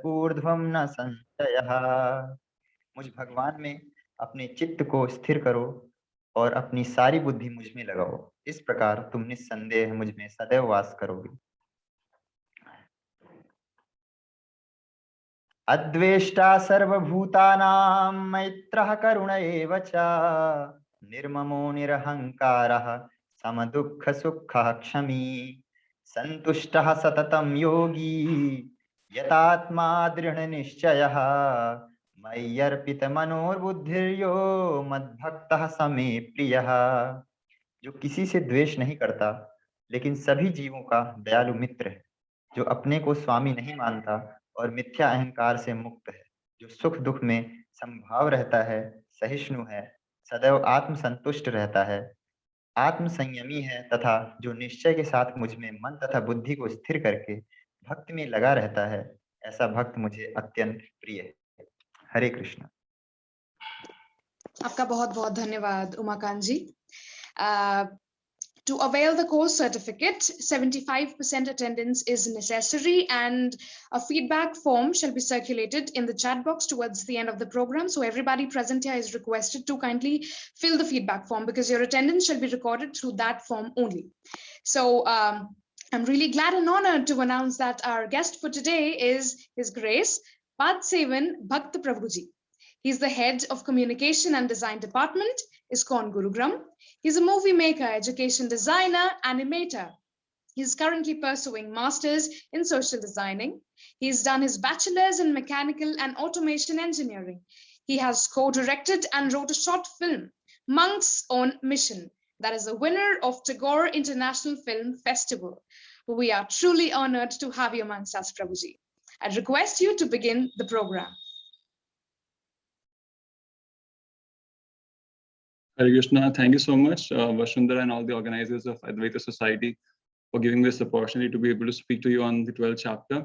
ऊर्ध्वं न संशयः। मुझ भगवान में अपने चित्त को स्थिर करो और अपनी सारी बुद्धि मुझ में लगाओ। इस प्रकार तुम निस्संदेह मुझ में सदैव वास करोगे। अद्वेष्टा सर्वभूतानां मैत्रः करुण एव च, निर्ममो निरहंकारः समदुःखसुखः क्षमी, सन्तुष्टः सततं योगी यतात्मा दृढनिश्चयः, मय्यर्पितमनोर्बुद्धिर्यो मद्भक्तः स मे प्रियः। जो किसी से द्वेष नहीं करता लेकिन सभी जीवों का दयालु मित्र है, जो अपने को स्वामी नहीं मानता और मिथ्या अहंकार से मुक्त है, जो सुख दुख में समभाव रहता है, सहिष्णु है, सदैव आत्म संतुष्ट रहता है, आत्म संयमी है तथा जो निश्चय के साथ मुझ में मन तथा बुद्धि को स्थिर करके भक्ति में लगा रहता है, ऐसा भक्त मुझे अत्यंत प्रिय है। हरे कृष्ण। आपका बहुत बहुत धन्यवाद उमाकांत जी। To avail the course certificate, 75% attendance is necessary, and a feedback form shall be circulated in the chat box towards the end of the program. So everybody present here is requested to kindly fill the feedback form, because your attendance shall be recorded through that form only. So I'm really glad and honored to announce that our guest for today is His Grace Padsevan Bhakt Prabhuji. He's the head of Communication and Design Department, ISKCON Gurugram. He's a movie maker, education designer, animator. He's currently pursuing masters in social designing. He's done his bachelor's in mechanical and automation engineering. He has co-directed and wrote a short film, Monks on Mission, that is a winner of Tagore International Film Festival. We are truly honored to have you amongst us, Prabhuji. I request you to begin the program. Hare Krishna, thank you so much, Vasundhara and all the organizers of Advaita Society for giving this opportunity to be able to speak to you on the 12th chapter.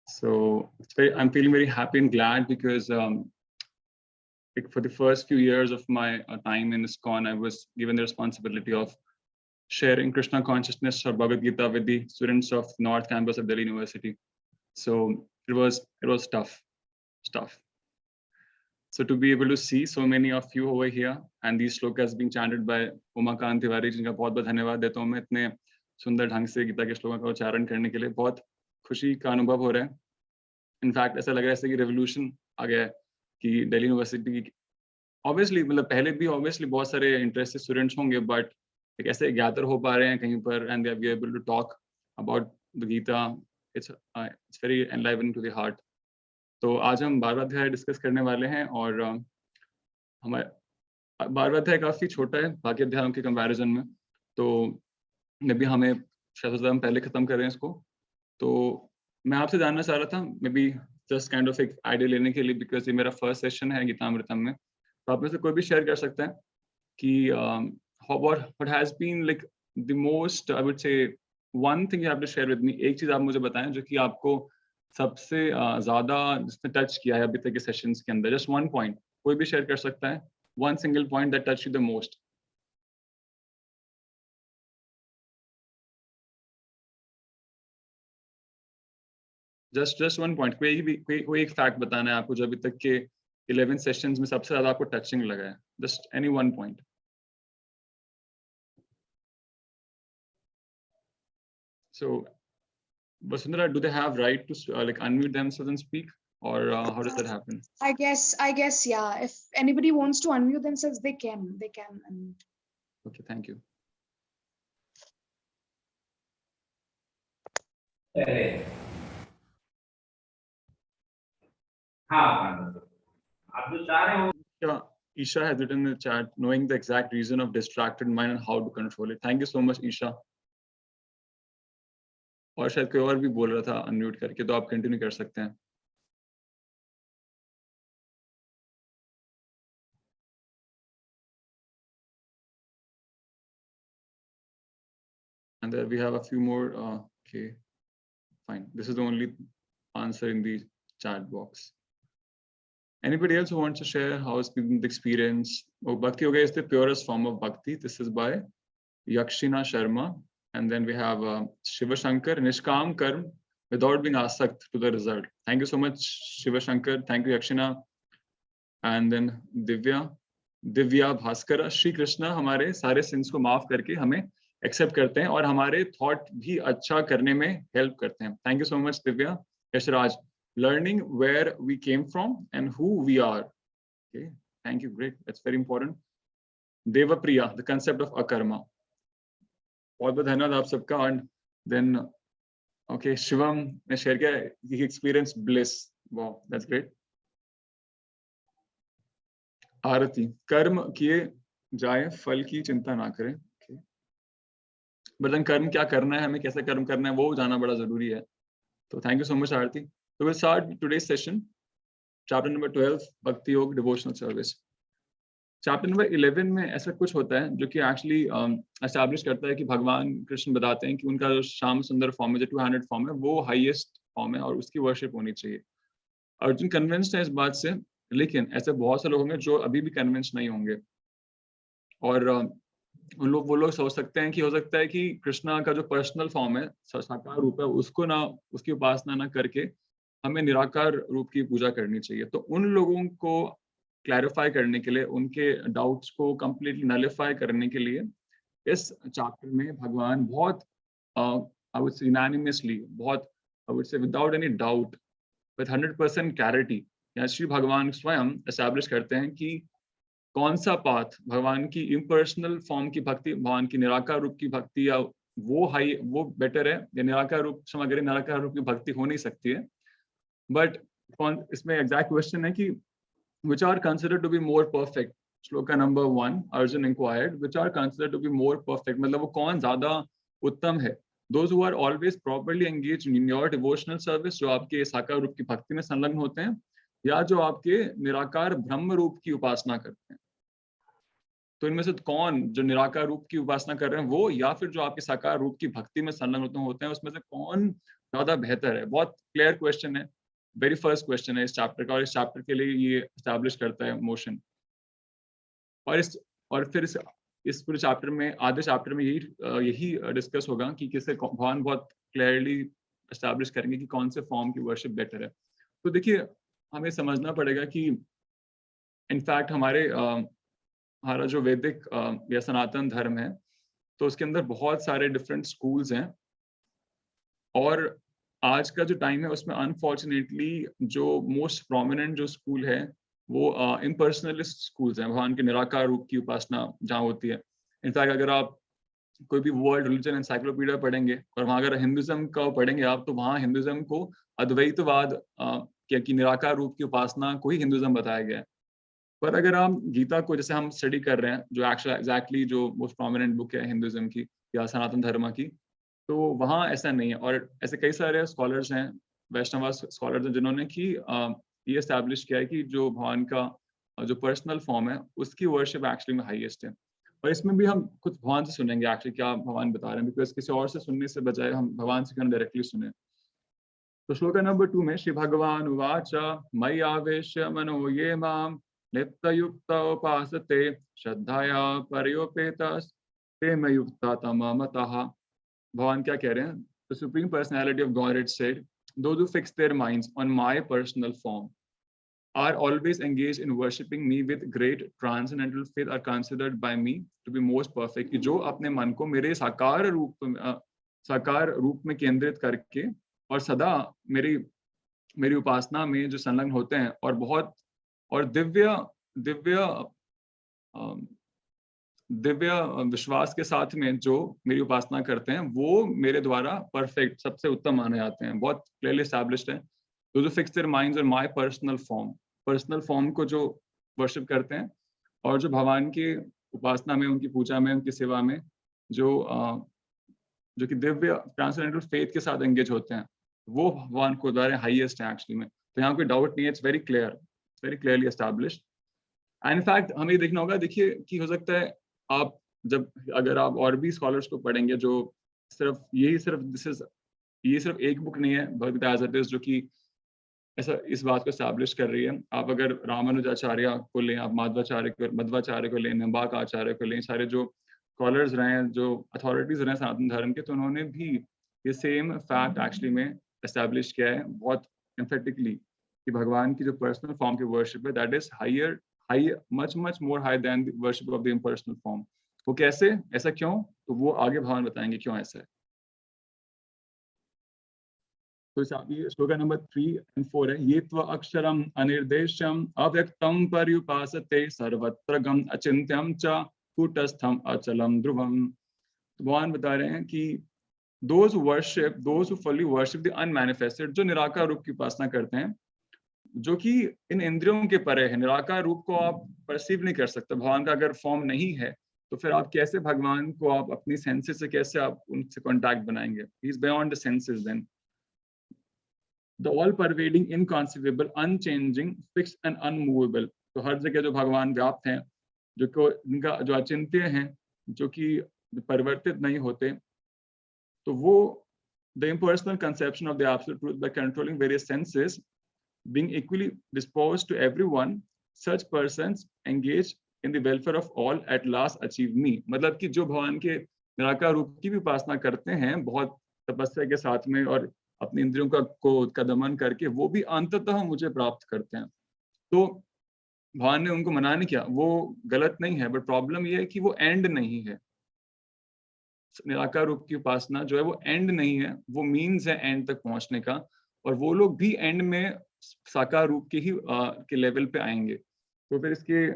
So I'm feeling very happy and glad because for the first few years of my time in ISKCON, I was given the responsibility of sharing Krishna consciousness or Bhagavad Gita with the students of North Campus of Delhi University. So it was tough. So to be able to see so many of you over here and these shlokas being chanted by Umakant Tiwari, जिनका बहुत बहुत धन्यवाद देता हूँ मैं इतने सुंदर ढंग से गीता के श्लोकों का उच्चारण करने के लिए। बहुत खुशी का अनुभव हो रहा है। इनफैक्ट ऐसा लग रहा है जैसे कि रेवोल्यूशन आ गया है कि दिल्ली यूनिवर्सिटी ऑब्वियसली मतलब पहले भी ऑब्वियसली बहुत सारे इंटरेस्टेड स्टूडेंट्स होंगे, बट एक ऐसे गैदर हो पा रहे हैं कहीं पर and they are able to talk about the Gita. It's very enlivening to the heart. तो आज हम 12वां अध्याय डिस्कस करने वाले हैं और हमारे 12वां अध्याय काफी छोटा है बाकी अध्यायों के कंपैरिजन में, तो मे बी हमें शायद हम पहले खत्म करें इसको। तो मैं आपसे जानना चाह रहा था may be just kind of एक आइडिया लेने के लिए, बिकॉज ये मेरा फर्स्ट सेशन है गीतामृतम में, तो आप में से कोई भी शेयर कर सकता है कि what has been like the most, I would say one thing you have to share with me, एक चीज आप मुझे बताएं जो कि आपको सबसे ज्यादा जिसने टच किया है अभी तक के सेशंस के अंदर। जस्ट वन पॉइंट, कोई भी शेयर कर सकता है, one single point that touch you the most. Just one point, कोई एक फैक्ट बताना है आपको जो अभी तक के 11 सेशंस में सबसे ज्यादा आपको टचिंग लगा है। Just any one point. So Vasundhara, do they have right to like unmute themselves and speak, or how does that happen? I guess yeah. If anybody wants to unmute themselves, they can unmute. Okay, thank you. Isha has written in the chat, knowing the exact reason of distracted mind and how to control it. Thank you so much, Isha. और शायद कोई और भी बोल रहा था unmute करके, तो आप कंटिन्यू कर सकते हैं। And there we have a few more. Okay, fine. This is the only answer in the chat box. Anybody else who wants to share how has been the experience? Oh, Bhakti Yoga is the purest form of Bhakti. This is by Yakshina Sharma. And then we have Shiva Shankar, Nishkam Karm, without being asked to the result. Thank you so much, Shiva Shankar. Thank you, Yakshina. And then Divya Bhaskar, Shri Krishna हमारे सारे since को माफ करके हमें accept करते हैं और हमारे थॉट भी अच्छा करने में हेल्प करते हैं. Thank you so much Divya. Yashraj, learning where we came from and who we are. Okay, thank you, great, that's very important. Devpriya, the concept of akarma. बहुत बहुत धन्यवाद आप सबका. एंड देन ओके, शिवम ने शेयर किया he experience bliss. Wow, that's great. Aarti, कर्म किए जाए फल की चिंता ना करें. बट कर्म क्या करना है, हमें कैसे कर्म करना है, वो जानना बड़ा जरूरी है. तो थैंक यू सो मच आरती. तो will start today's session, chapter number 12, भक्ति योग डिवोशनल सर्विस. चैप्टर नंबर 11 में ऐसा कुछ होता है जो कि एक्चुअली एस्टैब्लिश करता है कि भगवान कृष्ण बताते हैं कि उनका जो श्याम सुंदर फॉर्म है, जो 200 फॉर्म है, वो हाईएस्ट फॉर्म है और उसकी वर्शिप होनी चाहिए. अर्जुन कन्विंस्ड है इस बात से, लेकिन ऐसे बहुत से लोग होंगे जो अभी भी कन्विंस नहीं होंगे. और वो लोग सोच सकते हैं कि हो सकता है कि कृष्णा का जो पर्सनल फॉर्म है, साकार रूप है, उसको ना, उसकी उपासना ना करके हमें निराकार रूप की पूजा करनी चाहिए. तो उन लोगों को क्लैरिफाई करने के लिए, उनके डाउट्स को कंप्लीटली नलिफाई करने के लिए इस चैप्टर में भगवान बहुत आई वुड से यूनानिमसली, बहुत आई वुड से without any doubt, with 100% clarity, या श्री भगवान स्वयं एस्टैब्लिश करते हैं कि कौन सा पाथ भगवान की इम्पर्सनल फॉर्म की भक्ति, भगवान की निराकार रूप की भक्ति, या वो बेटर है, या निराकार रूप समग्र निराकार रूप की भक्ति हो नहीं सकती है. बट इसमें एग्जैक्ट क्वेश्चन है कि which are considered to be more perfect. Shloka number 1, Arjun inquired, which are considered to be more perfect, मतलब वो कौन ज्यादा उत्तम है. Those who are always properly engaged in your devotional service, जो आपके साकार रूप की भक्ति में संलग्न होते हैं, या जो आपके निराकार ब्रह्म रूप की उपासना करते हैं. तो इनमें से कौन, जो निराकार रूप की उपासना कर रहे हैं वो, या फिर जो आपके साकार रूप की भक्ति में संलग्न होते हैं, उसमें से कौन ज्यादा बेहतर है. बहुत क्लियर क्वेश्चन है, वेरी फर्स्ट क्वेश्चन है इस चैप्टर का, और इस चैप्टर के लिए ये एस्टैब्लिश करता है मोशन. और फिर इस पूरे चैप्टर में, आधे चैप्टर में यही डिस्कस होगा कि किसे भगवान बहुत क्लियरली एस्टैब्लिश करेंगे कि कौन से फॉर्म की वर्शिप बेटर है. तो देखिए, हमें समझना पड़ेगा कि इनफैक्ट हमारा जो वैदिक या सनातन धर्म है, तो उसके अंदर बहुत सारे डिफरेंट स्कूल्स हैं. और आज का जो टाइम है उसमें अनफॉर्चुनेटली जो मोस्ट प्रोमिनेंट जो स्कूल है वो इम्पर्सनलिस्ट स्कूल्स हैं, भगवान के निराकार रूप की उपासना जहाँ होती है. इनफैक्ट अगर आप कोई भी वर्ल्ड रिलीजन एनसाइक्लोपीडिया पढ़ेंगे और वहाँ अगर हिंदुज्म का पढ़ेंगे आप, तो वहाँ हिंदुज्म को अद्वैतवाद की निराकार रूप की उपासना को ही हिंदुज्म बताया गया है. पर अगर हम गीता को, जैसे हम स्टडी कर रहे हैं, जो एग्जैक्टली जो मोस्ट प्रोमिनेंट बुक है हिंदुज्म की या सनातन धर्म की, तो वहाँ ऐसा नहीं है. और ऐसे कई सारे स्कॉलर्स हैं, वैष्णव स्कॉलर्स हैं, जिन्होंने कि ये एस्टैब्लिश किया है कि जो भगवान का जो पर्सनल फॉर्म है उसकी वर्शिप एक्चुअली में हाईएस्ट है. और इसमें भी हम खुद भगवान से सुनेंगे एक्चुअली क्या भगवान बता रहे हैं, बिकॉज किसी और से सुनने से बजाय हम भगवान से क्यों डायरेक्टली सुने. तो श्लोक नंबर 2 में श्री भगवान उवाच मयि आवेश्य मनो ये माम नित्ययुक्त उपासते श्रद्धया पर्योपेतस् ते मयुक्ता तममतः. भगवान क्या कह रहे हैं? The Supreme Personality of Godhead said, those who fix their minds on my personal form are always engaged in worshipping me with great transcendental faith are considered by me to be most perfect. कि जो अपने मन को मेरे साकार रूप में केंद्रित करके और सदा मेरी उपासना में जो संलग्न होते हैं और बहुत और दिव्य विश्वास के साथ में जो मेरी उपासना करते हैं, वो मेरे द्वारा परफेक्ट, सबसे उत्तम माने जाते हैं. बहुत क्लियरली एस्टैब्लिश्ड है. तो जो fix their minds on my personal form को जो वर्शिप करते हैं, और जो भगवान की उपासना में, उनकी पूजा में, उनकी सेवा में जो कि दिव्य ट्रांसेंडेंटल फेथ के साथ एंगेज होते हैं, वो भगवान को द्वारा हाईएस्ट है एक्चुअली में. तो यहाँ कोई डाउट नहीं है, it's very clearly established. And in fact हमें देखना होगा, देखिए कि हो सकता है आप अगर आप और भी स्कॉलर्स को पढ़ेंगे जो ये सिर्फ एक बुक नहीं है भगवद्गीता एज इट इज जो कि ऐसा इस बात को एस्टैब्लिश कर रही है. आप अगर रामानुजाचार्य को लें, आप मध्वाचार्य को लें, निम्बार्क आचार्य को लें, सारे जो स्कॉलर्स रहे हैं, जो अथॉरिटीज रहे हैं सनातन धर्म के, तो उन्होंने भी ये सेम फैक्ट एक्चुअली में एस्टैब्लिश किया है बहुत एम्फेटिकली कि भगवान की जो पर्सनल फॉर्म की वर्शिप है that is much more high than the worship of the impersonal form. वो कैसे, ऐसा क्यों, तो वो आगे भगवान बताएंगे क्यों ऐसा है। तो श्लोक नंबर 3 and 4 है, ये त्व अक्षरम अनिर्देश्यम अव्यक्तम पर्युपासते सर्वत्र गम अचिंत्यम च कूटस्थम अचलम ध्रुवम। तो भगवान बता रहे हैं कि those who fully worship the unmanifested, जो निराकार रूप की उपासना करते हैं, जो कि इन इंद्रियों के परे है, निराकार रूप को आप परसीव नहीं कर सकते। भगवान का अगर फॉर्म नहीं है तो फिर आप कैसे भगवान को आप अपनी सेंसेस से कैसे आप उनसे कांटेक्ट बनाएंगे? He is beyond the senses then. The all pervading, inconceivable, unchanging, fixed and unmovable. तो हर जगह जो भगवान व्याप्त हैं, जो को इनका जो अचिंत्य हैं, जो कि परिवर्तित नहीं होते, तो वो the impersonal conception of the absolute truth by controlling various senses, being equally disposed to everyone, such persons engage in the welfare of all at last achieve me। मतलब कि जो भगवान के निराकार रूप की भी उपासना करते हैं बहुत तपस्या के साथ में और अपनी इंद्रियों का दमन करके, वो भी अंततः मुझे प्राप्त करते हैं। तो भगवान ने उनको मना नहीं किया, वो गलत नहीं है, बट प्रॉब्लम ये है कि वो एंड नहीं है। निराकार रूप की उपासना जो है वो एंड नहीं है, वो मीन्स है एंड तक पहुंचने का, और वो लोग भी एंड में साकार रूप के ही के लेवल पे आएंगे। तो फिर इसके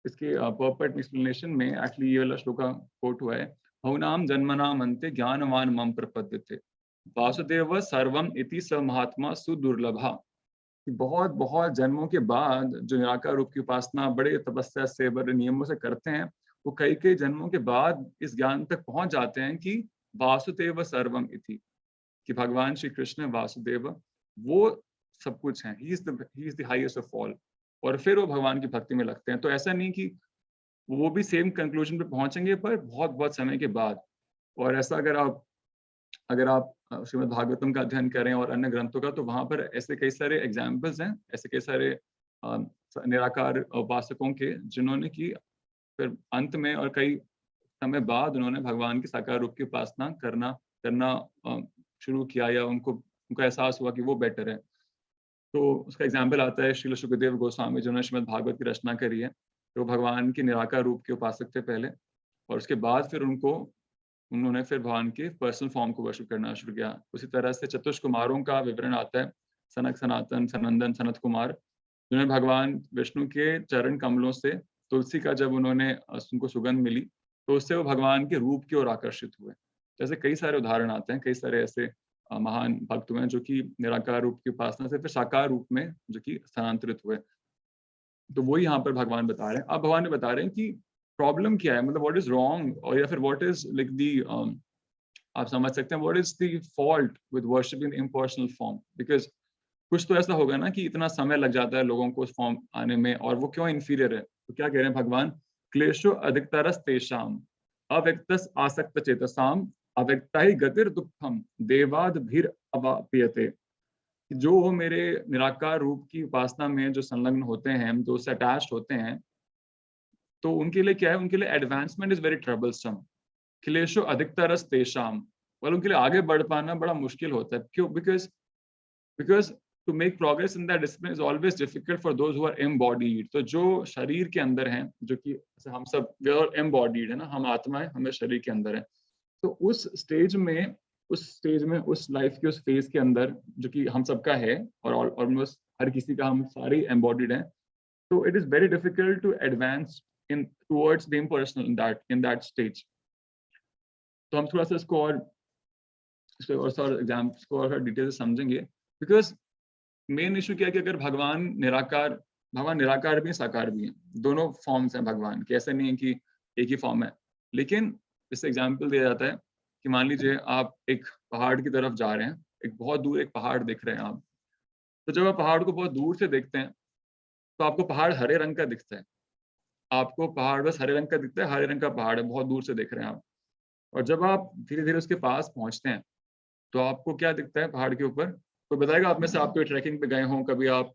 परफेक्ट एक्सप्लेनेशन में एक्चुअली ये वाला श्लोक कोट हुआ है, भवनाम जन्मनाम अन्ते ज्ञानवान मम प्रपद्यते वासुदेव सर्वम इति स महात्मा सुदुर्लभा। बहुत बहुत जन्मों के बाद जो निराकार रूप की उपासना बड़े तपस्या से, बड़े नियमों से करते हैं, वो कई कई जन्मों के बाद इस ज्ञान तक पहुंच जाते हैं कि वासुदेव सर्वम इति, कि भगवान श्री कृष्ण वासुदेव वो सब कुछ हैं, he is the highest of all, और फिर वो भगवान की भक्ति में लगते हैं। तो ऐसा नहीं कि वो भी सेम कंक्लूजन पे पहुंचेंगे, पर बहुत बहुत समय के बाद। और ऐसा अगर आप श्रीमद् भागवतम का अध्ययन करें और अन्य ग्रंथों का, तो वहां पर ऐसे कई सारे एग्जाम्पल्स हैं, ऐसे कई सारे निराकार उपासकों के, जिन्होंने की फिर अंत में और कई समय बाद उन्होंने भगवान की साकार रूप की उपासना करना शुरू किया, या उनको एहसास हुआ कि वो बेटर है। तो उसका एग्जाम्पल आता है श्रील सुखदेव गोस्वामी, जिन्होंने श्रीमद् भागवत की रचना करी है। तो भगवान के निराकार रूप के उपासक थे पहले, और उसके बाद फिर उन्होंने फिर भगवान के पर्सनल फॉर्म को वर्शिप करना शुरू किया। उसी तरह से चतुष कुमारों का विवरण आता है, सनक, सनातन, सनंदन, सनत कुमार, जिन्होंने भगवान विष्णु के चरण कमलों से तुलसी का जब उनको सुगंध मिली, तो उससे वो भगवान के रूप की ओर आकर्षित हुए। जैसे कई सारे उदाहरण आते हैं, कई सारे ऐसे महान भक्त हुए जो कि निराकार रूप की उपासना से फिर साकार रूप में जो कि स्थानांतरित हुए। तो वही यहाँ पर भगवान बता रहे हैं। अब भगवान ने बता रहे हैं कि प्रॉब्लम क्या है, मतलब व्हाट इज रॉन्ग, और या फिर व्हाट इज लाइक दी, आप समझ सकते हैं what is the fault with worshipping impersonal form. Because कुछ तो ऐसा होगा ना कि इतना समय लग जाता है लोगों को उस फॉर्म आने में, और वो क्यों इंफीरियर है। तो क्या कह रहे हैं भगवान, क्लेशो अधिकतरस तेषाम अव्यक्तस आसक्त चेतसाम अव्यक्ता ही गतिर दुखम देवाद भीर अवाप्यते। जो मेरे निराकार रूप की उपासना में जो संलग्न होते हैं, जो उससे अटैच्ड होते हैं, तो उनके लिए क्या है, उनके लिए एडवांसमेंट इज वेरी ट्रबलसम। क्लेशो अधिकतरस तेषाम, वाले उनके लिए आगे बढ़ पाना बड़ा मुश्किल होता है। क्यों? Because to make progress in that discipline is always difficult for those who are embodied. तो जो शरीर के अंदर हैं, जो कि हम सब वी आर एम्बॉडीड है ना, हम आत्मा है, हमें शरीर के अंदर है। तो उस स्टेज में उस लाइफ के उस फेज के अंदर जो कि हम सबका है, और ऑलमोस्ट हर किसी का, हम सारे एम्बॉडीड हैं, तो it is very difficult to advance in towards the impersonal in that stage। तो हम थोड़ा सा इसको और एग्जाम्पल्स को और डिटेल से समझेंगे। बिकॉज मेन इशू क्या है कि अगर भगवान निराकार भी है, साकार भी है, दोनों फॉर्म्स हैं भगवान के, ऐसा नहीं है कि एक ही फॉर्म है। लेकिन इससे एग्जाम्पल दिया जाता है कि मान लीजिए आप एक पहाड़ की तरफ जा रहे हैं, एक बहुत दूर एक पहाड़ दिख रहे हैं आप, तो जब आप पहाड़ को बहुत दूर से देखते हैं तो आपको पहाड़ हरे रंग का दिखता है, आपको पहाड़ बस हरे रंग का दिखता है, हरे रंग का पहाड़ है, बहुत दूर से देख रहे हैं आप। और जब आप धीरे धीरे उसके पास पहुंचते हैं तो आपको क्या दिखता है पहाड़ के ऊपर? तो बताएगा आप में से, आप कोई ट्रैकिंग पे गए हों, कभी आप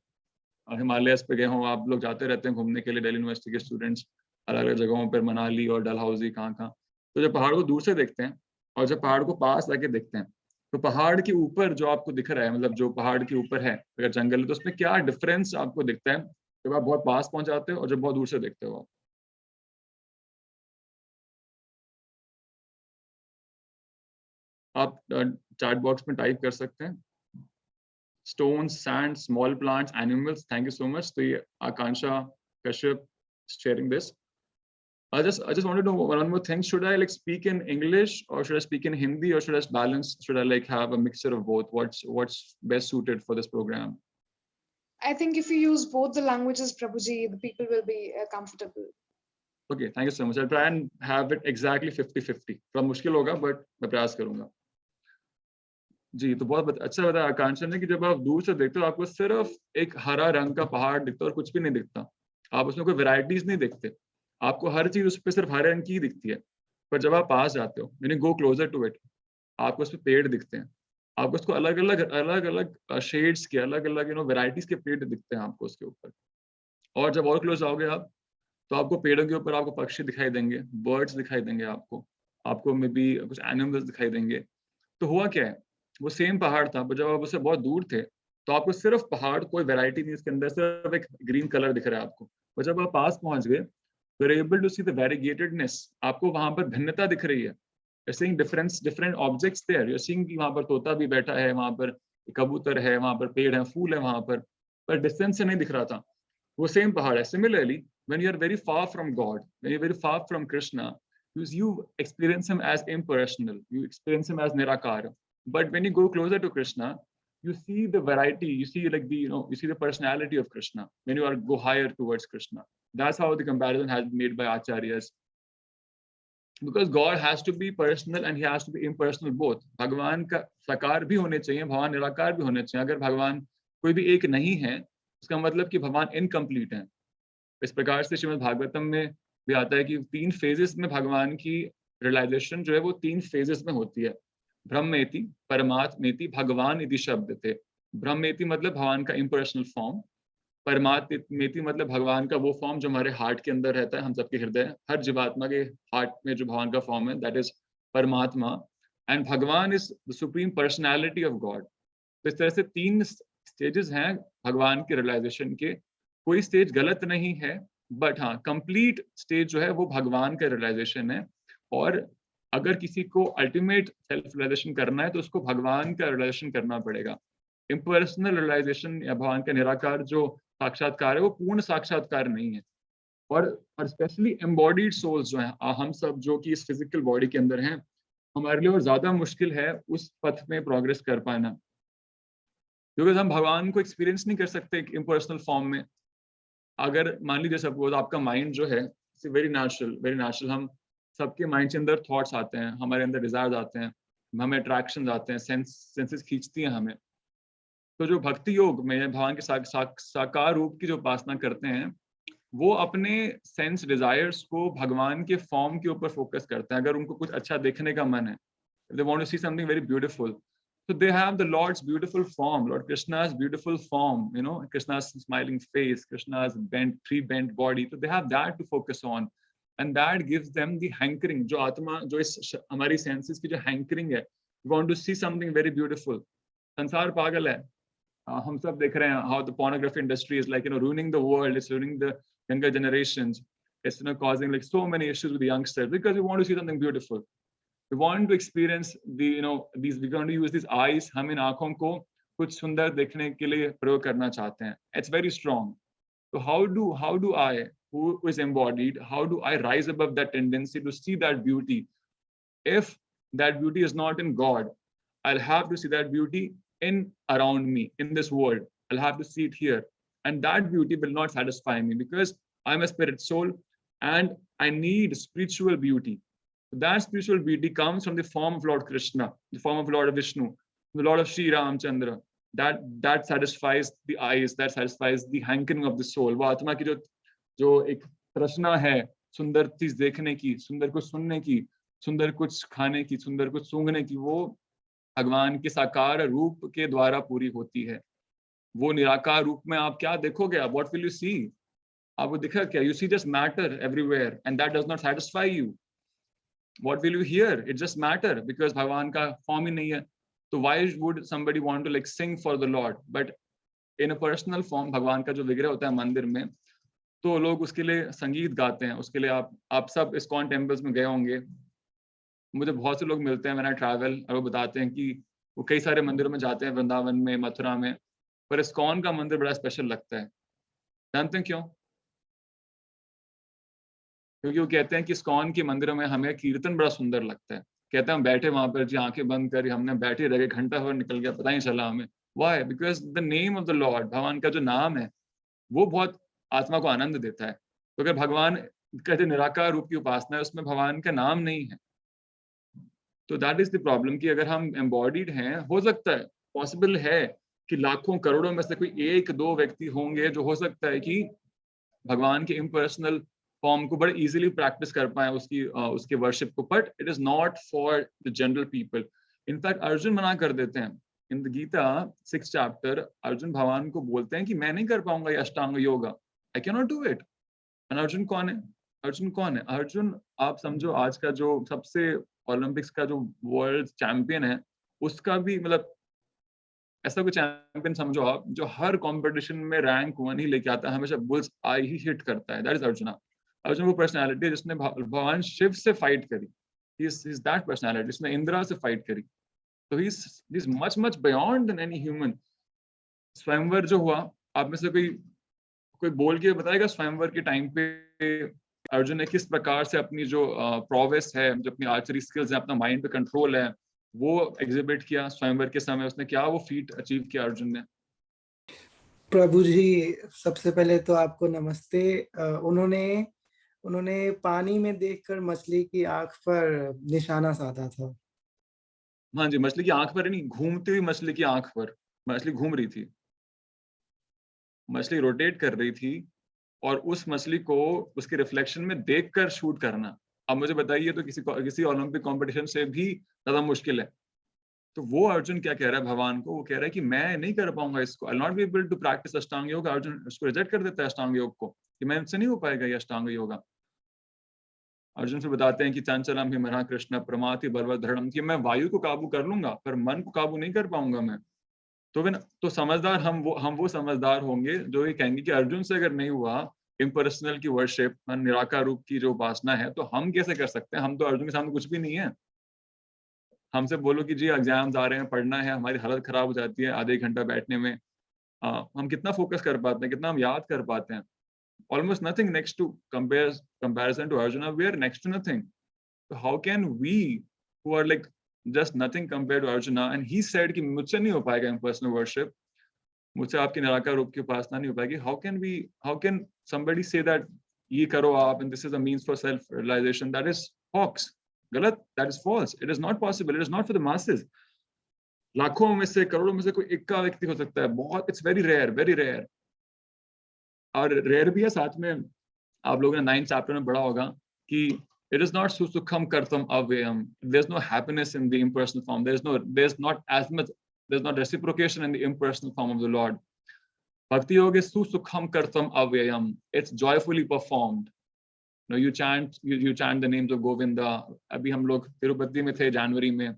हिमालयस पे गए हों, आप लोग जाते रहते हैं घूमने के लिए, दिल्ली यूनिवर्सिटी के स्टूडेंट्स अलग अलग जगहों पर, मनाली और डलहौजी, कहाँ। तो जब पहाड़ को दूर से देखते हैं और जब पहाड़ को पास आके देखते हैं, तो पहाड़ के ऊपर जो आपको दिख रहा है, मतलब जो पहाड़ के ऊपर है अगर जंगल है, तो उसमें क्या डिफरेंस आपको दिखता है जब आप बहुत पास पहुंच जाते हो और जब बहुत दूर से देखते हो आप चैट बॉक्स में टाइप कर सकते हैं stones, sand, small plants, animals. Thank you so much. So Akansha Kashyap sharing this. I just wanted to know one more thing. Should I like speak in English or should I speak in Hindi or should I balance? Should I like have a mixture of both? What's best suited for this program? I think if you use both the languages, Prabhuji, the people will be comfortable. Okay, thank you so much. I'll try and have it exactly 50-50. थोड़ा मुश्किल होगा, but मैं प्रयास करूँगा. जी, तो बहुत अच्छा बताया आकांक्षा ने कि जब आप दूर से देखते हो आपको सिर्फ एक हरा रंग का पहाड़ दिखता है और कुछ भी नहीं दिखता. आप उसमें कोई वैरायटीज नहीं देखते. आपको हर चीज उस पर सिर्फ हरे रंग की ही दिखती है. पर जब आप पास जाते हो, यानी गो क्लोजर टू इट, आपको उस पर पेड़ दिखते हैं. आपको उसको अलग अलग शेड्स के, अलग अलग वैरायटीज के पेड़ दिखते हैं आपको उसके ऊपर. और जब और क्लोज आओगे आप, तो आपको पेड़ों के ऊपर आपको पक्षी दिखाई देंगे, बर्ड्स दिखाई देंगे, आपको मे बी कुछ एनिमल्स दिखाई देंगे. तो हुआ क्या है, वो सेम पहाड़ था, पर जब आप उससे बहुत दूर थे तो आपको सिर्फ पहाड़, कोई वैरायटी नहीं इसके अंदर, सिर्फ एक ग्रीन कलर दिख रहा है आपको. और जब आप पास पहुंच गए, you are able to see the variegatedness. आपको वहां पर भिन्नता दिख रही है. You're seeing different objects there. You're seeing कि वहां पर तोता भी बैठा है, वहां पर कबूतर है, वहां पर पेड़ है, फूल है वहां पर डिस्टेंस से नहीं दिख रहा था. वो सेम पहाड़ है. Similarly, when you are very far from God, when you're very far from Krishna, you experience him as impersonal. You experience him as Nirakara. But when you go closer to Krishna, you see the variety. You see like you see the personality of Krishna. When you go higher towards Krishna, that's how the comparison has been made by acharyas. Because God has to be personal and he has to be impersonal both. भगवान का साकार भी होने चाहिए, भगवान निराकार भी होने चाहिए. अगर भगवान कोई भी एक नहीं है, उसका मतलब कि भगवान इनकम्प्लीट है. इस प्रकार से श्रीमद् भागवतम में भी आता है कि 3 फेजेस में भगवान की रियलाइजेशन जो है वो 3 फेजेस में होती है. ब्रह्मेति, परमात्मेति, भगवान इति शब्द थे. ब्रह्मेति मतलब भगवान का इम्पर्सनल फॉर्म, परमात्मेति मतलब भगवान का वो फॉर्म जो हमारे हार्ट के अंदर रहता है, हम सबके हृदय, हर जीवात्मा के हार्ट में जो भगवान का फॉर्म है, दैट इज परमात्मा. एंड भगवान is the supreme personality of God. तो इस तरह से 3 स्टेजेस हैं भगवान के रियलाइजेशन के. कोई स्टेज गलत नहीं है, बट हाँ, कंप्लीट स्टेज जो है वो भगवान का रियलाइजेशन है. और अगर किसी को अल्टीमेट सेल्फ रियलाइजेशन करना है तो उसको भगवान का रियलाइजेशन करना पड़ेगा. इम्पर्सनल रियलाइजेशन या भगवान का निराकार जो साक्षात्कार है वो पूर्ण साक्षात्कार नहीं है. और स्पेशली एम्बॉडीड सोल्स जो हैं, हम सब जो कि इस फिजिकल बॉडी के अंदर हैं, हमारे लिए और ज्यादा मुश्किल है उस पथ में प्रोग्रेस कर पाना, क्योंकि हम भगवान को एक्सपीरियंस नहीं कर सकते इम्पर्सनल फॉर्म में. अगर मान लीजिए सपोज आपका माइंड जो है वेरी नेचुरल, हम सबके माइंड के अंदर थॉट्स आते हैं, हमारे अंदर डिजायर्स आते हैं, हमें अट्रैक्शन आते हैं, सेंसेस खींचती हैं हमें. तो जो भक्ति योग में भगवान के साकार रूप की जो उपासना करते हैं, वो अपने सेंस डिजायर्स को भगवान के फॉर्म के ऊपर फोकस करते हैं. अगर उनको कुछ अच्छा देखने का मन है, they want to see something very beautiful, so they have the Lord's beautiful form, Lord Krishna's beautiful form, Krishna's smiling face, Krishna's three bent body. So they have that to focus on, and that gives them the hankering. जो आत्मा, जो इस हमारी senses की जो hankering है, we want to see something very beautiful. संसार पागल है. हम सब देख रहे हैं how the pornography industry is like ruining the world. It's ruining the younger generations. It's causing like so many issues with the youngsters because we want to see something beautiful. We want to experience the these. We're going to use these eyes. हम इन आँखों को कुछ सुंदर देखने के लिए प्रयोग करना चाहते हैं. It's very strong. So how do I, who is embodied, how do I rise above that tendency to see that beauty? If that beauty is not in God, I'll have to see that beauty in around me, in this world. I'll have to see it here, and that beauty will not satisfy me because I'm a spirit soul and I need spiritual beauty. That spiritual beauty comes from the form of Lord Krishna, the form of Lord Vishnu, the Lord of Sri Ramchandra. That satisfies the eyes, that satisfies the hankering of the soul. वो आत्मा की जो एक तृष्णा है सुंदर चीज देखने की, सुंदर कुछ सुनने की, सुंदर कुछ खाने की, सुंदर कुछ सूंघने की, वो भगवान के साकार रूप के द्वारा पूरी होती है. वो निराकार रूप में आप क्या देखोगे? आप व्हाट विल यू सी? आपको दिखा क्या? You see just matter everywhere and that does not satisfy you. What will you hear? It just matter because भगवान का फॉर्म ही नहीं है. तो why would somebody want to like sing for the Lord? But in a personal form, भगवान का जो विग्रह होता है मंदिर में, तो लोग उसके लिए संगीत गाते हैं। उसके लिए आप सब इस्कॉन टेम्पल्स में गए होंगे। मुझे बहुत से लोग मिलते हैं मैंने ट्रैवल, और वो बताते हैं कि वो कई सारे मंदिरों में जाते हैं, वृंदावन में, मथुरा में, पर इस्कॉन का मंदिर बड़ा स्पेशल लगता है। जानते हैं क्यों? क्योंकि वो कहते हैं कि इस्कॉन के मंदिरों में हमें कीर्तन बड़ा सुंदर लगता है। कहते हैं हम बैठे वहां पर जी, आंखें बंद करी, हमने बैठे रह गए, घंटा भर निकल गया, पता नहीं चला हमें। Why? Because the name of the Lord, भगवान का जो नाम है वो बहुत आत्मा को आनंद देता है। तो अगर भगवान कहते निराकार रूप की उपासना है, उसमें भगवान का नाम नहीं है, तो दैट इज द प्रॉब्लम। कि अगर हम एम्बॉडीड हैं, हो सकता है, पॉसिबल है कि लाखों करोड़ों में से कोई एक दो व्यक्ति होंगे जो हो सकता है कि भगवान के इम्पर्सनल फॉर्म को बड़े इजीली प्रैक्टिस कर पाए, उसके वर्शिप को, but it is not for the general people. In fact Arjun मना कर देते हैं in the Gita 6th chapter. Arjun भगवान को बोलते हैं कि मैं नहीं कर पाऊंगा ये अष्टांग yoga, I can not do it. Arjun कौन है? अर्जुन कौन है? अर्जुन आप समझो आज का जो सबसे ओलंपिक्स का जो वर्ल्ड चैंपियन है, उसका भी मतलब ऐसा कोई चैंपियन समझो आप, जो हर कंपटीशन में रैंक 1 ही लेके आता है, हमेशा बुल्स आई ही हिट करता है। That is Arjun. अर्जुन वो पर्सनालिटी है जिसने भगवान शिव से फाइट करी। ही इज दैट पर्सनालिटी, जिसने इंद्रा से फाइट करी। तो he is much much beyond than any human. स्वयंवर जो हुआ, आप में से कोई बोल के बताएगा स्वयंवर के टाइम पे अर्जुन ने किस प्रकार से अपनी जो प्रोवेस है, जो अपनी आर्चरी स्किल्स है, अपना माइंड पे कंट्रोल है, वो एग्जिबिट किया स्वयंवर के समय। उसने क्या वो फीट अचीव किया अर्जुन ने? प्रभु जी, सबसे पहले तो आपको नमस्ते। उन्होंने पानी में देखकर मछली की आंख पर निशाना साधा था। हाँ जी, मछली की आंख पर नहीं, घूमती हुई मछली की आंख पर। मछली घूम रही थी, मछली रोटेट कर रही थी, और उस मछली को उसके रिफ्लेक्शन में देखकर शूट करना, अब मुझे बताइए तो किसी ओलंपिक कंपटीशन से भी ज्यादा मुश्किल है। तो वो अर्जुन क्या कह रहा है भगवान को? वो कह रहा है कि मैं नहीं कर पाऊंगा इसको, I not be able to practice Ashtanga yoga. Arjun उसको रिजेक्ट कर देता है अष्टांग योग को, कि मैं इससे नहीं हो पाएगा ये अष्टांग योगा। अर्जुन फिर बताते हैं कि चंचलम हिमना कृष्ण प्रमाति बलवदृढ़, कि मैं वायु को काबू कर लूंगा पर मन को काबू नहीं कर पाऊंगा मैं। तो समझदार हम वो समझदार होंगे जो ये कहेंगे कि अर्जुन से अगर नहीं हुआ इम्पर्सनल की वर्शिप, निराकार रूप की जो उपासना है, तो हम कैसे कर सकते हैं? हम तो अर्जुन के सामने कुछ भी नहीं है। हमसे बोलो कि जी एग्जाम्स आ रहे हैं, पढ़ना है, हमारी हालत खराब हो जाती है आधे घंटा बैठने में। हम कितना फोकस कर पाते हैं, कितना हम याद कर पाते हैं? Almost nothing next to comparison to Arjun, we are next to nothing. So how can we, who are like just nothing compared to Arjuna, and he said कि मुझसे नहीं हो पाएगा impersonal worship, मुझसे आपकी निराकार रूप की उपासना नहीं हो पाएगी। How can somebody say that ये करो आप and this is a means for self realization? That is hoax, गलत, that is false. It is not possible. It is not for the masses. लाखों में से, करोड़ों में से कोई एक का व्यक्ति हो सकता है, बहुत, it's very rare, very rare। और रेयर भी है साथ में। आप लोगों ने 9th चैप्टर में पढ़ा होगा कि it is not sukham kartam avyayam. There's no happiness in the impersonal form. There's not reciprocation in the impersonal form of the Lord. Bhakti yoga is sukham kartam avyayam. It's joyfully performed. You know, you chant the names of Govinda. Abhi hum log Tirupati mein the January mein.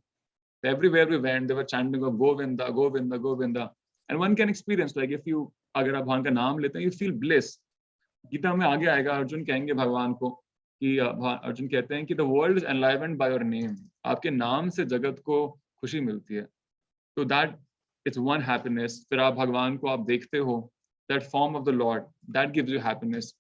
Everywhere we went, they were chanting of Govinda, Govinda, Govinda. And one can experience, like if you, अगर आप भगवान का नाम लेते हैं, you feel bliss. Gita में आगे आएगा, अर्जुन कहेंगे भगवान को कि अर्जुन कहते हैं कि the world is enlivened by your name. आपके नाम से जगत को खुशी मिलती है। तो that it's one happiness. फिर आप भगवान को आप देखते हो, that form of the Lord, that gives you happiness.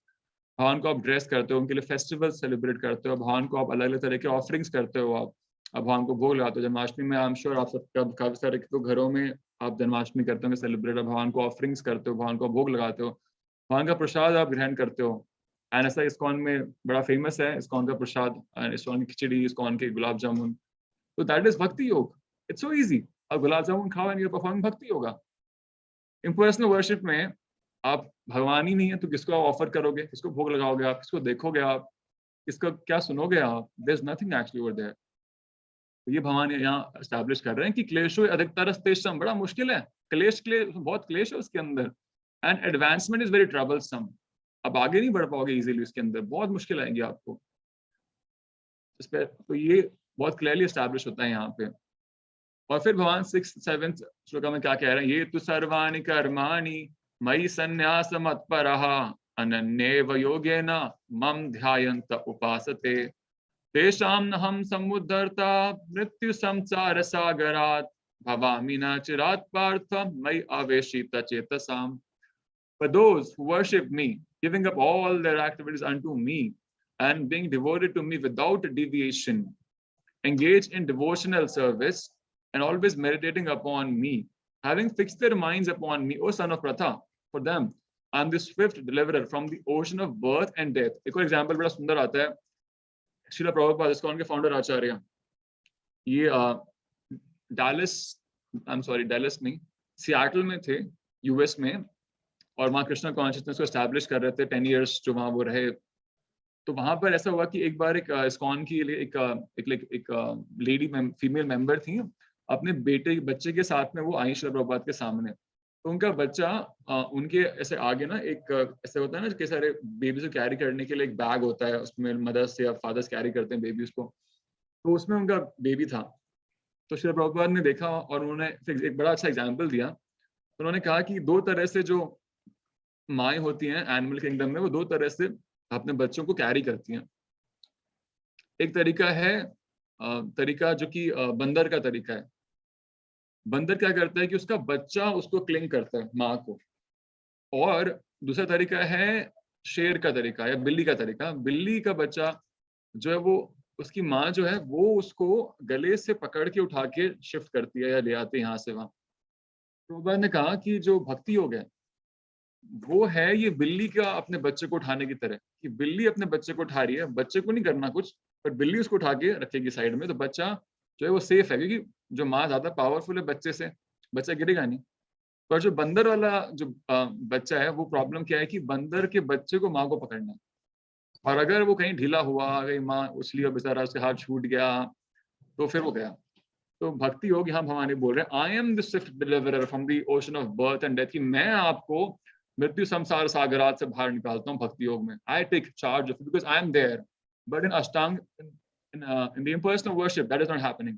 भगवान को आप ड्रेस करते हो, उनके लिए फेस्टिवल सेलिब्रेट करते हो, भगवान को आप अलग अलग तरह के ऑफरिंग्स करते हो, आप भगवान को भोग लगाते हो। जन्माष्टमी में आई एम श्योर आप सब काफी सारे तो घरों में आप जन्माष्टमी करते हो, सेलिब्रेट, भगवान को ऑफरिंग्स करते हो, भगवान को भोग लगाते हो, भगवान का प्रसाद आप ग्रहण करते हो। एंड ऐसा इस्कॉन में बड़ा फेमस है, इस्कॉन का प्रसाद, इस्कॉन की खिचड़ी, इस्कॉन के गुलाब जामुन। तो दैट इज भक्ति योग। It's so easy. आप गुलाब जामुन खाओ एंड यू आर परफॉर्मिंग भक्ति योगा। इम्पर्सनल वर्शिप में आप भगवान ही नहीं है तो किसको आप ऑफर करोगे, किसको भोग लगाओगे आप, किसको देखोगे आप, किसको क्या सुनोगे आप? There is nothing actually over there. तो ये भगवान यहाँ एस्टैब्लिश कर रहे हैं कि क्लेशो अधिकतरस्तेषम, बड़ा मुश्किल है, क्लेश बहुत क्लेश है उसके अंदर। And advancement is very troublesome. अब आगे नहीं बढ़ पाओगे इजीली उसके अंदर, बहुत मुश्किल आएगी आपको इस पे। तो ये बहुत क्लियरली एस्टैब्लिश होता है यहाँ पे। और फिर भगवान 6th-7th श्लोका में क्या कह रहे हैं, ये तु सर्वाणि कर्माणि मयि संन्यास मत्परः अनन्येव योगेन मम ध्यायन्त उपासते तेषां नहं समुद्धर्ता मृत्यु संसार सागरात् भवामि न चिरात् पार्थ मयि आवेशित चेतसाम्. But those who worship me, giving up all their activities unto me and being devoted to me without deviation, engage in devotional service and always meditating upon me, having fixed their minds upon me, O son of Pratha, for them I am the swift deliverer from the ocean of birth and death. एक और example बड़ा सुंदर आता है, Srila Prabhupada ISKCON के founder आचार्य, ये Dallas नहीं, Seattle में थे, यूएस में, और वहाँ कृष्णा कॉन्शियसनेस को एस्टैब्लिश कर रहे थे 10 years जो वहाँ वो रहे. तो वहाँ पर ऐसा हुआ कि एक बार एक इस्कॉन की एक लेडी फीमेल मेंबर थी, अपने बच्चे के साथ में वो आई श्रील प्रभुपाद के सामने. तो उनका बच्चा उनके ऐसे आगे ना एक ऐसे होता है ना कि सारे बेबीज को कैरी करने के लिए एक बैग होता है, उसमें मदर्स या फादर्स कैरी करते हैं बेबीज को, तो उसमें उनका बेबी था. तो श्रील प्रभुपाद ने देखा और उन्होंने एक बड़ा अच्छा एग्जाम्पल दिया. उन्होंने कहा कि दो तरह से जो माएँ होती हैं एनिमल किंगडम में, वो दो तरह से अपने बच्चों को कैरी करती हैं. एक तरीका है तरीका जो कि बंदर का तरीका है. बंदर क्या करता है कि उसका बच्चा उसको क्लिंग करता है माँ को. और दूसरा तरीका है शेर का तरीका या बिल्ली का तरीका. बिल्ली का बच्चा जो है वो उसकी माँ जो है वो उसको गले से पकड़ के उठा के शिफ्ट करती है या ले आते हैं यहाँ से वहाँ. प्रभुपाद ने कहा कि जो भक्ति योग है वो है ये बिल्ली का अपने बच्चे को उठाने की तरह, कि बिल्ली अपने बच्चे को उठा रही है, बच्चे को नहीं करना कुछ, पर बिल्ली उसको उठा के रखेगी साइड में, तो बच्चा जो है वो सेफ है, क्योंकि जो माँ ज्यादा पावरफुल है बच्चे से, बच्चा गिरेगा नहीं. पर जो बंदर वाला जो बच्चा है, वो प्रॉब्लम क्या है कि बंदर के बच्चे को माँ को पकड़ना है, और अगर वो कहीं ढीला हुआ, कहीं माँ उछली और बेचारा उसके हाथ छूट गया तो फिर वो गया. तो भक्ति योग यहाँ भगवान बोल रहे हैं, I am the Swift deliverer from the ocean of birth and death, कि मैं आपको मृत्यु संसार सागरात से बाहर निकालता हूँ भक्ति योग में. I take charge of it because I am there, but in Ashtanga in the impersonal worship that is not happening.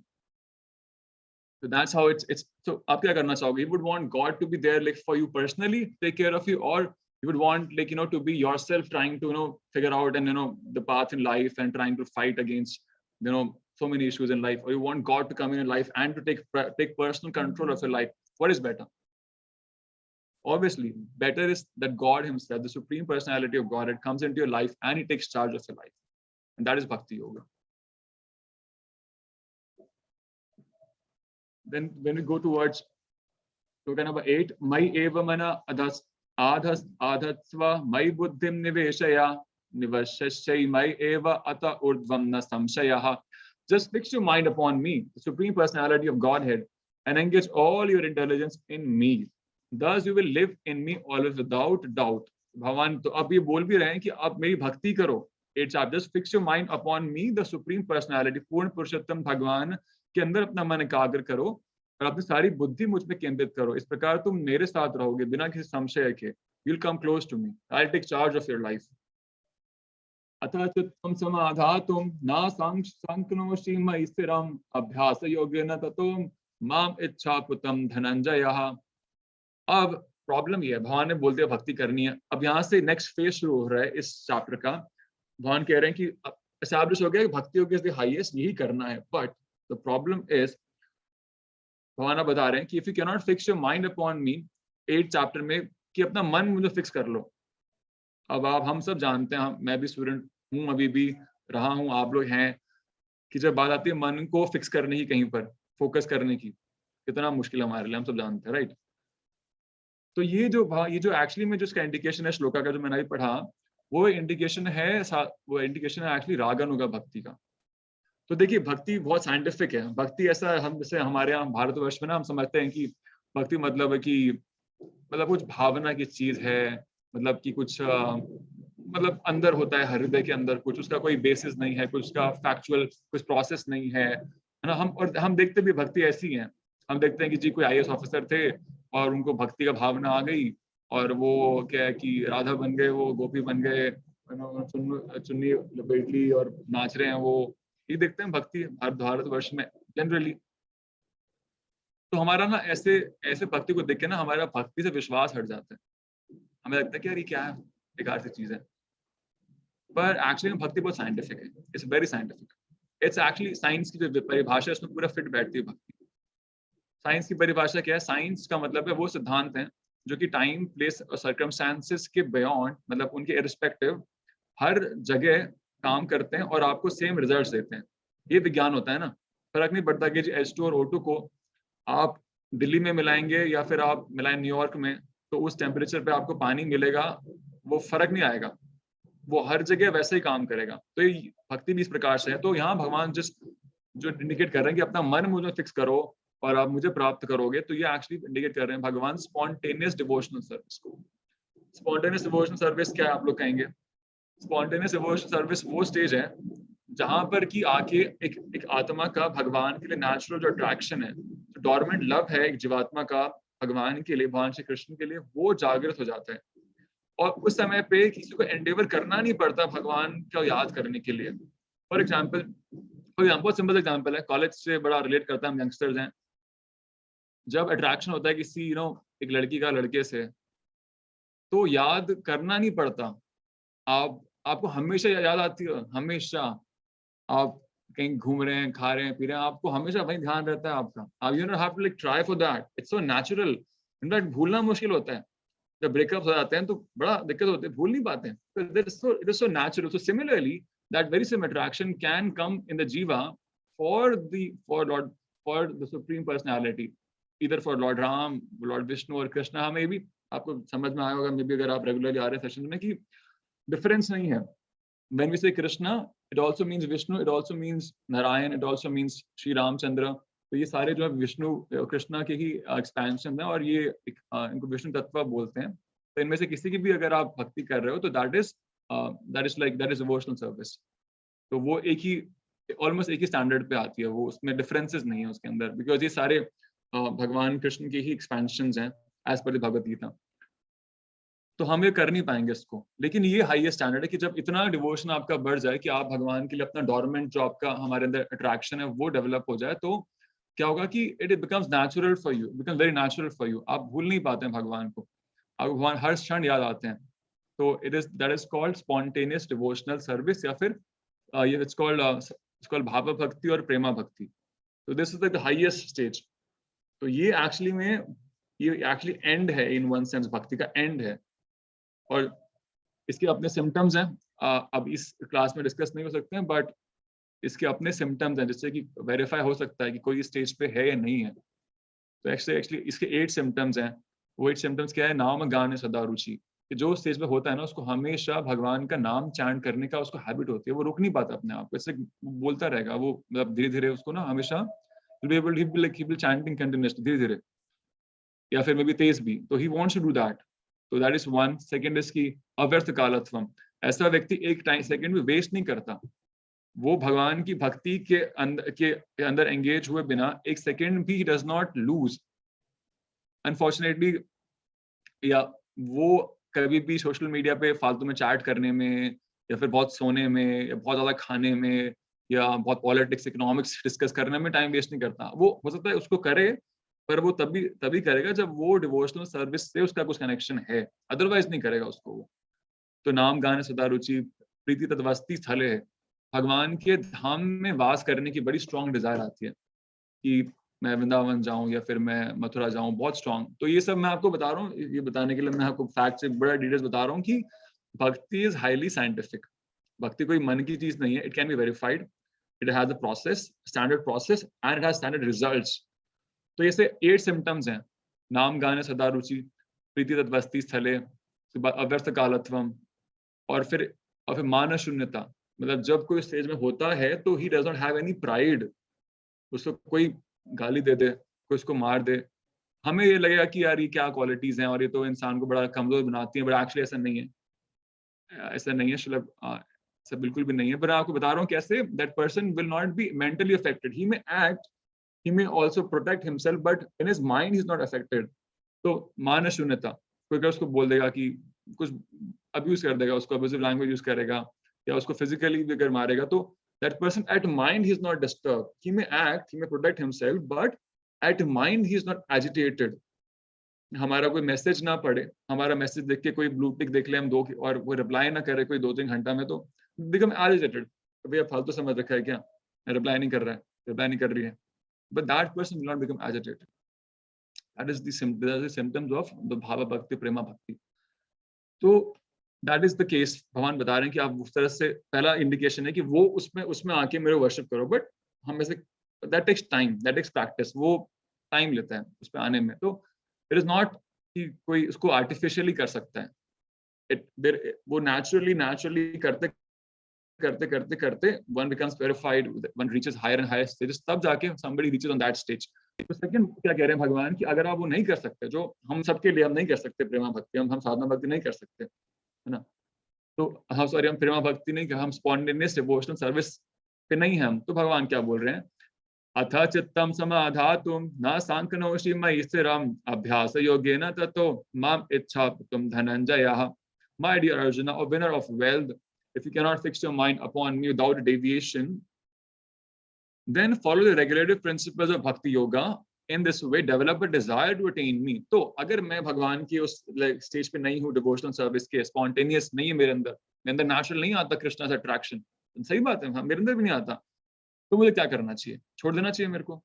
So that's how it's so आप क्या करना चाहोगे? You would want God to be there like for you personally, take care of you, or you would want like to be yourself trying to figure out and the path in life and trying to fight against so many issues in life, or you want God to come in your life and to take personal control of your life? What is better? Obviously better is that God himself, the supreme personality of Godhead, comes into your life and he takes charge of your life, and that is bhakti yoga. Then when we go towards sloka number 8, mai eva mana adhatsva mai buddhim niveshaya nivashashay mai eva ata urdvam na samshayah. Just fix your mind upon me, the supreme personality of Godhead, and engage all your intelligence in me. Thus you will live in me always without doubt. भगवान तो अब ये बोल भी रहे हैं कि अब मेरी भक्ति करो. It's just fix your mind upon me, the supreme personality, पूर्ण पुरुषोत्तम भगवान के अंदर अपना मन एकाग्र करो और अपनी सारी बुद्धि मुझ पे केंद्रित करो. इस प्रकार तुम मेरे साथ रहोगे बिना किसी संशय के. You'll come close to me. I'll take charge of your life. अतः चित्तं समाधातुं न संकनोषि मयि स्थिरम् अभ्यास योगेन ततो माम इच्छापुतं धनंजयः. अब प्रॉब्लम ये है, भगवान ने बोल दिया भक्ति करनी है. अब यहाँ से नेक्स्ट फेज शुरू हो रहा है इस चैप्टर का. भगवान कह रहे हैं कि एस्टैब्लिश हो गया कि भक्ति योग इज द हाईएस्ट, यही करना है. बट द प्रॉब्लम इज, भगवान बता रहे हैं कि if you can not fix your mind upon me 8th chapter में, कि अपना मन मुझे फिक्स कर लो. अब हम सब जानते हैं, मैं भी स्टूडेंट हूँ, अभी भी रहा हूँ, आप लोग हैं, कि जब बात आती है मन को फिक्स करने की, कहीं पर फोकस करने की, कितना मुश्किल है हमारे लिए, हम सब जानते हैं, राइट. तो ये जो एक्चुअली में जो इसका इंडिकेशन है श्लोका का जो मैंने अभी पढ़ा, वो इंडिकेशन है एक्चुअली रागानुगा भक्ति का. तो देखिए भक्ति बहुत साइंटिफिक है. भक्ति ऐसा हम जैसे हमारे यहाँ भारतवर्ष में ना हम समझते हैं कि भक्ति मतलब है कि कुछ भावना की चीज है, मतलब कि कुछ मतलब अंदर होता है, हृदय के अंदर कुछ, उसका कोई बेसिस नहीं है, कुछ उसका फैक्चुअल कुछ प्रोसेस नहीं है ना. हम देखते भी भक्ति ऐसी है. हम देखते हैं कि जी कोई IAS ऑफिसर थे और उनको भक्ति का भावना आ गई और वो क्या है कि राधा बन गए, वो गोपी बन गए, चुन्नी लपेट ली और नाच रहे हैं. वो ये देखते हैं भक्ति भारतवर्ष में जनरली. तो हमारा ना ऐसे ऐसे भक्ति को देख के ना हमारा भक्ति से विश्वास हट जाता है। हमें लगता है कि यार ये क्या है, बेकार सी चीज है। पर एक्चुअली भक्ति बहुत साइंटिफिक है, it's very scientific. It's actually science की जो परिभाषा है उसमें पूरा फिट बैठती है भक्ति। साइंस की परिभाषा क्या है? साइंस का मतलब है वो सिद्धांत हैं जो कि टाइम, प्लेस और सर्कमस्टांसेस के बियॉन्ड, मतलब उनके इररिस्पेक्टिव हर जगह काम करते हैं और आपको सेम रिजल्ट्स देते हैं। ये विज्ञान होता है ना। फर्क नहीं पड़ता कि H2 और O2 को आप दिल्ली में मिलाएंगे या फिर आप मिलाएं न्यूयॉर्क में, तो उस टेम्परेचर पे आपको पानी मिलेगा, वो फर्क नहीं आएगा, वो हर जगह वैसे ही काम करेगा। तो ये भक्ति भी इस प्रकार से है। तो यहाँ भगवान जो इंडिकेट कर रहे हैं कि अपना मन मुझे फिक्स करो और आप मुझे प्राप्त करोगे, तो ये एक्चुअली इंडिकेट कर रहे हैं भगवान स्पॉन्टेनियस डिवोशनल सर्विस को। स्पॉन्टेनियस डिवोशनल सर्विस क्या है आप लोग कहेंगे? स्पॉन्टेनियस डिवोशनल सर्विस वो स्टेज है जहां पर कि आके एक आत्मा का भगवान के लिए नेचुरल जो अट्रैक्शन है, जो डोरमेंट लव है एक जीवात्मा का भगवान के लिए, भगवान श्री कृष्ण के लिए, वो जागृत हो जाता है। और उस समय पे किसी को एंडेवर करना नहीं पड़ता भगवान को याद करने के लिए। फॉर एग्जाम्पल बहुत सिंपल एग्जाम्पल है, कॉलेज से बड़ा रिलेट करता है, हम यंगस्टर्स हैं। जब अट्रैक्शन होता है किसी एक लड़की का लड़के से, तो याद करना नहीं पड़ता। आपको हमेशा याद आती है, हमेशा आप कहीं घूम रहे हैं, खा रहे हैं, पी रहे हैं, आपको हमेशा वही ध्यान रहता है आपका। आप you know have to like try for that, it's so natural. In fact भूलना मुश्किल होता है, जब ब्रेकअप हो जाते हैं तो बड़ा दिक्कत होती है, भूल नहीं पाते हैं। तो it is so natural. So similarly that very same attraction can come in the jiva for the supreme personality, either for Lord Ram, Lord Vishnu और कृष्ण। हमें भी आपको समझ में आया होगा मे बी अगर आप रेगुलरली आ रहे हैं सेशन में, कि डिफरेंस नहीं है। When we say Krishna, it also means Vishnu, it also means Narayan, it also means Shri Ramchandra. तो ये सारे जो है विष्णु कृष्णा के ही एक्सपेंशन है और ये इनको विष्णु तत्व बोलते हैं। तो इनमें से किसी की भी अगर आप भक्ति कर रहे हो तो दैट इज डिवोशनल सर्विस। तो वो ऑलमोस्ट एक ही स्टैंडर्ड पे आती है, वो उसमें डिफरेंसेस नहीं है उसके अंदर, बिकॉज ये सारे भगवान कृष्ण के ही एक्सपेंशंस हैं एज पर भगवद गीता। तो हम ये कर नहीं पाएंगे इसको। लेकिन ये हाईएस्ट स्टैंडर्ड है कि जब इतना डिवोशन आपका बढ़ जाए कि आप भगवान के लिए अपना डोरमेंट जो आपका हमारे अंदर अट्रैक्शन है वो डेवलप हो जाए, तो क्या होगा कि it becomes natural for you, become very natural for you. आप भूल नहीं पाते हैं भगवान को, आपको भगवान हर क्षण याद आते हैं। तो that is called spontaneous devotional service, या फिर इट्स कॉल्ड भाव भक्ति और प्रेमा भक्ति। तो this is the highest stage. तो ये एक्चुअली एंड है, इन वन सेंस भक्ति का एंड है। और इसके अपने सिम्टम्स हैं, अब इस क्लास में डिस्कस नहीं हो सकते हैं, बट इसके अपने सिम्टम्स हैं जिससे कि वेरीफाई हो सकता है कि कोई स्टेज पे है या नहीं है। तो एक्चुअली इसके 8 सिम्टम्स हैं। वो 8 सिम्टम्स क्या है? नाम गाने सदा रुचि। कि जो स्टेज पे होता है ना, उसको हमेशा भगवान का नाम चैंट करने का उसको हैबिट होती है, वो रुक नहीं पाता अपने आप को, इससे बोलता रहेगा वो, मतलब धीरे धीरे उसको ना हमेशा he will chanting continuously, धीरे धीरे, या फिर मे बी तेज भी। तो he wants to do that. तो that is one. Second is की अव्यर्थ कालत्वम। ऐसा व्यक्ति एक टाइम सेकंड भी वेस्ट नहीं करता। वो भगवान की भक्ति के अंदर एंगेज हुए बिना एक सेकंड भी डज नॉट लूज। अनफॉर्चुनेटली, या वो कभी भी सोशल मीडिया पे फालतू में चैट करने में, या फिर बहुत सोने में, या बहुत ज्यादा खाने में, या बहुत पॉलिटिक्स इकोनॉमिक्स डिस्कस करने में टाइम वेस्ट नहीं करता। वो हो सकता है उसको करे, पर वो तभी करेगा जब वो डिवोशनल सर्विस से उसका कुछ कनेक्शन है, अदरवाइज नहीं करेगा उसको वो। तो नाम गाने सदा रुचि, प्रीति तद्वस्ती स्थले है। भगवान के धाम में वास करने की बड़ी स्ट्रॉन्ग डिजायर आती है कि मैं वृंदावन जाऊं या फिर मैं मथुरा जाऊं, बहुत स्ट्रॉन्ग। तो ये सब मैं आपको बता रहा हूँ, ये बताने के लिए मैं आपको फैक्ट से बड़ा डिटेल्स बता रहा हूँ कि भक्ति इज हाईली साइंटिफिक। भक्ति कोई मन की चीज नहीं है, it can be verified, it has a process, standard process, and it has standard results. तो ऐसे 8 सिम्टम्स हैं। नाम गाने सदा रुचि, प्रीति तद्वस्ती स्थले, अव्यर्थ कालत्वम, और फिर मान शून्यता। मतलब जब कोई स्टेज में होता है तो he does not have any pride. उसको कोई गाली दे दे, कोई उसको मार दे, हमें ये लगेगा कि यार ये क्या क्वालिटीज हैं और ये तो इंसान को बड़ा कमजोर बनाती है, बट एक्चुअली ऐसा नहीं है, ऐसा नहीं है शुलभ, ऐसा बिल्कुल भी नहीं है। पर आपको बता रहा हूँ कैसे। That person will not be mentally affected, he may act, he may also protect himself, but in his mind he's not affected. तो मान शून्यता, कोई अगर उसको बोल देगा कि कुछ अब्यूज कर देगा, उसको अब्यूजिव लैंग्वेज यूज करेगा, या उसको फिजिकली भी अगर मारेगा, तो that person at mind he is not disturbed. He may act, he may protect himself, but at mind he is not agitated. हमारा कोई मैसेज ना पढ़े, हमारा मैसेज देख के कोई ब्लू टिक देख ले हम दो और वो रिप्लाई ना करे कोई 2-3 घंटा में, तो बिकम एजिटेटेड, भैया फालतू समझ रखा है क्या, रिप्लाई नहीं कर रहा है, रिप्लाई नहीं कर रही है, but that person will not become agitated. That is the symptoms of the bhava bhakti, prema bhakti. तो that is the case. भगवान बता रहे हैं कि आप उस तरह से, पहला इंडिकेशन है कि वो उसमें आके मेरे वर्शिप करो, बट हम में से that takes time, that takes practice, वो टाइम लेता है उस पे आने में. तो it is not कि कोई उसको आर्टिफिशियली कर सकता है, वो naturally करते one becomes verified, one reaches higher and higher stages, तब जाके somebody reaches on that stage. तो सेकंड क्या कह रहे हैं भगवान कि अगर आप वो नहीं कर सकते, जो हम सबके लिए हम नहीं कर सकते प्रेमा भक्ति, हम साधना भक्ति नहीं कर सकते, है ना, तो हम हम प्रेमा भक्ति नहीं, हम स्पॉन्टेनियस डिवोशनल सर्विस पे नहीं हैं हम, तो भगवान क्या बोल रहे हैं, अथ चित्तम समाधातुम न सांकनोषि मयि स्थिरम अभ्यास योगेन ततो माम इच्छाप्तुम धनंजयः. My dear Arjuna, a winner of wealth, if you cannot fix your mind upon me without deviation, then follow the regulative principles of bhakti yoga. In this way, develop a desire to attain me. तो अगर मैं भगवान की उस stage पे नहीं हूँ devotional service के, स्पॉन्टेनियस नहीं है मेरे अंदर नेचुरल नहीं आता कृष्णा से अट्रैक्शन, सही बात है, मेरे अंदर भी नहीं आता, तो मुझे क्या करना चाहिए, छोड़ देना चाहिए मेरे को.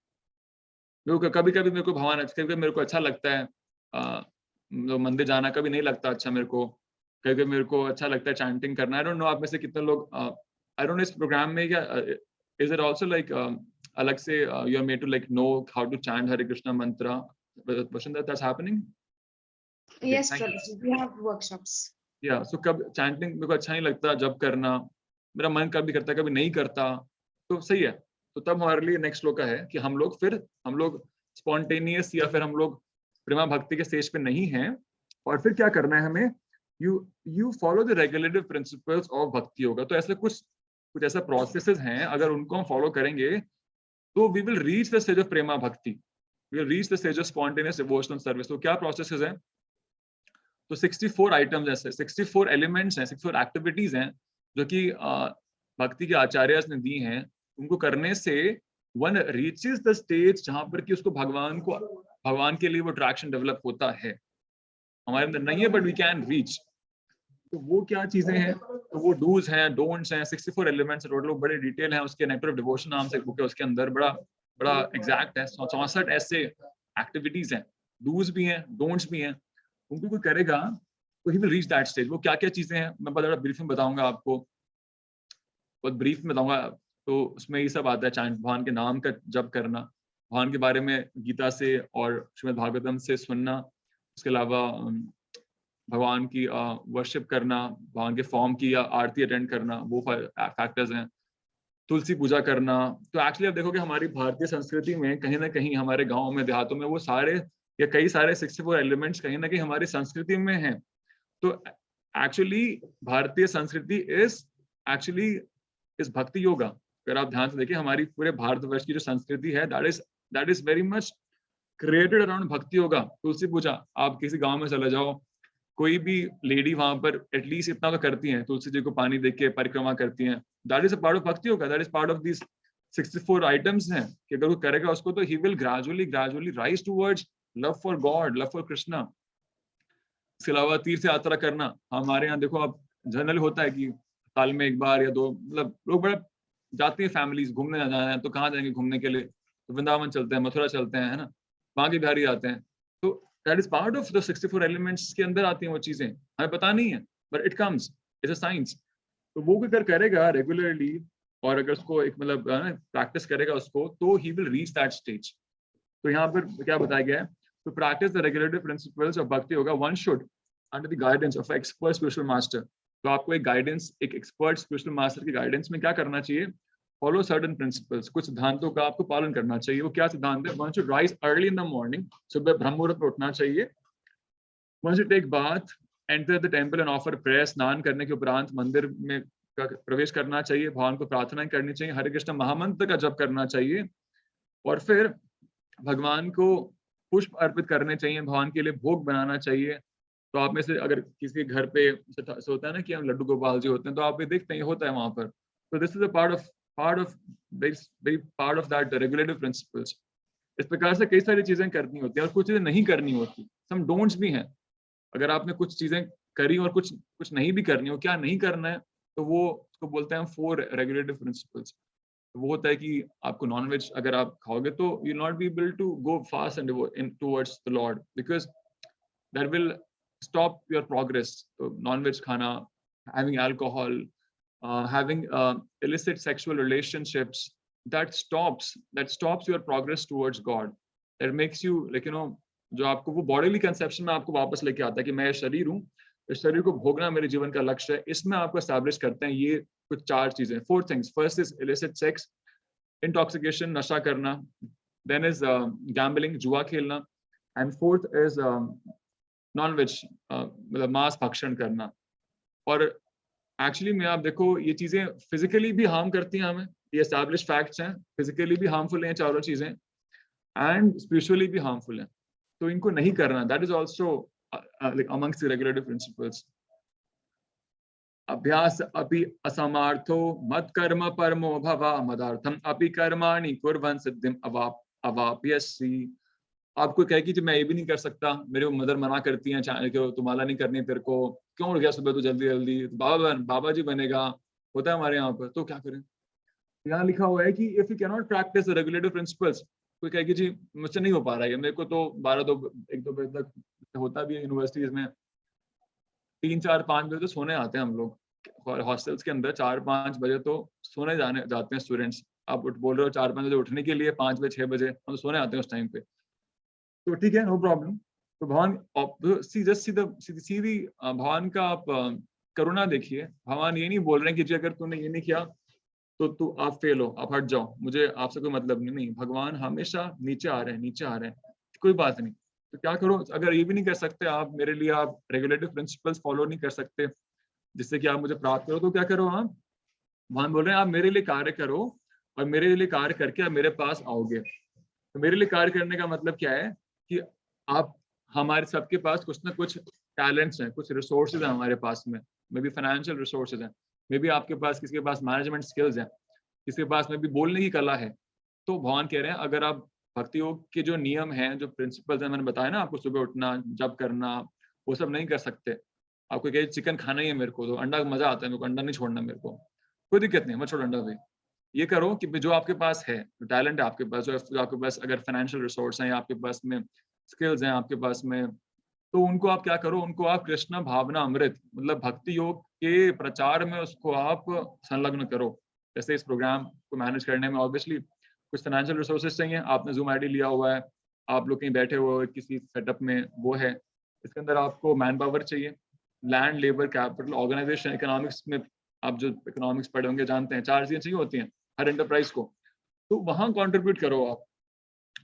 कभी कभी मेरे को भगवान, कभी मेरे को अच्छा लगता है मंदिर जाना, कभी नहीं लगता अच्छा मेरे को, कभी मेरे को अच्छा लगता है चैंटिंग करना. आई डोंट नो आप में से कितने लोग, आई डोंट नो इस प्रोग्राम में क्या इज इट आल्सो लाइक अलग से you are made to like know how to chant Hare Krishna mantra, that's happening. Yes, Prabhuji, we have workshops. या सो कब चैंटिंग मेरे को अच्छा नहीं लगता, जब करना मेरा मन कभी करता कभी नहीं करता, तो सही है. तो तब हमारे लिए नेक्स्ट श्लोक है कि हम लोग स्पॉन्टेनियस या फिर हम लोग प्रेमा भक्ति के स्टेज पे नहीं हैं, और फिर क्या करना है हमें, you follow the regulative principles of भक्ति योगा. तो ऐसे कुछ ऐसा प्रोसेसेस हैं, अगर उनको हम फॉलो करेंगे तो we will reach the stage of प्रेमा भक्ति, we will reach the stage of spontaneous devotional service. तो क्या प्रोसेसेस हैं, तो 64 आइटम्स ऐसे, 64 एलिमेंट्स हैं, 64 एक्टिविटीज हैं जो कि भक्ति के आचार्य ने दी हैं. उनको करने से वन रीचेस द स्टेज जहां पर कि उसको भगवान के लिए वो अट्रैक्शन डेवलप होता है. हमारे अंदर नहीं है बट वी कैन रीच. तो वो क्या चीजें हैं, तो वो डूज हैं, डोंट्स हैं, 64 एलिमेंट्स टोटल, बड़े डिटेल हैं उसके. नेक्टर ऑफ डिवोशन नाम से एक बुक है, उसके अंदर बड़ा एग्जैक्ट है, 64 ऐसे एक्टिविटीज हैं, डूज भी हैं, डोंट्स भी हैं. उनको कोई करेगा तो he will reach that stage. वो क्या क्या चीजें हैं मैं बड़ा ब्रीफ में बताऊंगा आपको, बहुत ब्रीफ में बताऊंगा. तो उसमें ये सब आता है, चांट भगवान के नाम का जप करना, भगवान के बारे में गीता से और श्रीमद् भागवतम से सुनना, उसके अलावा भगवान की वर्शिप करना, भगवान के फॉर्म की या आरती अटेंड करना, वो फैक्टर्स हैं. तुलसी पूजा करना. तो एक्चुअली आप देखोगे हमारी भारतीय संस्कृति में कहीं ना कहीं, हमारे गाँव में देहातों में, वो सारे या कई सारे 64 एलिमेंट्स कहीं ना कहीं हमारी संस्कृति में हैं. तो एक्चुअली भारतीय संस्कृति इस भक्ति योगा. अगर आप ध्यान से देखिए हमारी पूरे भारतवर्ष की जो संस्कृति है, that is very much created around भक्ति योगा. तुलसी पूजा, आप किसी गांव में चले जाओ, कोई भी लेडी वहां पर एटलीस्ट इतना तो करती हैं, तुलसी जी को पानी देके परिक्रमा करती हैं. That is a part of भक्ति yoga, that is part of this 64 items हैं कि अगर वो करेगा उसको, तो he will gradually rise towards love for God, love for Krishna. इसके अलावा तीर्थ यात्रा करना. हमारे यहाँ देखो आप जनरल होता है कि साल में एक बार या 2, मतलब लोग बड़ा जाती है फैमिलीज घूमने जाना है, तो कहाँ जाएंगे घूमने के लिए, तो वृंदावन चलते हैं, मथुरा चलते हैं, है ना, वहां के बिहारी आते हैं. तो that is part of the 64 elements के अंदर आती हैं वो चीजें, हमें पता नहीं है, but it comes, it's a science. तो वो अगर करेगा रेगुलरली और अगर उसको एक मतलब प्रैक्टिस करेगा उसको, तो he will reach that stage. तो यहाँ पर क्या बताया गया है, to practice the regulative principles of bhakti yoga, one should, under the guidance of an expert spiritual master. तो आपको एक गाइडेंस, एक एक्सपर्ट स्पिरिचुअल मास्टर की गाइडेंस में क्या करना चाहिए, फॉलो सर्टेन प्रिंसिपल्स, कुछ सिद्धांतों का आपको पालन करना चाहिए. वो क्या सिद्धांत है, one should rise early in the morning, सुबह ब्रह्म मुहूर्त में उठना चाहिए. one should take bath, enter the temple and offer prayer. स्नान करने के उपरांत मंदिर में प्रवेश करना चाहिए, भगवान को प्रार्थना करनी चाहिए, हरे कृष्ण महामंत्र का जप करना चाहिए, और फिर भगवान को पुष्प अर्पित करने चाहिए, भगवान के लिए भोग बनाना चाहिए. तो आप में से अगर किसी घर पे होता है ना कि हम लड्डू गोपाल जी होते हैं, तो आप ये देखते हैं होता है वहां पर. तो this is a part of that regulative principles. इस प्रकार से कई सारी चीजें करनी होती है और कुछ चीजें नहीं करनी होती, सम डोंट्स भी हैं। अगर आपने कुछ चीजें करी और कुछ नहीं भी करनी हो, क्या नहीं करना है, तो वो उसको बोलते हैं 4 रेगुलेटिव प्रिंसिपल्स। वो होता है कि आपको नॉनवेज अगर आप खाओगे तो you not be able to go fast and in towards the Lord, because that will stop your progress. तो नॉनवेज खाना, having alcohol, having illicit sexual relationships, that stops your progress towards God. That makes you like जो आपको वो bodily conception में आपको वापस लेके आता है कि मैं ये शरीर हूँ, इस शरीर को भोगना मेरे जीवन का लक्ष्य है। इसमें आपको एस्टैब्लिश करते हैं ये कुछ 4 चीजें, 4 things. First is illicit sex, intoxication, नशा करना, then is gambling, जुआ खेलना, and fourth is नॉनवेज, मतलब मांस भक्षण करना। और एक्चुअली में आप देखो ये चीजें फिजिकली भी हार्म करती हैं हमें, ये एस्टैब्लिश फैक्ट्स हैं। फिजिकली भी हार्मफुल हैं चारों चीजें, एंड स्पिरिचुअली भी हार्मफुल हैं, तो इनको नहीं करना। That is also like amongst the regulative principles. अभ्यास अपि असमार्थो मत कर्म परमो भवा मदार्थम अपि कर्माणि कुर्वन् सिद्धिम अवाप्यसि। आपको कहे कि मैं ये भी नहीं कर सकता, मेरे को मदर मना करती हैं, तुम्हारा नहीं करनी तेरे को, क्यों उठ गया सुबह तो जल्दी जल्दी, बाबा जी बनेगा, होता है हमारे यहाँ पर, तो क्या करें। यहाँ लिखा हुआ है कि if you can not practice the regulative principles, कोई कहे कि जी मुझसे नहीं हो पा रहा है, मेरे को तो 1-2 बजे तक होता भी है यूनिवर्सिटीज में, 3-4-5 बजे तो सोने आते हैं हम लोग हॉस्टल्स के अंदर, 4-5 बजे तो सोने जाते हैं स्टूडेंट्स। आप बोल रहे हो 4-5 बजे उठने के लिए, 5 बजे 6 बजे हम सोने आते हैं उस टाइम पे, तो ठीक है, नो प्रॉब्लम। तो भगवान सीधी भगवान का आप करुणा देखिए। भगवान ये नहीं बोल रहे हैं कि जी अगर तूने ये नहीं किया तो तू आप फेल हो, आप हट जाओ, मुझे आपसे कोई मतलब नहीं। भगवान हमेशा नीचे आ रहे हैं, कोई बात नहीं। तो क्या करो, अगर ये भी नहीं कर सकते आप मेरे लिए, आप रेगुलेटिव प्रिंसिपल्स फॉलो नहीं कर सकते जिससे कि आप मुझे प्राप्त करो, तो क्या करो आप, भगवान बोल रहे हैं आप मेरे लिए कार्य करो, और मेरे लिए कार्य करके आप मेरे पास आओगे। तो मेरे लिए कार्य करने का मतलब क्या है कि आप, हमारे सबके पास कुछ ना कुछ टैलेंट्स हैं, कुछ रिसोर्सेज हैं हमारे पास में, मे बी फाइनेंशियल रिसोर्सेज हैं, मे बी आपके पास, किसी के पास मैनेजमेंट स्किल्स हैं, किसी के पास में भी बोलने की कला है। तो भगवान कह रहे हैं अगर आप भक्ति योग के जो नियम हैं, जो प्रिंसिपल्स हैं, मैंने बताया ना आपको, सुबह उठना, जप करना, वो सब नहीं कर सकते। आपको कहे चिकन खाना ही है मेरे को, तो अंडा मजा आता है, मेरे को अंडा नहीं छोड़ना, मेरे को कोई दिक्कत नहीं, मत छोड़ अंडा भाई। ये करो कि जो आपके पास है, जो टैलेंट है आपके पास, जो आपके पास अगर फाइनेंशियल रिसोर्स हैं, आपके पास में स्किल्स हैं आपके पास में, तो उनको आप क्या करो, उनको आप कृष्ण भावना अमृत, मतलब भक्ति योग के प्रचार में उसको आप संलग्न करो। जैसे इस प्रोग्राम को मैनेज करने में ऑब्वियसली कुछ फाइनेंशियल रिसोर्सेज चाहिए, आपने जूम आईडी लिया हुआ है, आप लोग कहीं बैठे हुए हो किसी सेटअप में, वो है, इसके अंदर आपको मैन पावर चाहिए, land, labour, capital, organisation. Economics में आप जो इकोनॉमिक्स पढ़े होंगे जानते हैं, 4 चीजें चाहिए होती हैं हर एंटरप्राइज को, तो वहां कंट्रीब्यूट करो आप,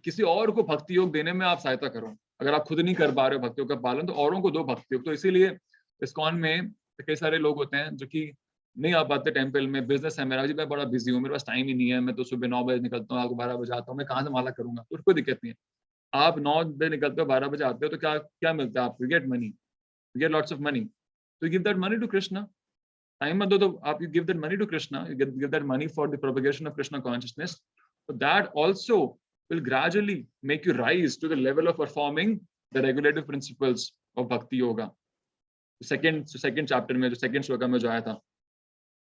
किसी और को भक्ति योग देने में आप सहायता करो। अगर आप खुद नहीं कर पा रहे हो भक्ति योग का पालन, तो औरों को दो भक्ति योग। तो इसीलिए इस्कॉन में कई सारे लोग होते हैं जो कि नहीं आ पाते टेम्पल में, बिजनेस है मेरा, जी मैं बड़ा बिजी हूँ, मेरे पास टाइम ही नहीं है, मैं तो सुबह 9 बजे निकलता हूँ, आपको 12 बजे आता हूँ, मैं कहाँ से माला करूंगा, तो कोई दिक्कत नहीं है। आप 9 बजे निकलते हो, 12 बजे आते हो, तो क्या क्या मिलता है आपको, get money, get lots of money, तो give that money to Krishna. Time मत दो तो आप you give that money to Krishna, you give that money for the propagation of Krishna consciousness, so that also will gradually make you rise to the level of performing the regulative principles of bhakti yoga. second chapter में जो second shloka में जो आया था,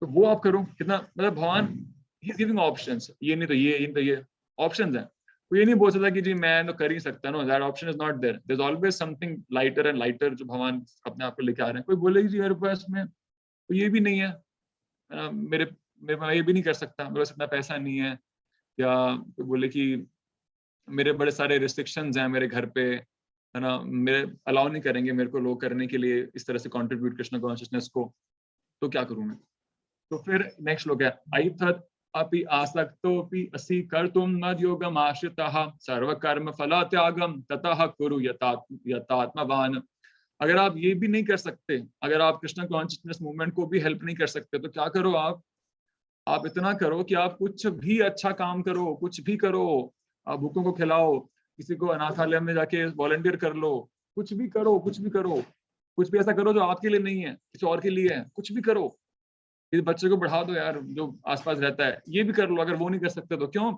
तो वो आप करो। कितना मतलब भगवान he is giving options, ये नहीं तो ये नहीं तो ये options हैं। वो ये नहीं बोल सकता कि जी मैं तो कर ही सकता, no, that option is not there. There's always something lighter and lighter जो भगवान अपने आप को लेके आ रहे हैं। कोई बोलेगी जी मेरे पास में तो ये भी नहीं है, मेरे ये भी नहीं कर सकता, मेरे पास इतना पैसा नहीं है, या तो बोले कि मेरे बड़े सारे रिस्ट्रिक्शंस हैं मेरे घर पे, है ना, मेरे अलाउ नहीं करेंगे मेरे को लोग करने के लिए इस तरह से कंट्रीब्यूट कृष्ण कॉन्शियसनेस को, तो क्या करूं मैं। तो फिर नेक्स्ट लोग है अयथत अपि आसक्तोपि असि कर्तुम मद योगम आश्रितः सर्व कर्म फल त्यागम ततः कुरु यतात्मवान। अगर आप ये भी नहीं कर सकते, अगर आप कृष्ण कॉन्शियसनेस मूवमेंट को भी हेल्प नहीं कर सकते, तो क्या करो आप इतना करो कि आप कुछ भी अच्छा काम करो, कुछ भी करो, आप भूखों को खिलाओ, किसी को अनाथालय में जाके वॉलंटियर कर लो, कुछ भी करो, कुछ भी ऐसा करो जो आपके लिए नहीं है, किसी और के लिए है, कुछ भी करो। इस बच्चे को बढ़ा दो यार जो आसपास रहता है, ये भी कर लो। अगर वो नहीं कर सकते तो क्यों,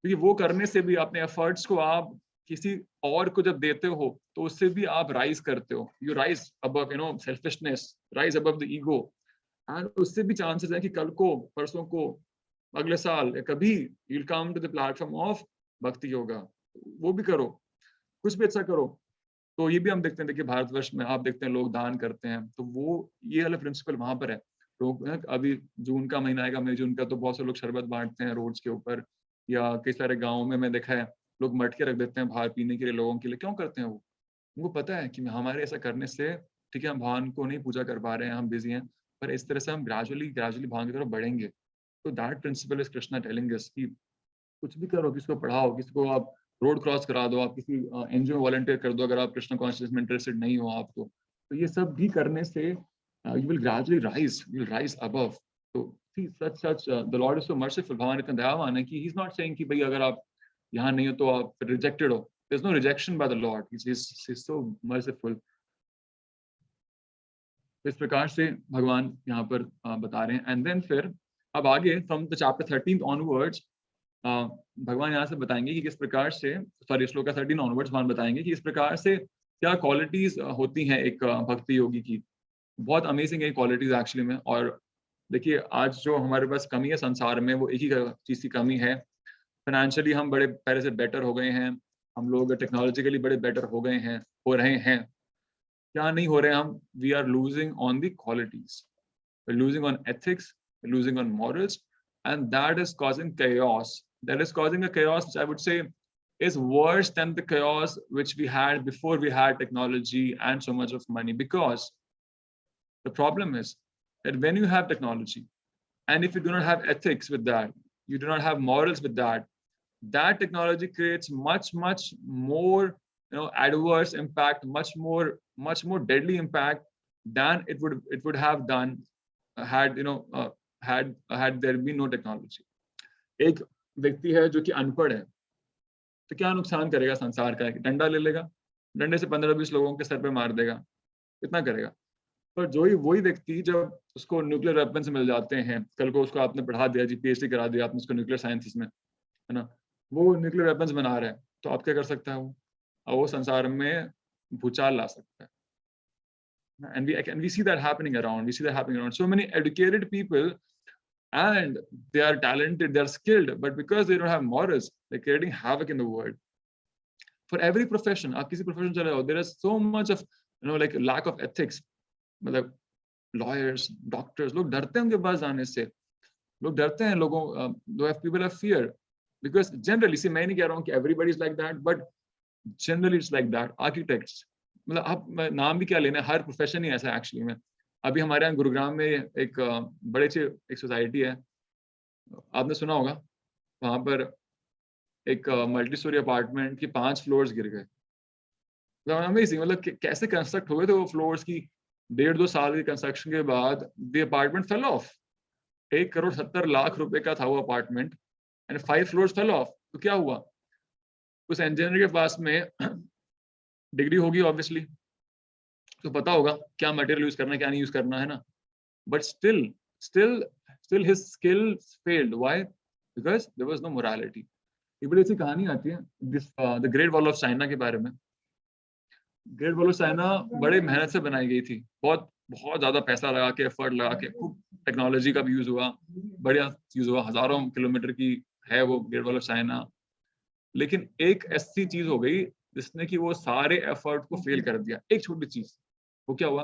क्योंकि वो करने से भी अपने एफर्ट्स को आप किसी और को जब देते हो तो उससे भी आप राइज करते हो, you rise above selfishness, rise above the ego, and उससे भी चांसेस है कि कल को, परसों को, अगले साल या कभी you will come to the platform of भक्ति योगा। वो भी करो, कुछ भी अच्छा करो। तो ये भी हम देखते हैं, देखिए भारतवर्ष में आप देखते हैं लोग दान करते हैं, तो वो ये वाला प्रिंसिपल वहां पर है। लोग अभी जून का महीना आएगा, मई जून का, तो बहुत से लोग शरबत बांटते हैं रोड्स के ऊपर, या कई सारे गाँव में मैं देखा है लोग मटके रख देते हैं बाहर पीने के लिए लोगों के लिए। क्यों करते हैं वो? उनको पता है कि हमारे ऐसा करने से, ठीक है, हम भगवान को नहीं पूजा कर पा रहे हैं, हम बिजी हैं, पर इस तरह से हम ग्रेजुअली भगवान की तरफ बढ़ेंगे। तो that principle is Krishna telling us कि कुछ भी करो, किसी को पढ़ाओ, किसी को आप रोड क्रॉस करा दो, आप किसी एनजीओ में वॉलंटियर कर दो, अगर आप कृष्ण कॉन्शियस में इंटरेस्टेड नहीं हो आप तो ये सब भी करने से you will gradually rise, you will rise above. तो see such the lord is so merciful, भगवान इतना दयावान है कि ही इज नॉट सेइंग कि भाई अगर आप यहाँ नहीं हो तो आप रिजेक्टेड हो। There is no rejection by the Lord, he is so merciful. इस प्रकार से भगवान यहाँ पर बता रहे हैं। एंड देन फिर अब आगे फ्रॉम द चैप्टर 13 ऑनवर्ड्स भगवान यहाँ से बताएंगे कि किस प्रकार से, सॉरी श्लोक 13 ऑनवर्ड्स भगवान बताएंगे कि इस प्रकार से क्या क्वालिटीज होती हैं एक भक्ति योगी की। बहुत अमेजिंग है क्वालिटीज एक्चुअली में। और देखिए आज जो हमारे पास कमी है संसार में, वो एक ही चीज की कमी है। फाइनेंशियली हम बड़े पहले से बेटर हो गए हैं, हम लोग टेक्नोलॉजिकली बड़े बेटर हो गए हैं, हो रहे हैं। क्या नहीं हो रहे हम? We are losing on the qualities, we're losing on ethics, we're losing on morals, and that is causing chaos. That is causing a chaos which I would say is worse than the chaos which we had before we had technology and so much of money. Because the problem is that when you have technology, and if you do not have ethics with that, you do not have morals with that, that technology creates much more adverse impact, much more deadly impact than it would have done had had there been no technology. एक व्यक्ति है जो कि अनपढ़ है, तो क्या नुकसान करेगा संसार का? डंडा ले लेगा, डंडे से 15-20 लोगों के सर पे मार देगा, इतना करेगा। पर जो ही वही व्यक्ति जब उसको न्यूक्लियर वेपन्स मिल जाते हैं, कल को उसको आपने पढ़ा दिया जी, पीएचडी करा दिया आपने उसको न्यूक्लियर साइंसेस में, है ना, वो न्यूक्लियर वेपन्स बना रहा है, तो आप क्या कर सकता है? वो संसार में भूचाल ला सकता है। And we see that happening around. We see that happening around. So many educated people, and they are talented, they are skilled, but because they don't have morals, they're creating havoc in the world. For every profession, आप किसी profession चले जाओ, there is so much of like lack of ethics. मतलब lawyers, doctors, लोग डरते हैं उनके पास जाने से, लोग डरते हैं लोगों, people have fear because generally, see, मैं नहीं कह रहा हूँ कि everybody is like that, but generally it's like that. Architects, मतलब आप नाम भी क्या लेना है, हर प्रोफेशन ही ऐसा है एक्चुअली में। अभी हमारे यहाँ गुरुग्राम में एक बड़े अच्छे एक सोसाइटी है, आपने सुना होगा, वहां पर एक मल्टी स्टोरी अपार्टमेंट की 5 फ्लोर्स गिर गए। अमेजिंग, मतलब कैसे कंस्ट्रक्ट हो गए थे वो फ्लोर्स की। 1.5-2 साल की कंस्ट्रक्शन के बाद द अपार्टमेंट फेल ऑफ। 1,70,00,000 रुपए का था वो apartment and 5 floors fell off. तो क्या हुआ? उस इंजीनियर के पास में डिग्री होगी ऑब्वियसली, तो पता होगा क्या मटेरियल यूज करना है क्या नहीं यूज करना है ना, but still his skills failed. Why? Because there was no morality. एक बड़ी अच्छी कहानी आती है the great wall of China के बारे में। ग्रेट वॉल ऑफ चाइना बड़े मेहनत से बनाई गई थी, बहुत ज्यादा पैसा लगा के, एफर्ट लगा के, खूब टेक्नोलॉजी का भी यूज हुआ, बढ़िया यूज हुआ, हजारों किलोमीटर की है वो ग्रेट वॉल ऑफ चाइना। लेकिन एक ऐसी चीज हो गई जिसने कि वो सारे एफर्ट को फेल कर दिया, एक छोटी चीज। वो क्या हुआ?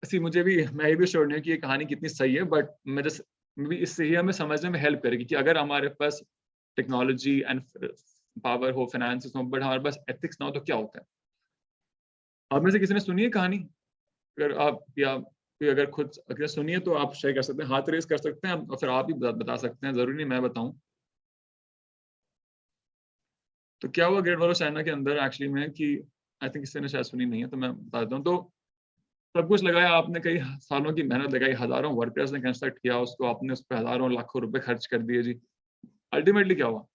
मैं भी श्योर नहीं कि ये कहानी कितनी सही है, बट मैं भी इससे ही हमें समझने में हेल्प करेगी कि अगर हमारे पास टेक्नोलॉजी एंड पावर हो, फाइनेंस हो, बट हमारे पास एथिक्स ना हो तो क्या होता है। आप में से किसी ने सुनी है कहानी? अगर आप या अगर खुद अगर सुनिए तो आप शेयर कर सकते हैं, हाथ रेस कर सकते हैं, और फिर आप ही बता सकते हैं, जरूरी नहीं मैं बताऊं। तो क्या हुआ ग्रेट वॉल ऑफ चाइना के अंदर एक्चुअली में कि आई थिंक किसी ने शायद सुनी नहीं है, तो मैं बता देता हूँ। तो सब कुछ लगाया आपने, कई सालों की मेहनत लगाई, हजारों वर्कर्स ने कंस्ट्रक्ट किया उसको, आपने उस पर हजारों लाखों रुपए खर्च कर दिए जी। अल्टीमेटली क्या हुआ?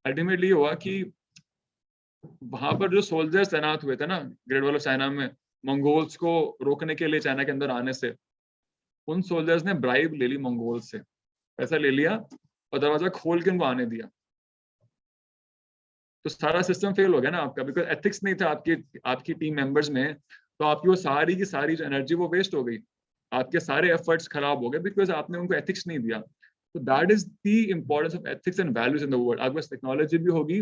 अल्टीमेटली ये हुआ कि वहां पर जो सोल्जर्स तैनात हुए थे ना ग्रेट वॉल ऑफ चाइना में, मंगोल्स को रोकने के लिए चाइना के अंदर आने से, उन सोल्जर्स ने ब्राइब ले ली मंगोल से, पैसा ले लिया और दरवाजा खोल के उनको आने दिया। तो सारा सिस्टम फेल हो गया ना आपका, बिकॉज एथिक्स नहीं था आपकी टीम मेंबर्स में, तो आपकी वो सारी की सारी जो एनर्जी वो वेस्ट हो गई, आपके सारे एफर्ट्स खराब हो गए बिकॉज आपने उनको एथिक्स नहीं दिया। तो that is the importance of ethics and values in the world. अगर बस टेक्नोलॉजी भी होगी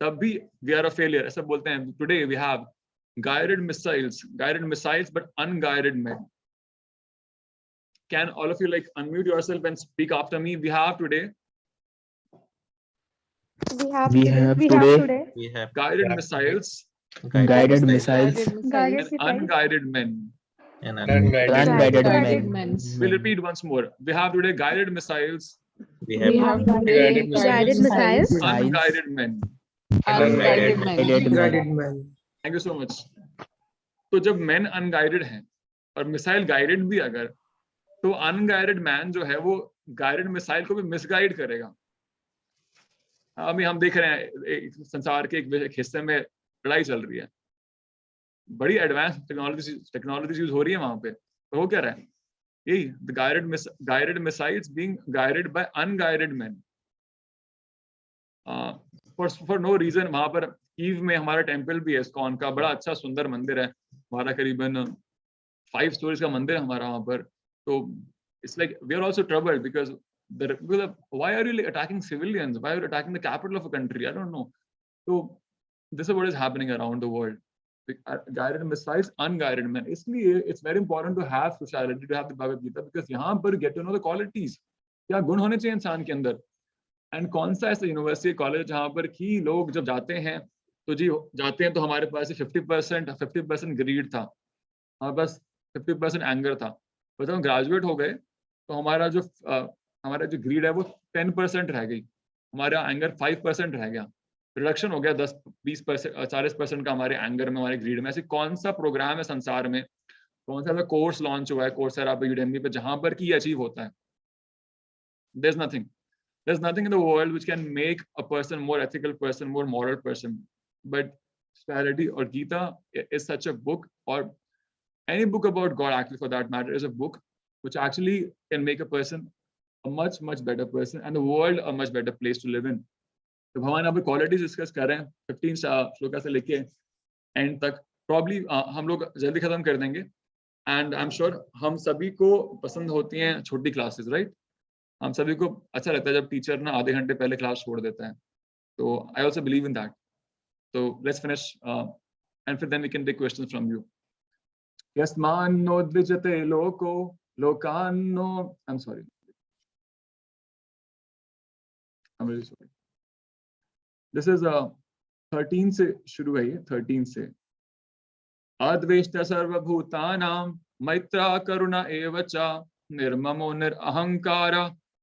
तब भी वी आर अ फेलियर। ऐसा बोलते हैं today we have guided missiles but unguided men. Can all of you like unmute yourself and speak after me? We have today guided missiles guided missiles and unguided men. and unguided men. We'll repeat once more. We have today guided missiles, We have guided missiles, unguided men. unguided Guided man. Thank you so much. तो जब man unguided हैं और missile guided भी अगर, तो unguided man जो है वो गाइडेड मिसाइल को भी मिसगाइड करेगा। अभी हम देख रहे हैं संसार के एक हिस्से में लड़ाई चल रही है, बड़ी एडवांस टेक्नोलॉजी यूज हो रही है वहां पे, तो वो क्या रहा है, यही guided missiles being guided by unguided man for no reason. वहां पर कीव में हमारा टेम्पल भी है, इस्कॉन का बड़ा अच्छा सुंदर मंदिर है हमारा, करीबन 5 स्टोरीज का मंदिर है हमारा वहां पर। तो it's like we are also troubled because why are you like attacking civilians? Why are you attacking the capital of a country? I don't know. So this is what is happening around the world. Guided missiles, unguided men. इसलिए it's very important to have sociality, to have the Bhagavad Gita, because यहाँ पर get to know the qualities. क्या गुण होने चाहिए इंसान के अंदर। एंड कौन सा ऐसा यूनिवर्सिटी कॉलेज जहाँ पर कि लोग जब जाते हैं तो जी जाते हैं तो हमारे पास 50% ग्रीड था, हमारे पास 50% एंगर था, पर जब हम ग्रेजुएट हो गए तो हमारा जो ग्रीड है वो 10% रह गई, हमारा एंगर 5% रह गया, रिडक्शन हो गया 10-20% 40% का हमारे एंगर में, हमारे ग्रीड में। ऐसे कौन सा प्रोग्राम है संसार में, कौन सा कोर्स लॉन्च हुआ है कोर्सेरा पे, यूडेमी पे, जहां पर कि अचीव होता है? There's nothing in the world which can make a person more ethical person, more moral person. But spirituality or Gita is such a book, or any book about God actually for that matter, is a book which actually can make a person a much better person and the world a much better place to live in. तो भगवान यहाँ पे qualities discuss कर रहे हैं 15 श्लोका से लेके and तक। प्रॉब्ली हम लोग जल्दी खत्म कर देंगे एंड आई एम श्योर हम सभी को पसंद होती हैं छोटी क्लासेस, राइट? हम सभी को अच्छा लगता है जब टीचर ना आधे घंटे पहले क्लास छोड़ देता है, तो I also believe in that. तो लेट्स फिनिश एंड फिर then we can take questions from you. यस्मान्नो द्विजते लोको लोकान्नो, I am sorry, I'm really sorry. This is 13 से शुरू है, ये 13 से। अद्वेष्ट सर्वभूतानां मैत्रा करुणा एव च निर्ममो निरअहंकार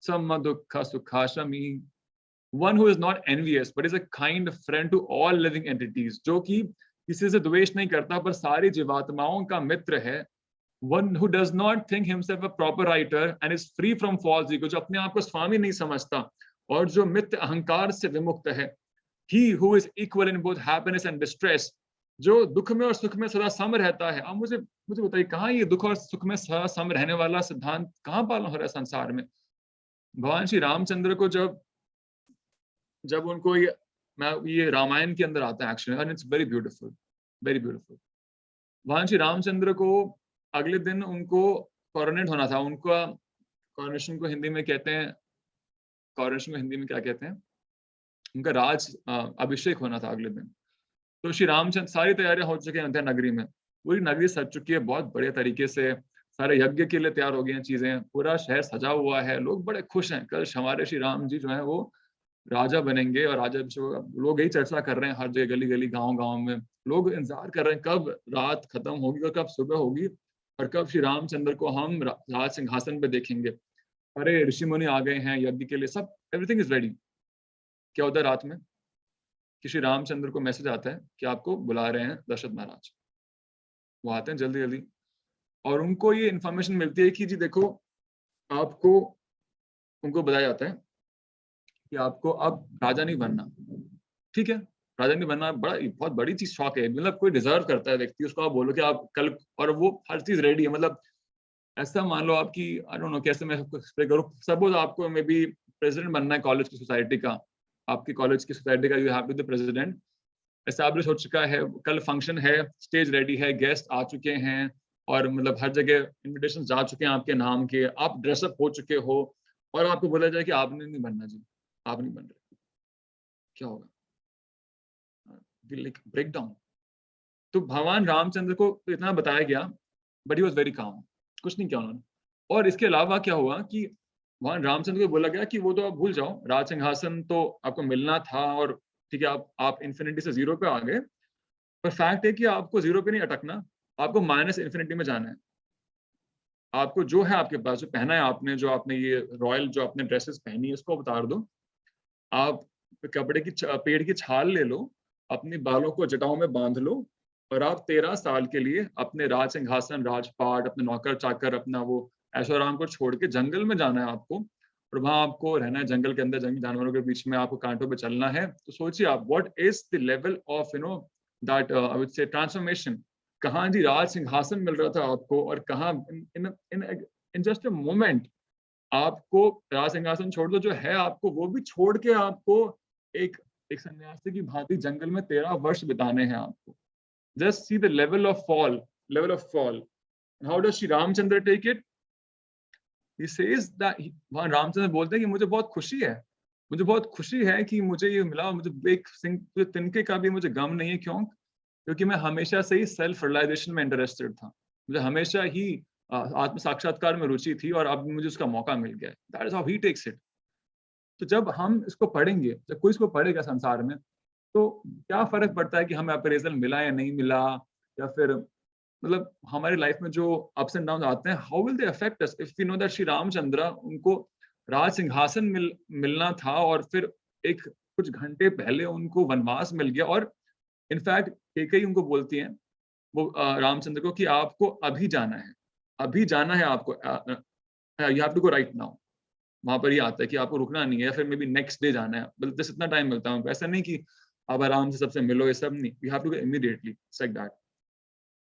समम दुःख सुखाशमी। One who is not envious but is a kind friend to all living entities, जो कि किसी से द्वेष नहीं करता पर सारी जीवात्माओं का मित्र है। One who does not think himself a proper writer and is free from false ego, जो अपने आप को स्वामी नहीं समझता और जो मित्र अहंकार से विमुक्त है। He who is equal in both happiness and distress, जो दुख में और सुख में सदा सम रहता है। अब मुझे बताइए कहाँ ये दुख और सुख में सदा सम रहने वाला सिद्धांत कहाँ पालन हो रहा है संसार में? भगवान श्री रामचंद्र को जब उनको ये रामायण के अंदर आता है actually, and it's very beautiful, very beautiful. भगवान श्री रामचंद्र को अगले दिन उनको कॉरोनेट होना था, उनका कॉरोनेशन को हिंदी में कहते हैं, कॉरोनेशन को हिंदी में क्या कहते हैं, उनका राज अभिषेक होना था अगले दिन। तो श्री रामचंद्र, सारी तैयारियां हो चुकी हैं नगरी में, पूरी नगरी सज चुकी है बहुत बढ़िया तरीके से, सारे यज्ञ के लिए तैयार हो गई हैं चीजें, पूरा शहर सजा हुआ है, लोग बड़े खुश हैं। कल हमारे श्री राम जी जो है वो राजा बनेंगे, और राजा लोग यही चर्चा कर रहे हैं, हर जगह गली गली गाँव गाँव में लोग इंतजार कर रहे हैं कब रात खत्म होगी और कब सुबह होगी और कब श्री रामचंद्र को हम राज सिंहासन पे देखेंगे। अरे ऋषि मुनि आ गए हैं यज्ञ के लिए, सब एवरीथिंग इज रेडी। क्या होता है रात में कि श्री रामचंद्र को मैसेज आता है कि आपको बुला रहे हैं दशरथ महाराज। वो आते हैं जल्दी जल्दी और उनको ये इन्फॉर्मेशन मिलती है कि जी देखो, आपको, उनको बताया जाता है कि आपको अब राजा नहीं बनना। ठीक है, राजा नहीं बनना बहुत बड़ी चीज, शौक है, मतलब कोई डिजर्व करता है व्यक्ति, उसको आप बोलो कि आप कल, और वो हर चीज रेडी है। मतलब ऐसा मान लो आपकी, आई डोंट नो कैसे मैं एक्सप्लेन करूं, सपोज आपको मे बी प्रेसिडेंट बनना है कॉलेज की सोसाइटी का, आपकी कॉलेज की सोसाइटी का, you have to the president, establish हो चुका है, कल फंक्शन है, स्टेज रेडी है, गेस्ट आ चुके हैं और मतलब हर जगह इनविटेशन जा चुके हैं आपके नाम के, आप ड्रेसअप हो चुके हो और आपको बोला जाए कि आपने नहीं बनना जी, आप नहीं बन रहे, क्या होगा? Like break down. तो भगवान रामचंद्र को तो इतना बताया गया, but he was very calm, कुछ नहीं किया उन्होंने। और इसके अलावा क्या हुआ कि भगवान रामचंद्र को बोला गया कि वो तो आप भूल जाओ, राज सिंहासन तो आपको मिलना था और ठीक है आप इन्फिनिटी से जीरो पे आ गए, पर फैक्ट है कि आपको जीरो पे नहीं अटकना, आपको माइनस इन्फिनिटी में जाना है। आपको जो है आपके पास, जो पहना है आपने, जो आपने ये रॉयल जो आपने ड्रेसेस पहनी है, उसको उतार दो, आप कपड़े की पेड़ की छाल ले लो, अपने बालों को जटाओं में बांध लो और आप 13 साल के लिए अपने राज सिंहासन, राजपाट, अपने नौकर चाकर, अपना वो ऐशो आराम को छोड़ के जंगल में जाना है आपको, और वहां आपको रहना है, जंगल के अंदर, जंगली जानवरों के बीच में आपको कांटों पे चलना है। तो सोचिए आप, what is the level of that I would से ट्रांसफॉर्मेशन। कहाँ जी राज सिंहासन मिल रहा था आपको, और कहाँ इन जस्ट अ मोमेंट आपको राज सिंहासन छोड़ दो, जो है आपको वो भी छोड़ के आपको एक सन्यासी की भांति जंगल में 13 वर्ष बिताने हैं आपको। Just see the level of fall. And how does Shri Ramchandra take it? He says that वहाँ रामचंद्र बोलते हैं कि मुझे बहुत खुशी है कि मुझे ये मिला, मुझे एक सिंह तिनके का भी मुझे गम नहीं है। क्यों? क्योंकि मैं हमेशा से ही सेल्फ रियलाइजेशन में इंटरेस्टेड था, मुझे हमेशा ही आत्म साक्षात्कार में रुचि थी और अब मुझे उसका मौका मिल गया। That is how he takes it. तो जब हम इसको पढ़ेंगे, जब कोई इसको पढ़ेगा संसार में, तो क्या फर्क पड़ता है कि हमें अप्रेजल मिला या नहीं मिला, या फिर मतलब हमारी लाइफ में जो अप्स एंड डाउन आते हैं, how will they affect us if we know that Shri Ramchandra, उनको राज सिंहासन मिलना था और फिर एक कुछ घंटे पहले उनको वनवास मिल गया। और इनफैक्ट कैकेयी उनको बोलती हैं वो रामचंद्र को कि आपको अभी जाना है आपको, you have to go right now. वहां पर ये आता है कि आपको रुकना नहीं है, या फिर मे बी नेक्स्ट डे जाना है, मतलब जैसे इतना टाइम मिलता है, ऐसा नहीं कि आप आराम से सबसे मिलो, ये सब नहीं, you have to go immediately, like that.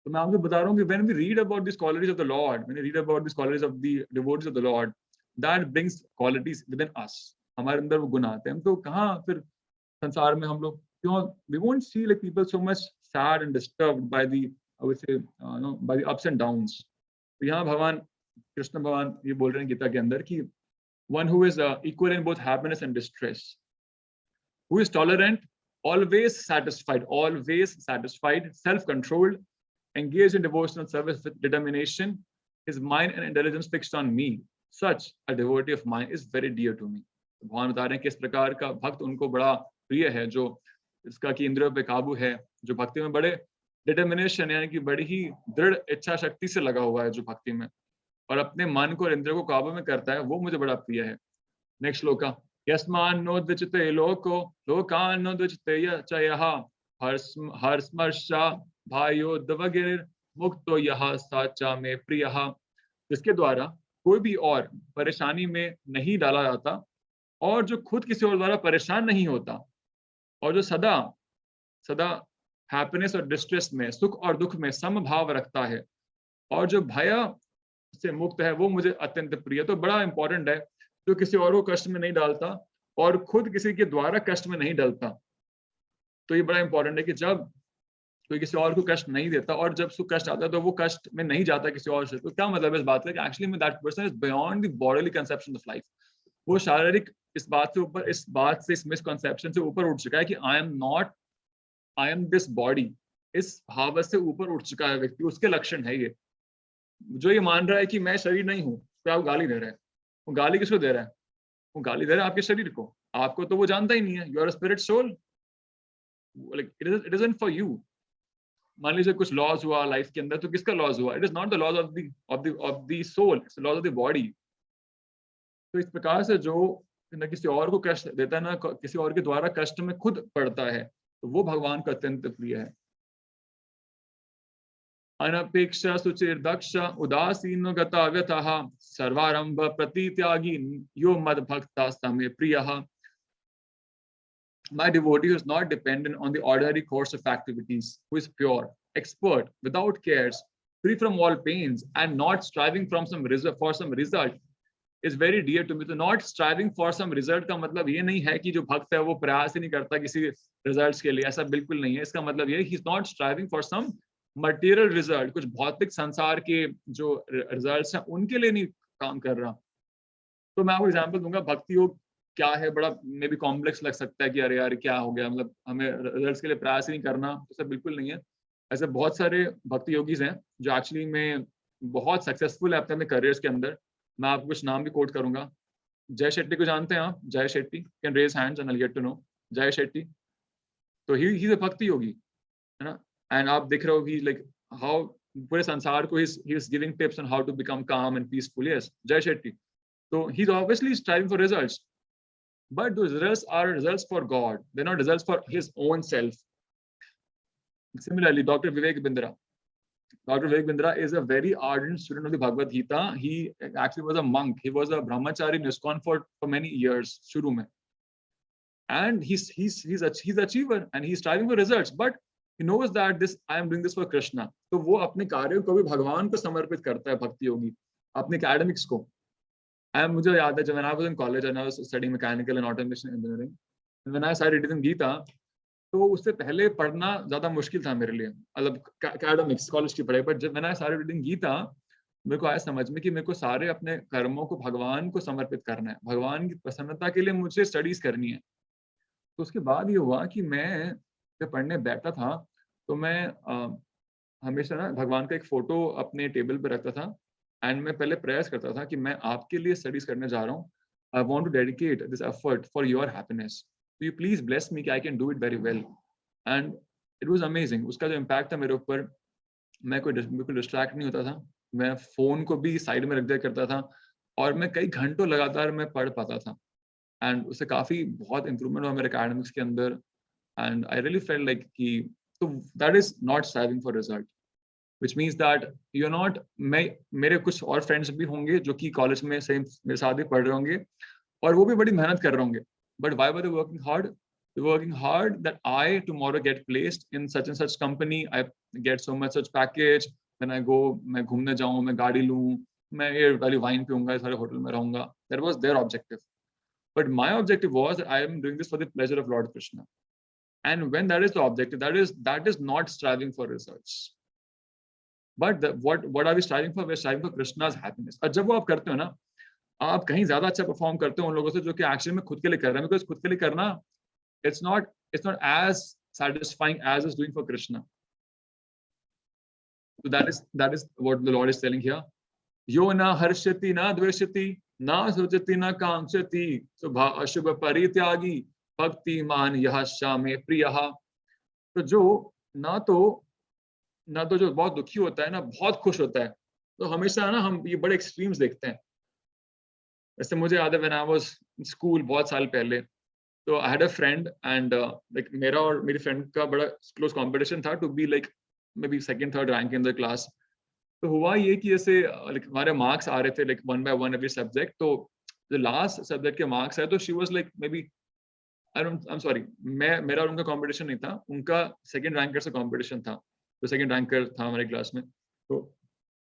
तो मैं आपको बता रहा हूँ कि when we read about this qualities of the lord, when we read about this qualities of the devotees of the lord, that brings qualities within us, हमारे अंदर वो गुण आते हैं। हम तो कहाँ फिर संसार में हम लोग क्यों, we won't see like people so much sad and disturbed by the, I would say by the ups and downs. तो यहाँ भगवान कृष्ण भगवान ये बोल रहे हैं गीता के अंदर कि one who is equal in both happiness and distress, who is tolerant, always satisfied, self-controlled, engaged in devotional service with determination, his mind and intelligence fixed on me, such a devotee of mine is very dear to me. भगवान बता रहे हैं कि इस प्रकार का भक्त उनको बड़ा प्रिय है, जो इसका कि इंद्रियों पे काबू है, जो भक्ति में बड़े डिटर्मिनेशन यानी कि बड़ी ही दृढ़ इच्छा शक्ति से लगा हुआ है, जो भक्ति में और अपने मन को और इंद्रियों को काबू में करता है, वो मुझे बड़ा प्रिय है। नेक्स्ट श्लोका, यस्मान्नो द्विचिते लोको लोकान्नो द्विचिते च यः हर्षमर्षा भायो दवगिर मुक्तो यः स च मे प्रियः। जिसके द्वारा कोई भी और परेशानी में नहीं डाला जाता और जो खुद किसी और द्वारा परेशान नहीं होता, और जो सदा सदा हैप्पीनेस और डिस्ट्रेस में, सुख और दुख में समभाव रखता है, और जो भय से मुक्त है, वो मुझे अत्यंत प्रिय। तो बड़ा इंपॉर्टेंट है, जो किसी और को कष्ट में नहीं डालता और खुद किसी के द्वारा कष्ट में नहीं डलता। तो ये बड़ा इंपॉर्टेंट है कि जब कोई किसी और को कष्ट नहीं देता और जब उसको कष्ट आता है तो वो कष्ट में नहीं जाता किसी और से। तो क्या मतलब है इस बात का कि actually that person is beyond the bodily conception of life. वो शारीरिक इस बात से इस मिसकंसेप्शन से ऊपर उठ चुका है कि आई एम दिस बॉडी। इस भाव से ऊपर उठ चुका है व्यक्ति, उसके लक्षण है ये। जो ये मान रहा है कि मैं शरीर नहीं हूँ, तो आप गाली दे रहे हैं। वो गाली किसको दे रहा है? वो गाली दे रहा है आपके शरीर को। आपको तो वो जानता ही नहीं है। You are a spirit soul, like it isn't for you. मान लीजिए कुछ लॉज हुआ लाइफ के अंदर, तो किसका लॉज हुआ? It is not the loss of the soul, it's the loss of the body. तो इस प्रकार से जो न किसी और को कष्ट देता है, ना किसी और के द्वारा कष्ट में खुद पड़ता है, तो वो भगवान का अत्यंत प्रिय है। अनपेक्षा सुचिर्दक्ष उदासीनो गता व्यथः सर्वारंभ प्रतित्यागी यो मद भक्ता समे प्रियः। My devotee who is not dependent on the ordinary course of activities, who is pure, expert, without cares, free from all pains, and not striving for some result, is very dear to me. So not striving for some result का मतलब ये नहीं है कि जो भक्त है वो प्रयास ही नहीं करता किसी रिजल्ट्स के लिए, ऐसा बिल्कुल नहीं है। इसका मतलब ये he is not striving for some material result, कुछ भौतिक संसार के जो रिजल्ट्स हैं उनके लिए नहीं काम कर रहा। तो मैं आपको एग्जांपल दूंगा, भक्ति योग क्या है, बड़ा मे बी कॉम्प्लेक्स लग सकता है कि अरे यार क्या हो गया, मतलब हमें रिजल्ट्स के लिए प्रयास ही नहीं करना, ऐसा बिल्कुल नहीं है। ऐसे बहुत सारे भक्ति योगीज हैं जो एक्चुअली में बहुत सक्सेसफुल है अपने करियर्स के अंदर। मैं आपको कुछ नाम भी कोट करूंगा। जय शेट्टी को जानते हैं आप? Jay Shetty can raise hands and I will get to know. Jay Shetty, तो ही इज अ भक्ति योगी, है ना। एंड आप देख रहे हो कि लाइक हाउ पूरे संसार को he is giving tips on how to become calm and peaceful. Yes, Jay Shetty. तो he is obviously striving for results, but those results are results for God, they're not results for his own self. Similarly, Dr. Vivek Bindra. Dr. Vivek Bindra is a very ardent student of the Bhagavad Gita. He actually was a monk. He was a brahmachari in ISKCON for many years, shuru mein. And he's achiever and he's striving for results, but he knows that this I am doing this for Krishna. तो वो अपने कार्य को भी भगवान को समर्पित करता है भक्ति योगी, अपने academics को। मुझे याद है जब when I was in college and I was studying mechanical and automation engineering, and when I started reading Gita, तो उससे पहले पढ़ना ज्यादा मुश्किल था मेरे लिए, मतलब academics कॉलेज की पढ़ाई। पर जब when I started reading Gita, मेरे को आया समझ में कि मेरे को सारे अपने कर्मों को भगवान को समर्पित करना है, भगवान की प्रसन्नता के लिए मुझे स्टडीज करनी है। तो उसके बाद ये हुआ कि मैं जब पढ़ने बैठा था तो मैं हमेशा ना भगवान का एक फोटो अपने टेबल पे रखता था एंड मैं पहले प्रयास करता था कि मैं आपके लिए स्टडीज करने जा रहा हूँ। I want to dedicate this effort for your happiness, तो यू प्लीज ब्लेस मी कि I can do it very well. And it was amazing. उसका जो इम्पैक्ट था मेरे ऊपर, मैं बिल्कुल डिस्ट्रैक्ट नहीं होता था, मैं फोन को भी साइड में रख दिया करता था और मैं कई घंटों लगातार मैं पढ़ पाता था। एंड उससे काफी बहुत इंप्रूवमेंट हुआ मेरे एकेडमिक्स के अंदर। And I really felt like कि तो that is not striving for result, which means that you're not, मेरे कुछ और फ्रेंड्स भी होंगे जो कि कॉलेज में सेम मेरे साथ ही पढ़ रहे होंगे और वो भी बड़ी मेहनत कर रहे होंगे, but why were they working hard? They're working hard that I tomorrow get placed in such and such company, I get so much such package, when I go, मैं घूमने जाऊँ, मैं गाड़ी लूँ, मैं ये वाली वाइन पीऊँगा, इस वाले होटल में रहूँगा। That was their objective, but my objective was that I am doing this for the pleasure of Lord Krishna. And when that is the objective, that is not striving for results. But what are we striving for? We're striving for Krishna's happiness. और जब वो आप करते हो ना, आप कहीं ज्यादा अच्छा परफॉर्म करते हो उन लोगों से जो कि एक्चुअली में खुद के लिए कर रहे हैं, बिकॉज खुद के लिए करना it's not as satisfying as is doing for Krishna. So that is what the Lord is telling here. Yo na harshati na dveshati na sujati na kankshati subha ashubh parityagi bhakti man yah shame priyaha. तो जो ना तो जो बहुत दुखी होता है ना बहुत खुश होता है, तो हमेशा ना हम ये बड़े एक्सट्रीम्स देखते हैं। जैसे मुझे याद है when I was in school बहुत साल पहले, तो I had a friend and like मेरा और मेरी फ्रेंड का बड़ा क्लोज कंपटीशन था to be like maybe second third rank in the class. तो हुआ ये कि जैसे लाइक हमारे मार्क्स आ रहे थे लाइक 1 by 1 एवरी सब्जेक्ट, तो जो लास्ट सब्जेक्ट के मार्क्स है तो she was like maybe I am sorry, मेरा और उनका कंपटीशन नहीं था, उनका सेकंड रैंकर से कंपटीशन था, तो सेकंड रैंकर था हमारे क्लास में। तो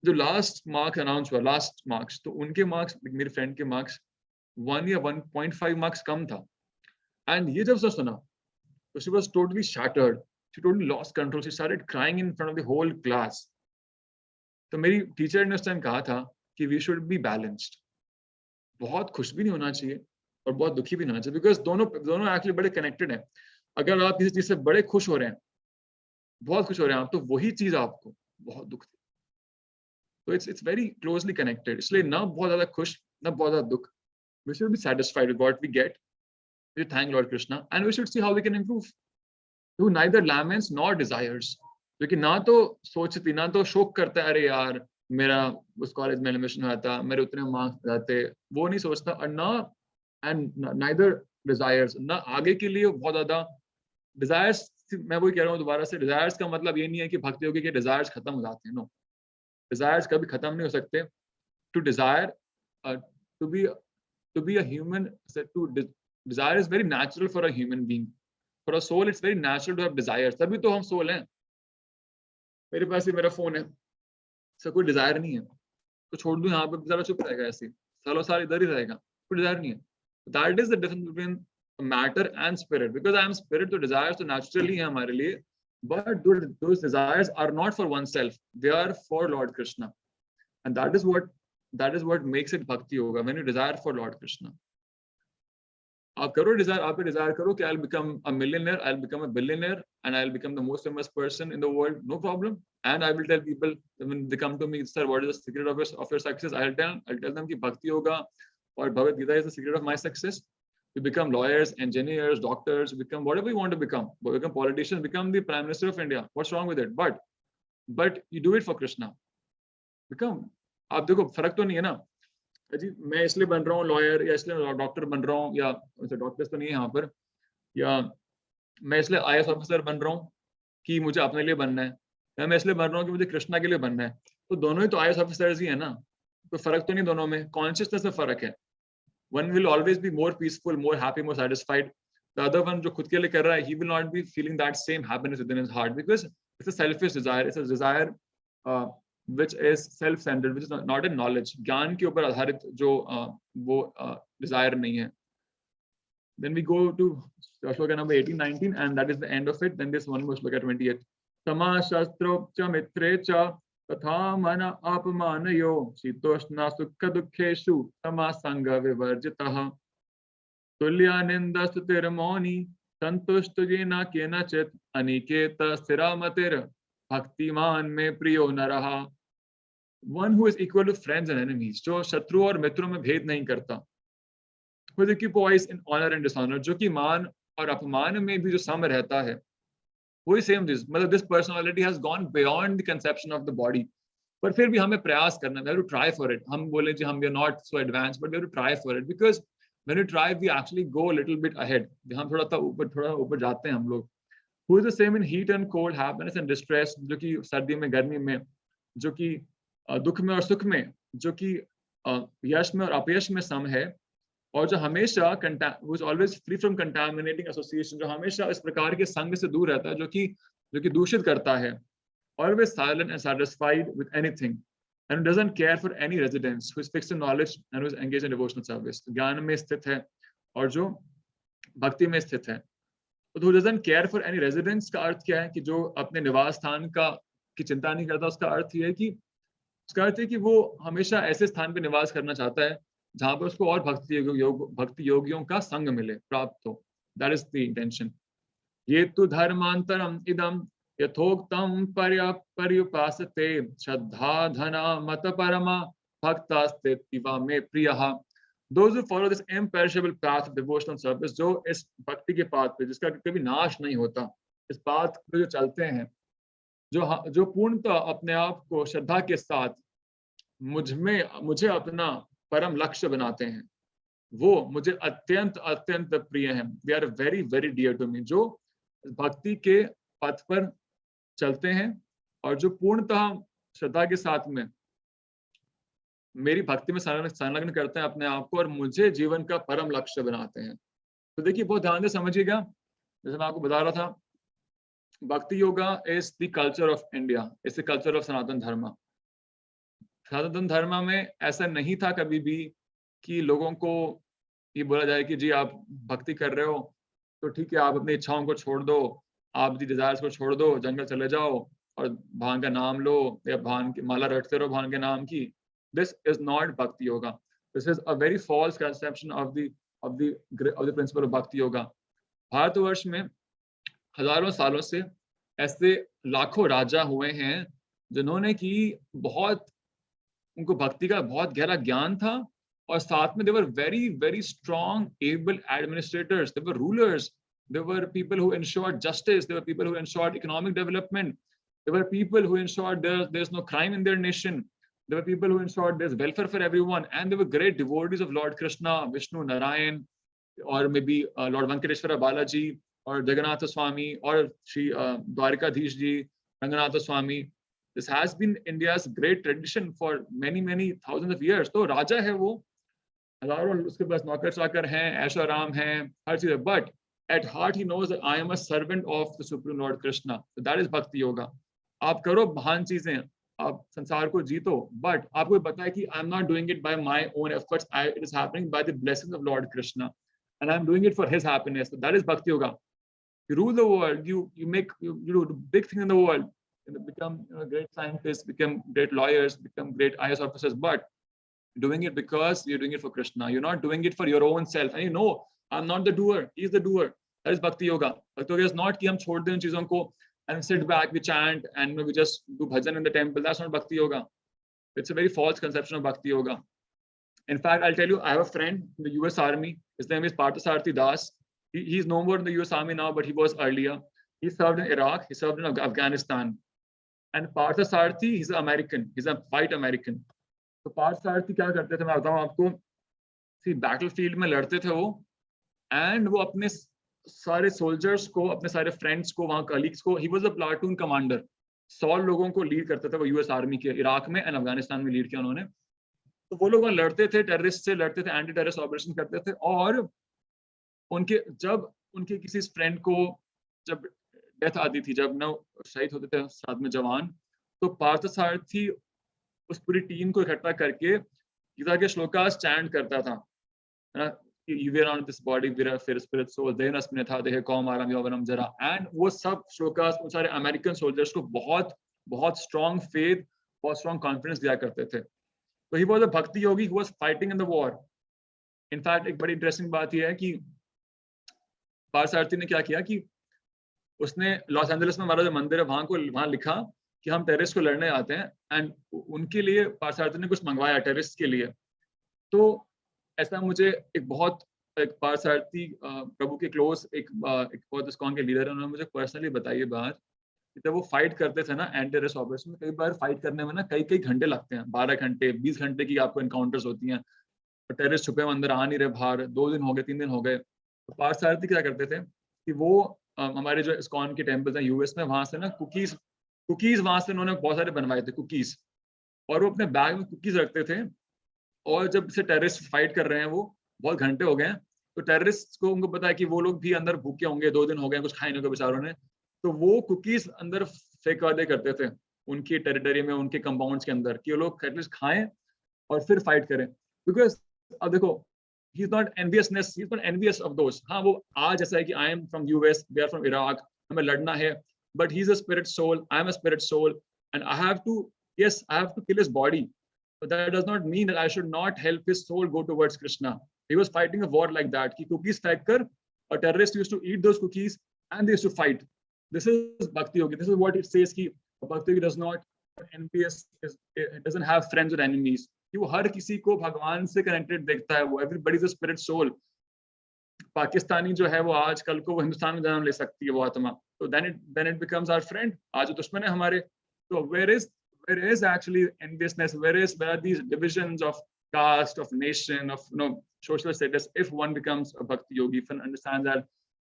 जो लास्ट मार्क्स अनाउंस हुआ, लास्ट मार्क्स, तो उनके मार्क्स मेरे फ्रेंड के मार्क्स 1 या 1.5 मार्क्स कम था। एंड ये जब सुना तो she was totally shattered, she totally lost control, she started crying in front of the whole class. तो मेरी टीचर ने उस टाइम कहा था कि वी शुड बी बैलेंस्ड, बहुत खुश भी नहीं होना चाहिए और बहुत दुखी भी नहीं होना चाहिए, बिकॉज दोनों एक्चुअली बड़े कनेक्टेड हैं। अगर आप किसी चीज से बड़े खुश हो रहे हैं, बहुत खुश हो रहे हैं आप, तो वही चीज आपको बहुत दुख देती है। तो इट्स वेरी क्लोजली कनेक्टेड। इसलिए ना बहुत ज्यादा खुश ना बहुत ज्यादा दुख, we should be satisfied with what we get, we thank Lord Krishna and we should see how we can improve. To neither laments nor desires, क्योंकि ना तो सोचती ना तो शोक करता है अरे यार मेरा उस कॉलेज में एडमिशन हुआ था, मेरे उतने मार्क्स जाते, वो नहीं सोचता। और ना एंड नाइदर डिजायर्स, ना आगे के लिए बहुत ज्यादा डिजायर्स। मैं वही कह रहा हूँ दोबारा से, डिजायर्स का मतलब ये नहीं है कि भक्ति योगी के डिजायर्स खत्म हो जाते हैं, नो, डिजायर्स कभी खत्म नहीं हो सकते। To desire to be a human, to desire is very natural for a human being, for a soul it's very natural to have desires, तभी तो हम सोल हैं। मेरे पास ही मेरा फोन है, इसका कोई डिजायर नहीं है, तो छोड़ दूं यहाँ पे बेचारा चुप रहेगा ऐसे, सालों साल इधर ही रहेगा, कोई डिजायर नहीं है। That is the difference between matter and spirit, because I M spirit, तो डिजायर्स तो नेचुरली है हमारे लिए, but those desires are not for oneself, they are for Lord Krishna, and that is what makes it bhakti yoga, when you desire for Lord Krishna. आप करो Dzire, आप Dzire करो कि I'll become a millionaire, I'll become a billionaire, and I'll become the most famous person in the world, no problem. And I will tell people when they come to me, sir, what is the secret of your success? I'll tell them कि bhakti yoga or Bhagavad Gita is the secret of my success. You become lawyers, engineers, doctors, become whatever you want to become politicians, become the Prime Minister of India. What's wrong with it? But you do it for Krishna. Become. आप देखो फर्क तो नहीं है ना जी, मैं इसलिए बन रहा हूँ लॉयर, या इसलिए डॉक्टर बन रहा हूँ, या डॉक्टर्स तो नहीं है यहाँ पर, या मैं इसलिए IAS ऑफिसर बन रहा हूँ कि मुझे अपने लिए बनना है, या मैं इसलिए बन रहा हूँ कि मुझे कृष्णा के लिए बनना है। तो दोनों ही तो IAS ऑफिसर्स ही है ना, तो फर्क तो नहीं दोनों में, कॉन्शियसनेस में फर्क है। One will always be more peaceful, more happy, more satisfied. The other one जो खुद के लिए कर रहा है, he will not be feeling that same happiness within his heart, because it's a selfish desire. It's a desire which is self-centered, which is not in knowledge. ज्ञान के ऊपर आधारित जो वो desire नहीं है. Then we go to shloka number 18, 19, and that is the end of it. Then there's one more shloka 28. Tama shastro cha mitre cha तथा मन अपमानयो शीतोष्णा सुख दुखेषु तमासंग विवर्जितः तुल्यानिन्दस्तुतिर्मौनी संतुष्ट येन केनचित् अनिकेत स्थिरमतिर् भक्तिमान में प्रियो नरः। One who is equal to friends and enemies, जो शत्रु और मित्रों में भेद नहीं करता, who is equipoise in honor and dishonor, जो कि मान और अपमान में भी जो सम रहता है, वही सेम दिस, मतलब this person already has gone beyond the conception of the body, पर फिर भी हमें प्रयास करना है, we have to try for it. हम बोले जी हम we are not so advance, but we have to try for it, because when you try we actually go little bit ahead, हम थोड़ा ऊपर जाते हैं हम लोग। Who is the same in heat and cold, happiness and distress, जो कि सर्दी में गर्मी में, जो कि दुख में और सुख में, जो कि यश में और अपयश में सम है, और जो हमेशा always free from contaminating association, जो हमेशा इस प्रकार के संग से दूर रहता है जो कि दूषित करता है, always silent and satisfied with anything and doesn't care for any residence, who is fixed in knowledge and who is engaged in devotional service, ज्ञान में स्थित है और जो भक्ति में स्थित है। तो who doesn't care for any residence का अर्थ क्या है कि जो अपने निवास स्थान की चिंता नहीं करता, उसका अर्थ है कि वो हमेशा ऐसे स्थान पे निवास करना चाहता है जहां पर उसको और भक्ति योगियों का संग मिले, प्राप्त हो। That is the intention. ये तु धर्मांतरम इदम यथोक्तम पर्युपासते श्रद्धा धना मत परमा भक्तास्ते तिवा में प्रियः। Those who follow this imperishable path of devotional service, जो इस भक्ति के पाथ पे जिसका कभी नाश नहीं होता, इस पाथ पे जो चलते हैं, जो पूर्णतः अपने आप को श्रद्धा के साथ मुझे अपना परम लक्ष्य बनाते हैं, वो मुझे अत्यंत अत्यंत प्रिय हैं। They are very very dear to me. जो भक्ति के पथ पर चलते हैं और जो पूर्णतः श्रद्धा के साथ में मेरी भक्ति में संलग्न करते हैं अपने आप को और मुझे जीवन का परम लक्ष्य बनाते हैं। तो देखिए बहुत ध्यान से समझिएगा, जैसे मैं आपको बता रहा था, bhakti yoga is the culture of India, is the culture of Sanatan Dharma. Sanatan धर्म में ऐसा नहीं था कभी भी कि लोगों को ये बोला जाए कि जी आप भक्ति कर रहे हो तो ठीक है, आप अपनी इच्छाओं को छोड़ दो, आप अपनी डिजायर्स को छोड़ दो, जंगल चले जाओ और भांग का नाम लो या भांग की माला रटते रहो भांग के नाम की। This is not bhakti yoga. This is a very false conception of the principle of भक्ति योगा। भारतवर्ष में हजारों सालों से ऐसे लाखों राजा हुए हैं जिन्होंने की बहुत, उनको भक्ति का बहुत गहरा ज्ञान था और साथ में they were very very strong able administrators, they were rulers, they were people who ensured justice, they were people who ensured economic development, they were people who ensured there's no crime in their nation, they were people who ensured there's welfare for everyone, and they were great devotees of Lord Krishna, Vishnu, Narayan, or maybe Lord Venkateshwara Balaji or Jagannatha Swami or Shri Dwarikadhish ji, Ranganatha Swami. This has been India's great tradition for many thousands of years. तो राजा है वो, हजारों उसके पास नौकर चाकर हैं, ऐशो आराम हैं, हर चीज है, but at heart he knows that I am a servant of the Supreme Lord Krishna. So that is Bhakti Yoga. आप करो महान चीजें, आप संसार को जीतो, बट आपको पता है कि I am not doing it by my own efforts, it is happening by the blessings of Lord Krishna and I am doing it for his happiness. That is भक्ति yoga. You rule the world, you make you do big things in the world, you become great scientists, become great lawyers, become great IAS officers, but doing it because you're doing it for Krishna. You're not doing it for your own self. And you know, I'm not the doer, he's the doer. That is bhakti yoga. Bhakti yoga is not कि हम छोड़ दें उन चीजों को and sit back, we chant and we just do bhajan in the temple. That's not bhakti yoga. It's a very false conception of bhakti yoga. In fact, I'll tell you, I have a friend in the US Army. His name is Parthasarathi Das. He's no more in the US Army now, but he was earlier. He served in Iraq, he served in Afghanistan. And Parthasarathi, he's an American, he's a white American. So Parthasarathi क्या करते थे मैं बताऊँ आपको, see battlefield में लड़ते थे वो, and वो अपने सारे soldiers को, अपने सारे friends को, वहाँ colleagues को, he was a platoon commander. 100 लोगों को लीड करते थे वो US आर्मी के, इराक में एंड अफगानिस्तान में लीड किया उन्होंने. तो वो लोग वहाँ लड़ते थे, टेररिस्ट से लड़ते थे, एंटी टेररिस्ट ऑपरेशन करते थे. और जब उनके किसी फ्रेंड को जब डेथ आती थी, जब ना शहीद होते थे साथ में जवान, तो पार्थसारथी उस पूरी टीम को इकट्ठा करके गीता के श्लोकास चैंट करता था, you were on this body, we are spirit soul, then asmin tha dehe kaumaram yavanam jara. And वो सब श्लोकास उन सारे अमेरिकन सोल्जर्स को बहुत बहुत स्ट्रॉन्ग फेथ, बहुत स्ट्रॉन्ग कॉन्फिडेंस दिया करते थे. तो he was a bhakti yogi who was fighting in the war. In fact एक बड़ी इंटरेस्टिंग बात यह है कि पार्थसारथी ने क्या किया कि उसने लॉस एंजलिस में हमारा जो मंदिर है वहां लिखा कि हम टेररिस्ट को लड़ने आते हैं, एंड उनके लिए पार्थसारथी ने कुछ मंगवाया टेररिस्ट के लिए. तो ऐसा मुझे एक पार्थसारथी प्रभु के क्लोज एक बहुत इस्कॉन के लीडर है, उन्होंने मुझे पर्सनली बताई ये बात कि जब वो फाइट करते थे ना एंटी टेररिस्ट ऑपरेशन में, कई बार फाइट करने में ना कई घंटे लगते हैं, 12 घंटे 20 घंटे की आपको एनकाउंटर्स होती हैं. टेररिस्ट छुपे हुए अंदर आ नहीं रहे बाहर, 2 दिन हो गए 3 दिन हो गए. तो पार्थसारथी क्या करते थे कि वो हमारे जो इस्कॉन के टेम्पल्स हैं यूएस में, वहां से ना कुकीज वहां से उन्होंने बहुत सारे बनवाए थे कुकीज, और वो अपने बैग में कुकीज रखते थे. और जब से टेररिस्ट फाइट कर रहे हैं, वो बहुत घंटे हो गए हैं, तो टेररिस्ट को उनको पता है कि वो लोग भी अंदर भूखे होंगे, 2 दिन हो गए कुछ खाए नहीं होगा बेचारों ने, तो वो कुकीज अंदर फेंका दे करते थे उनकी टेरिटरी में, उनके कंपाउंड्स के अंदर, कि वो लोग एटलीस्ट खाएं और फिर फाइट करें. बिकॉज अब देखो, he is not envious of those. हाँ, वो आज जैसा है कि I am from US, they are from Iraq, हमें लड़ना है, but he is a spirit soul, I am a spirit soul, and I have to kill his body, but that does not mean that I should not help his soul go towards Krishna. He was fighting a war like that, कि cookies फेंक कर, a terrorist used to eat those cookies and they used to fight. This is bhakti yogi. This is what it says कि bhakti yogi does not envious, it doesn't have friends or enemies. कि वो हर किसी को भगवान से connected देखता है, वो everybody is a spirit soul. Pakistani जो है वो आज कल को वो हिंदुस्तान में जन्म ले सकती है वो आत्मा, तो then it becomes our friend. आज जो दुश्मन है हमारे, तो where is actually enviousness, where are these divisions of caste, of nation, of social status? If one becomes a bhakti yogi, if one understands that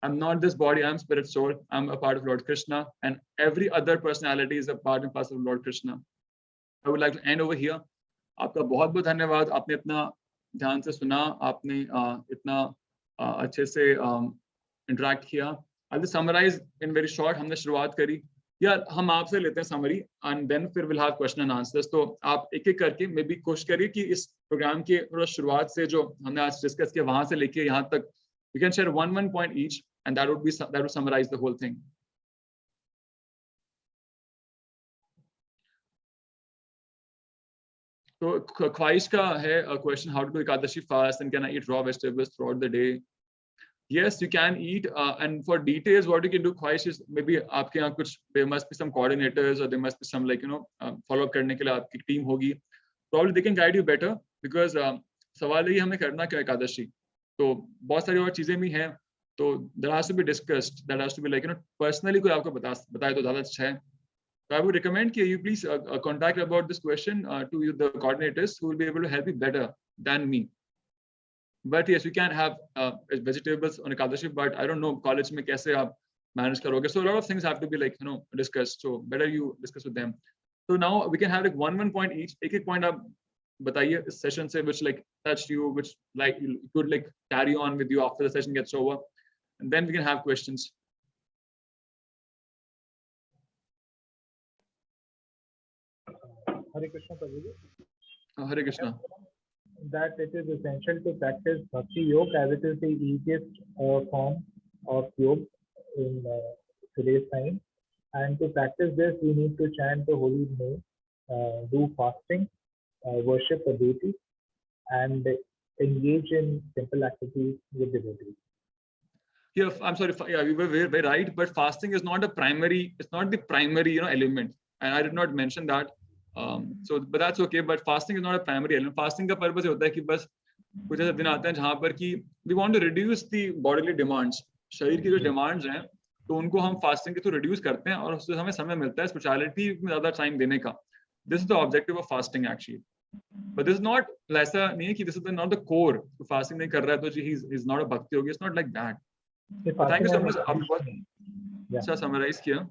I'm not this body, I'm spirit soul, I'm a part of Lord Krishna, and every other personality is a part and parcel of Lord Krishna. I would like to end over here. आपका बहुत बहुत धन्यवाद, आपने इतना ध्यान से सुना, आपने इतना अच्छे से इंटरेक्ट किया. I will summarise in very short. हमने शुरुआत करी, या हम आपसे लेते हैं समरी एंड देन फिर will have question and answers. तो आप एक एक करके मे बी कोशिश करिए कि इस प्रोग्राम के शुरुआत से जो हमने आज डिस्कस किया वहां से लेके यहाँ तक we can share one point each, and that would summarize the whole thing. So ख्वाहिश का है a question, how to do Ekadashi fast, and can I eat raw vegetables throughout the day? Yes, you can eat, and for details what you can do, ख्वाहिश is maybe आपके यहाँ कुछ there must be some coordinators or there must be some follow up करने के लिए आपकी team होगी, probably they can guide you better, because सवाल है हमें करना क्या एकादशी, तो बहुत सारी और चीजें भी हैं, तो that has to be discussed, that has to be personally कोई आपको बताए तो ज़्यादा अच्छा है. So I would recommend that you please contact about this question to the coordinators who will be able to help you better than me. But yes, we can have vegetables on Ekadashi, but I don't know college में कैसे आप manage करोगे. So a lot of things have to be discussed. So better you discuss with them. So now we can have one point each. एक point आप बताइए इस session से which touched you, which you could carry on with you after the session gets over, and then we can have questions. Hare Krishna Prabhuji. Hare Krishna. That it is essential to practice Bhakti Yoga as it is the easiest form of yoga in today's time. And to practice this, we need to chant the holy name, do fasting, worship a deity, and engage in simple activities with devotees. Yeah, I'm sorry. Yeah, you were very, very right. But fasting is not a primary. It's not the primary, element. And I did not mention that. But that's okay. But fasting is not a primary element. Fasting का purpose होता है कि बस कुछ ऐसे दिन आते हैं जहाँ पर कि we want to reduce the bodily demands. शरीर की जो demands हैं, तो उनको हम fasting के थ्रू reduce करते हैं और उससे हमें समय मिलता है spirituality में ज़्यादा time देने का. This is the objective of fasting actually. But this is not ऐसा नहीं है कि this is not the core. तो fasting नहीं कर रहा है तो जी he's not a bhakti yogi. It's not like that. Thank you so much. आपने बहुत अच्छा summarize किया.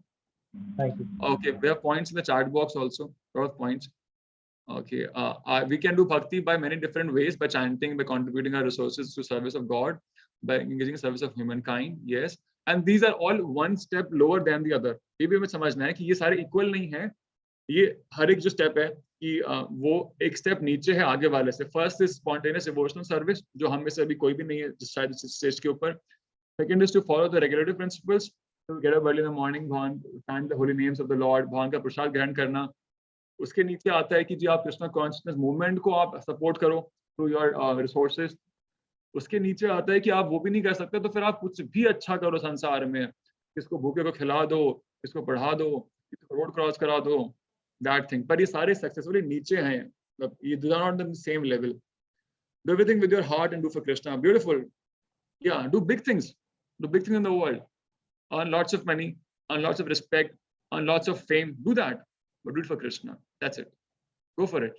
Thank you. Okay, we have points in the chat box also. A lot of points. Okay, we can do bhakti by many different ways, by chanting, by contributing our resources to service of God, by engaging in service of humankind. Yes, and these are all one step lower than the other. ये भी हमें समझना है कि ये सारे equal नहीं है. ये हर एक जो step है कि वो एक step नीचे है आगे वाले से. First is spontaneous devotional service, जो हम में से अभी कोई भी नहीं है जिस stage के ऊपर. Second is to follow the regulative principles. To get up early in the morning, chant the holy names of the Lord, भगवान का प्रसाद ग्रहण करना. उसके नीचे आता है कि जी आप कृष्णा कॉन्शियसनेस मूवमेंट को आप सपोर्ट करो थ्रू योर रिसोर्सेज. उसके नीचे आता है कि आप वो भी नहीं कर सकते तो फिर आप कुछ भी अच्छा करो संसार में. किसको भूखे को खिला दो, किसको पढ़ा दो, किसको रोड क्रॉस करा दो, दैट थिंग. पर ये सारे सक्सेसफुली नीचे हैं. ये they are not the same level. Do everything with your heart and do for Krishna. Beautiful. Yeah, do big things. Do big things in the world. Earn lots of money, earn lots of respect, earn lots of fame. Do that, but do it for Krishna. That's it. Go for it.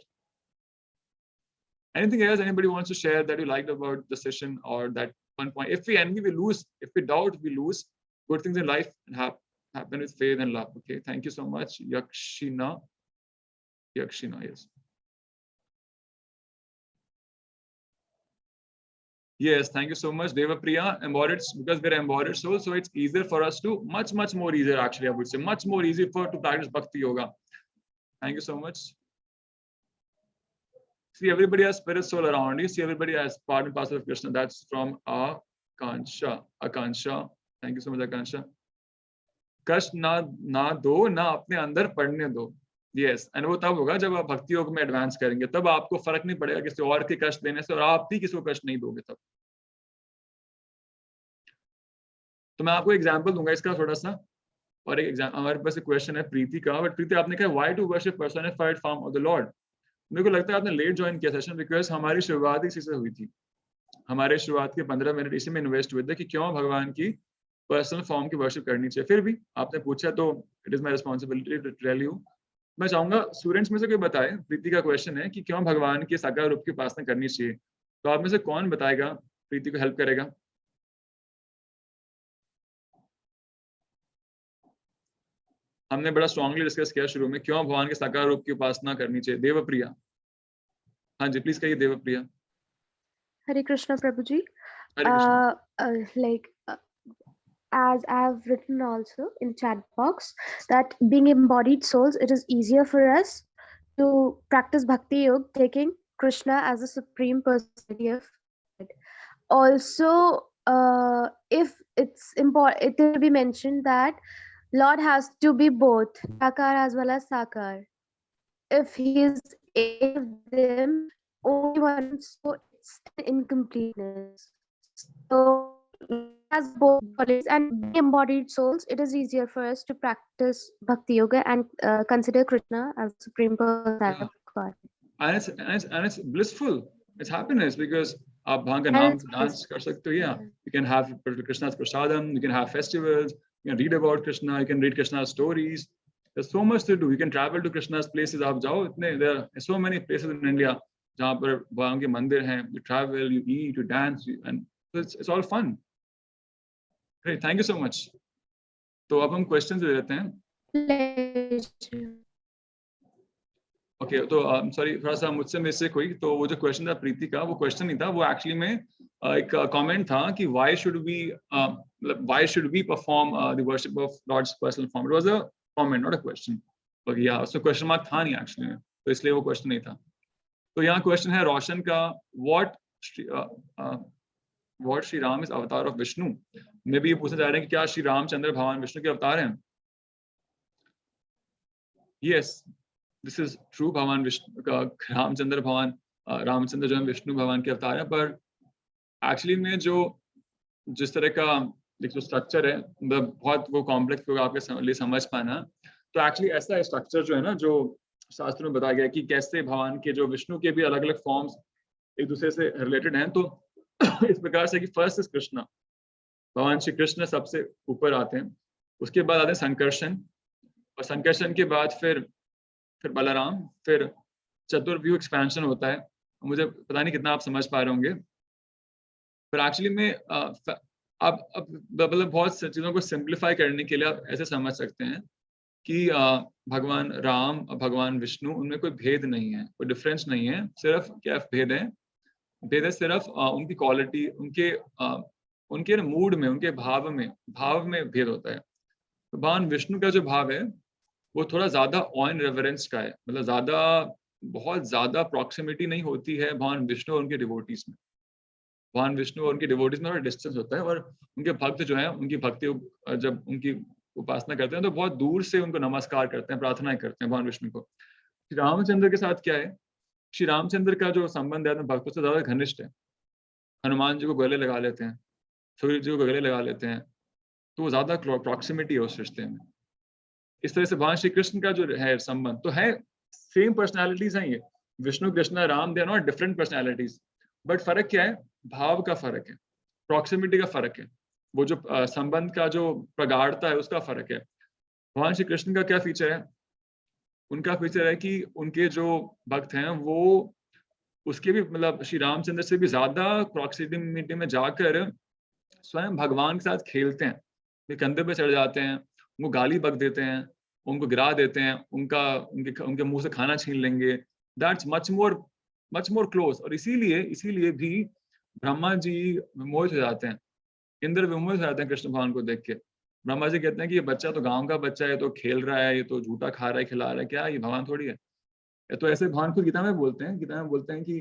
Anything else anybody wants to share that you liked about the session or that one point? If we envy, we lose. If we doubt, we lose. Good things in life happen with faith and love. Okay, thank you so much, Yakshina. Yakshina, yes. Yes, thank you so much, Devapriya. Embodied, because we're embodied souls, so it's easier for us to, much more easier actually, I would say, much more easy to practice Bhakti Yoga. Thank you so much. See, everybody has spirit soul around you. See, everybody has part and parcel of Krishna. That's from Akansha. Akansha. Thank you so much, Akansha. कष्ट ना दो, ना अपने अंदर पढ़ने दो. Yes, and वो तब होगा जब आप भक्ति योग में एडवांस करेंगे. तब आपको फर्क नहीं पड़ेगा किसी और के कष्ट देने से और आप भी किसी को कष्ट नहीं दोगे तब. तो मैं आपको एग्जांपल दूंगा इसका थोड़ा सा. और एक एग्जांपल हमारे पास एक क्वेश्चन है प्रीति का. बट प्रीति आपने कहा why to worship personified form of the lord. मेरे को लगता है आपने लेट ज्वाइन किया सेशन बिकॉज हमारी शुरुआत इसी से हुई थी. हमारे शुरुआत के 15 मिनट इसी में इन्वेस्ट हुए थे कि क्यों भगवान की पर्सनल फॉर्म की वर्शिप करनी चाहिए. फिर भी आपने पूछा तो it is my responsibility to tell you. मैं चाहूंगा स्टूडेंट्स में से कोई बताए. प्रीति का क्वेश्चन है कि क्यों भगवान के साकार रूप की उपासना करनी चाहिए. तो आप में से कौन बताएगा, प्रीति को हेल्प करेगा? हमने बड़ा स्ट्रांगली डिस्कस किया शुरू में क्यों भगवान के साकार रूप की उपासना करनी चाहिए. देवप्रिया, हाँ जी प्लीज कहिए Devpriya. Hare Krishna Prabhuji. Hare Krishna. As I have written also in chat box that being embodied souls, it is easier for us to practice Bhakti Yoga, taking Krishna as the supreme personality of God. Also, if it's important, it will be mentioned that Lord has to be both Sakar as well as Sakar. If he is any of them, only one, so it's an incompleteness. So as both bodies and embodied souls, it is easier for us to practice Bhakti Yoga and consider Krishna as supreme personality of God. And it's blissful. It's happiness because आप भगवान का नाम dance कर सकते हो. Yeah, you can have Krishna's prasadam. You can have festivals. You can read about Krishna. You can read Krishna's stories. There's so much to do. You can travel to Krishna's places. आप जाओ इतने, there are so many places in India जहाँ पर भगवान के मंदिर हैं. You travel, you eat, you dance, and it's all fun. Great, thank you so much. तो अब हम क्वेश्चन ले लेते हैं. ओके, तो सॉरी थोड़ा सा मुझसे मिस्टेक हुई. तो वो जो क्वेश्चन था प्रीति का, वो क्वेश्चन नहीं था, वो एक्चुअली में एक कमेंट था कि why should we perform the worship of lord's personal form. It was a comment, not a question. Okay, या उसमें क्वेश्चन मार्क था नहीं एक्चुअली में. तो इसलिए वो क्वेश्चन नहीं था। तो यहाँ क्वेश्चन है रोशन का, व्हाट श्री राम इज अवतार ऑफ विष्णु। मे भी ये पूछना चाह रहे हैं कि क्या श्री रामचंद्र भगवान विष्णु के अवतार हैं। यस, दिस इज ट्रू, भगवान विष्णु का रामचंद्र भगवान रामचंद्र जो है विष्णु भगवान के अवतार है। पर एक्चुअली में जो जिस तरह का जो स्ट्रक्चर है मतलब बहुत वो कॉम्प्लेक्स होगा आपके लिए समझ पाना। तो एक्चुअली ऐसा स्ट्रक्चर जो है ना, जो शास्त्र में बताया गया कि कैसे भगवान के जो विष्णु के भी अलग अलग फॉर्म्स एक दूसरे से रिलेटेड हैं। तो इस प्रकार से कि फर्स्ट इज कृष्ण, भगवान श्री कृष्ण सबसे ऊपर आते हैं, उसके बाद आते हैं संकर्षण, और संकर्षण के बाद फिर बलराम, फिर चतुर्व्यूह एक्सपेंशन होता है। मुझे पता नहीं कितना आप समझ पा रहे होंगे, पर एक्चुअली में अब मतलब बहुत चीजों को सिंप्लीफाई करने के लिए आप ऐसे समझ सकते हैं कि भगवान राम और भगवान विष्णु उनमें कोई भेद नहीं है, कोई डिफरेंस नहीं है। सिर्फ क्या भेद है? भेद है सिर्फ उनकी क्वालिटी, उनके मूड में, उनके भाव में भेद होता है। तो भगवान विष्णु का जो भाव है वो थोड़ा ज्यादा ऑ एंड रेवरेंस का है, मतलब बहुत ज्यादा प्रॉक्सिमिटी नहीं होती है भगवान विष्णु और उनके डिवोटीज में। भगवान विष्णु और उनके डिवोटीज में थोड़ा डिस्टेंस होता है, और उनके भक्त जो है उनकी भक्ति जब उनकी उपासना करते हैं तो बहुत दूर से उनको नमस्कार करते हैं, प्रार्थनाएं करते हैं भगवान विष्णु को। श्री रामचंद्र के साथ क्या है, श्री रामचंद्र का जो संबंध है भक्तों से ज्यादा घनिष्ठ है। हनुमान जी को गले लगा लेते हैं, सूर्य जी को गले लगा लेते हैं, तो ज्यादा प्रॉक्सिमिटी है उस रिश्ते में। इस तरह से भगवान श्री कृष्ण का जो है संबंध तो है, सेम पर्सनैलिटीज हैं ये, Vishnu Krishna Ram, they are not different personalities, but फर्क क्या है? भाव का फर्क है, प्रॉक्सिमिटी का फर्क है, वो जो संबंध का जो प्रगाढ़ता है उसका फर्क है। भगवान श्री कृष्ण का क्या फीचर है? उनका फीचर है कि उनके जो भक्त हैं वो उसके भी मतलब श्री रामचंद्र से भी ज्यादा प्रॉक्सिमिटी में जाकर स्वयं भगवान के साथ खेलते हैं, वे कंधे पे चढ़ जाते हैं, उनको गाली बक देते हैं, उनको गिरा देते हैं, उनके मुंह से खाना छीन लेंगे। That's much more close. और इसीलिए भी ब्रह्मा जी विमोहित हो जाते हैं, इंद्र विमोहित हो जाते हैं कृष्ण भगवान को देख के। ब्रह्मा जी कहते हैं कि ये बच्चा तो गांव का बच्चा है, तो खेल रहा है, ये तो झूठा खा रहा है, खिला रहा है, क्या ये भगवान थोड़ी है। तो ऐसे भगवान को गीता में बोलते हैं कि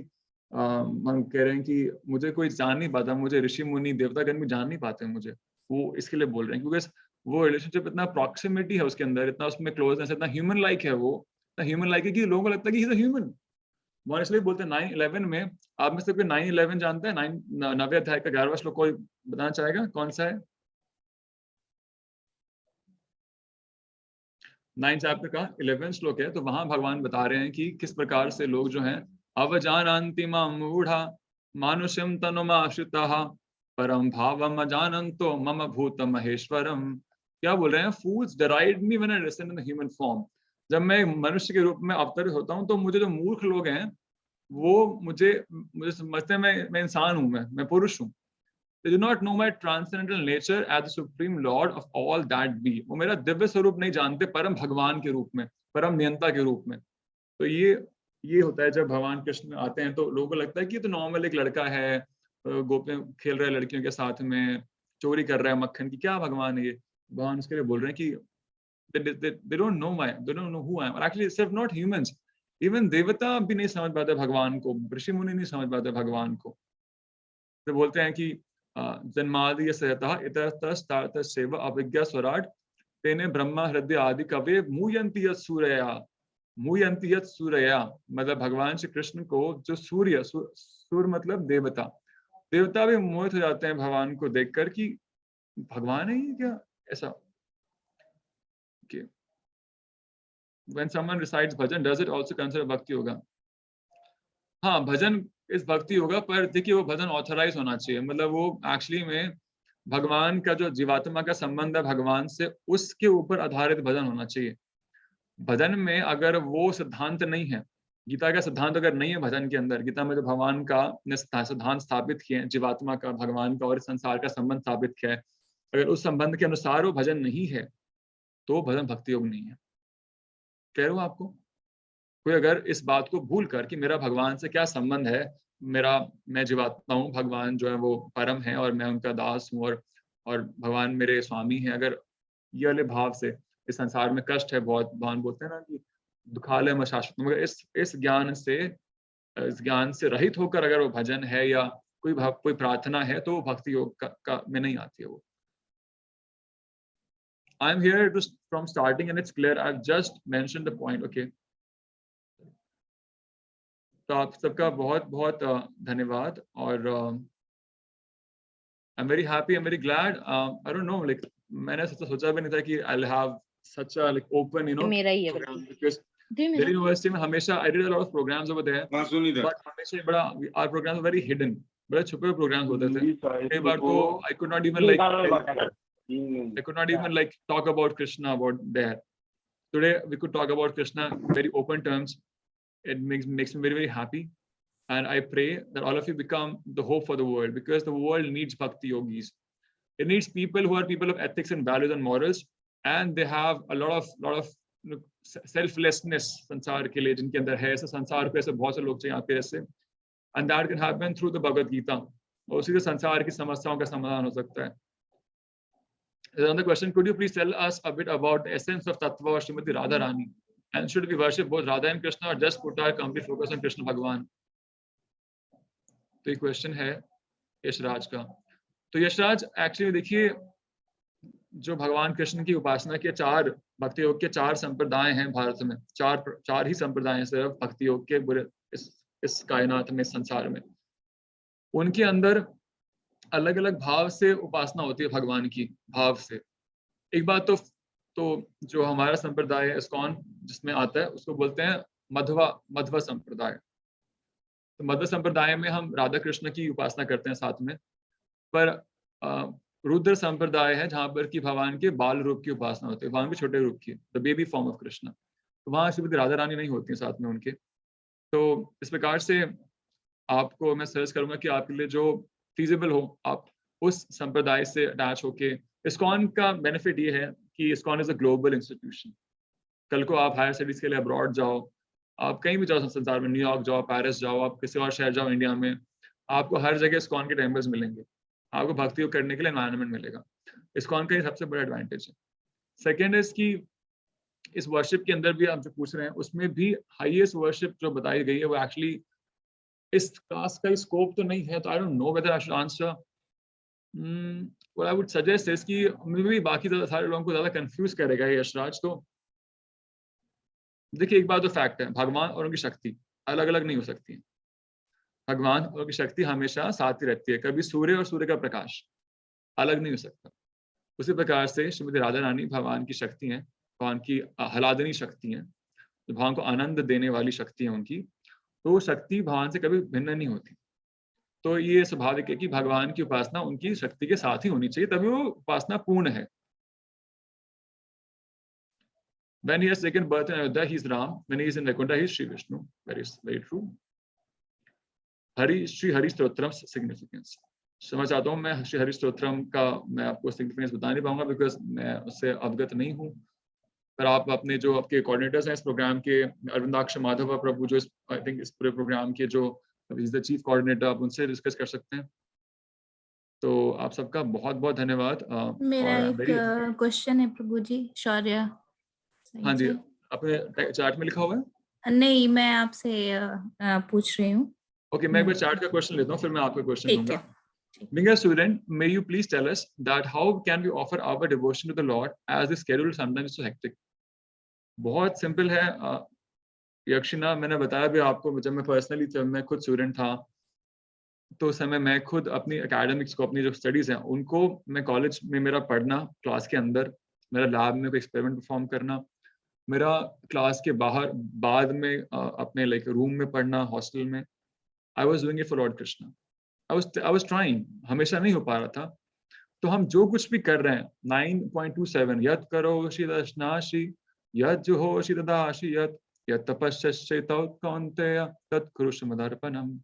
हम कह रहे हैं कि मुझे कोई जान नहीं पाता, मुझे ऋषि मुनि देवतागण भी जान नहीं पाते मुझे। वो इसके लिए बोल रहे हैं क्योंकि वो रिलेशनशिप इतना प्रॉक्सिमिटी है उसके अंदर, इतना उसमें क्लोजनेस, इतना ह्यूमन लाइक है, वो इतना ह्यूमन लाइक है कि लोगों को लगता है कि ही इज अ ह्यूमन। वो इसलिए बोलते हैं 9/11 में, आप में से कोई 9/11 जानते हैं? 9वें अध्याय का 11वां श्लोक कोई बताना चाहेगा कौन सा है? 9 चैप्टर का 11 श्लोक है। तो वहां भगवान बता रहे हैं कि किस प्रकार से लोग जो हैं अवजानन्ति मां मूढ़ा मानुष्यम तनुमाश्रिताः परम भावम अजानन्तो मम भूत महेश्वरम। क्या बोल रहे हैं? Fools deride me when I listen in the human form. जब मैं मनुष्य के रूप में अवतरित होता हूँ तो मुझे जो मूर्ख लोग हैं वो मुझे समझते हैं मैं इंसान हूँ, मैं पुरुष हूँ। They do not know my transcendental nature as the supreme lord of all that be। वो मेरा दिव्य स्वरूप नहीं जानते परम भगवान के रूप में, परम नियंता के रूप में। तो ये होता है जब भगवान कृष्ण आते हैं तो लोगों को लगता है कि ये तो नॉर्मल एक लड़का है, गोपियां खेल रहा है लड़कियों के साथ में, चोरी कर रहा है मक्खन की, क्या भगवान है ये? भगवान उसके लिए बोल रहे हैं कि they don't know who I am। Actually सिर्फ not humans, even देवता भी नहीं समझ पाते भगवान को, ऋषि मुनि नहीं समझ पाते भगवान को। तो बोलते हैं कि जन्मादि सहतः इतस्तस्तसेव अभिज्ञा स्वराट तेने ब्रह्मा हृदय आदि कवे मुयंति यत् सूरया। मतलब भगवान श्री कृष्ण को जो सूर्य मतलब देवता भी मोहित हो जाते हैं भगवान को देखकर कि भगवान है ये क्या ऐसा। Okay. When someone recites bhajan, does it also consider bhakti yoga? हाँ, भजन इस भक्ति होगा, पर देखिए वो भजन ऑथराइज होना चाहिए। मतलब वो एक्चुअली में भगवान का जो जीवात्मा का संबंध है भगवान से, उसके ऊपर आधारित भजन होना चाहिए। भजन में अगर वो सिद्धांत नहीं है, गीता का सिद्धांत अगर नहीं है भजन के अंदर, गीता में जो भगवान का ने सिद्धांत स्थापित किए हैं, जीवात्मा का भगवान का और संसार का संबंध स्थापित किया है, अगर उस संबंध के अनुसार वो भजन नहीं है तो भजन भक्ति योग नहीं है। कह रहा हूँ आपको, कोई अगर इस बात को भूल कर कि मेरा भगवान से क्या संबंध है, मैं जीवात्मा हूँ, भगवान जो है वो परम है और मैं उनका दास हूँ और भगवान मेरे स्वामी हैं, अगर ये वाले भाव से इस संसार में कष्ट है बहुत, भगवान बोलते हैं ना कि दुखालयम अशाश्वतम। मगर इस ज्ञान से रहित होकर अगर वो भजन है या कोई प्रार्थना है तो वो भक्ति योग का में नहीं आती है वो। I'm here from starting and it's clear. I've just mentioned the point. Okay. तो आप सबका बहुत बहुत धन्यवाद और I'm very happy. I'm very glad. I don't know, like मैंने सोचा भी नहीं था कि I'll have such a like open, you know, program because Delhi University में हमेशा I did a lot of programs over there, but हमेशा बड़ा our programs were very hidden. बड़े छुपे programs होते थे। कई बार तो I could not even like talk about Krishna about there. Today we could talk about Krishna in very open terms. It makes me very, very happy. And I pray that all of you become the hope for the world, because the world needs bhakti yogis. It needs people who are people of ethics and values and morals, and they have a lot of selflessness संसार के लिए जिनके अंदर है। ऐसे संसार पे ऐसे बहुत से लोग चाहिए यहाँ पे ऐसे, and that can happen through the Bhagavad Gita. और उसी से संसार की समस्याओं का समाधान हो सकता है। Another question, could you please tell us a bit about the essence of Tattva or Srimati Radharani? And should we worship both Radha and Krishna or just put our complete focus on Krishna Bhagwan? तो ये question है यशराज का। तो Yashraj actually देखिए, जो भगवान कृष्ण की उपासना के 4 भक्ति योग के 4 संप्रदाय हैं भारत में, 4 ही संप्रदाय हैं सिर्फ भक्ति योग के पूरे इस कायनात में, संसार में। उनके अंदर अलग अलग भाव से उपासना होती है भगवान की, भाव से। एक बात तो जो हमारा संप्रदाय है इस्कॉन जिसमें आता है उसको बोलते हैं मध्वा संप्रदाय। तो मध्व संप्रदाय में हम राधा कृष्ण की उपासना करते हैं साथ में, पर रुद्र संप्रदाय है जहाँ पर कि भगवान के बाल रूप की उपासना होती है, भगवान के छोटे रूप की, the baby form of Krishna. तो वहाँ श्रीमती राधा रानी नहीं होती है साथ में उनके। तो इस प्रकार से आपको मैं सजेस्ट करूंगा कि आपके लिए जो फीजिबल हो, आप उस संप्रदाय से अटैच होके। इस्कॉन का बेनिफिट ये है कि ISKCON is a global institution. कल को आप हायर स्टडीज के लिए अब्रॉड जाओ, आप कहीं भी जाओ संसार में, न्यूयॉर्क जाओ, पेरिस जाओ, आप किसी और शहर जाओ इंडिया में, आपको हर जगह इस्कॉन के टेम्पल्स मिलेंगे, आपको भक्ति करने के लिए एनवायरनमेंट मिलेगा। इस्कॉन का ये सबसे बड़ा एडवांटेज है। सेकेंड इज कि इस वर्शिप के अंदर भी आप जो पूछ रहे हैं उसमें भी हाईएस्ट वर्शिप जो बताई गई है वो एक्चुअली इस क्लास का स्कोप तो नहीं है। तो आई don't know whether I should answer. What I would suggest is कि मे बी बाकी सारे लोगों को ज्यादा कंफ्यूज करेगा ये यशराज। तो देखिए, एक बात तो फैक्ट है, भगवान और उनकी शक्ति अलग अलग नहीं हो सकती है। भगवान और उनकी शक्ति हमेशा साथ ही रहती है, कभी सूर्य और सूर्य का प्रकाश अलग नहीं हो सकता। उसी प्रकार से श्रीमती राधा रानी भगवान की शक्ति हैं, भगवान की आह्लादनी शक्ति हैं, भगवान को आनंद देने वाली शक्ति है उनकी। तो शक्ति भगवान से कभी भिन्न नहीं होती। तो ये स्वाभाविक है कि भगवान की उपासना उनकी शक्ति के साथ ही होनी चाहिए, तभी वो उपासना पूर्ण है। When he has taken birth in Ayodhya, he is Ram. When he is in Vaikuntha, he is Shri Vishnu. Very true. Shri Hari Stotram significance. समझ चाहता हूँ मैं श्री हरि स्तोत्रम का, मैं आपको सिग्निफिकेंस बता नहीं पाऊंगा बिकॉज मैं उससे अवगत नहीं हूँ। पर आप अपने जो आपके कोऑर्डिनेटर्स हैं इस प्रोग्राम के, अरविंदाक्ष माधव प्रभु जो आई थिंक इस पूरे प्रोग्राम के जो इज द चीफ कोऑर्डिनेटर, आप उनसे डिस्कस कर सकते हैं। तो आप सबका बहुत बहुत धन्यवाद। मेरा एक क्वेश्चन है प्रभु जी, शौर्य। हाँ जी, अपने चार्ट में लिखा हुआ है? नहीं, मैं आपसे पूछ रही हूँ। ओके, मैं एक बार चार्ट का क्वेश्चन लेता हूँ, फिर मैं आपका क्वेश्चन दूंगा। Being a student, may you please tell us that how can we offer our devotion to the Lord as the schedule sometimes is so hectic? बहुत सिंपल है यक्षिना, मैंने बताया भी आपको, जब मैं पर्सनली, जब मैं खुद स्टूडेंट था तो उस समय मैं खुद अपनी एकेडमिक्स को, अपनी जो स्टडीज हैं उनको, मैं कॉलेज में मेरा पढ़ना, क्लास के अंदर मेरा लैब में कोई एक्सपेरिमेंट परफॉर्म करना, मेरा क्लास के बाहर बाद में अपने लाइक रूम में पढ़ना हॉस्टल में, I was doing it for Lord Krishna. I was trying, हमेशा नहीं हो पा रहा था। तो हम जो कुछ भी कर रहे हैं, 9.27 यत् करो शीदशनाशी यत् जुहो शीददाशी यत् तपस्यस्य कौन्तेय तत् कुरुष्व मदर्पणम।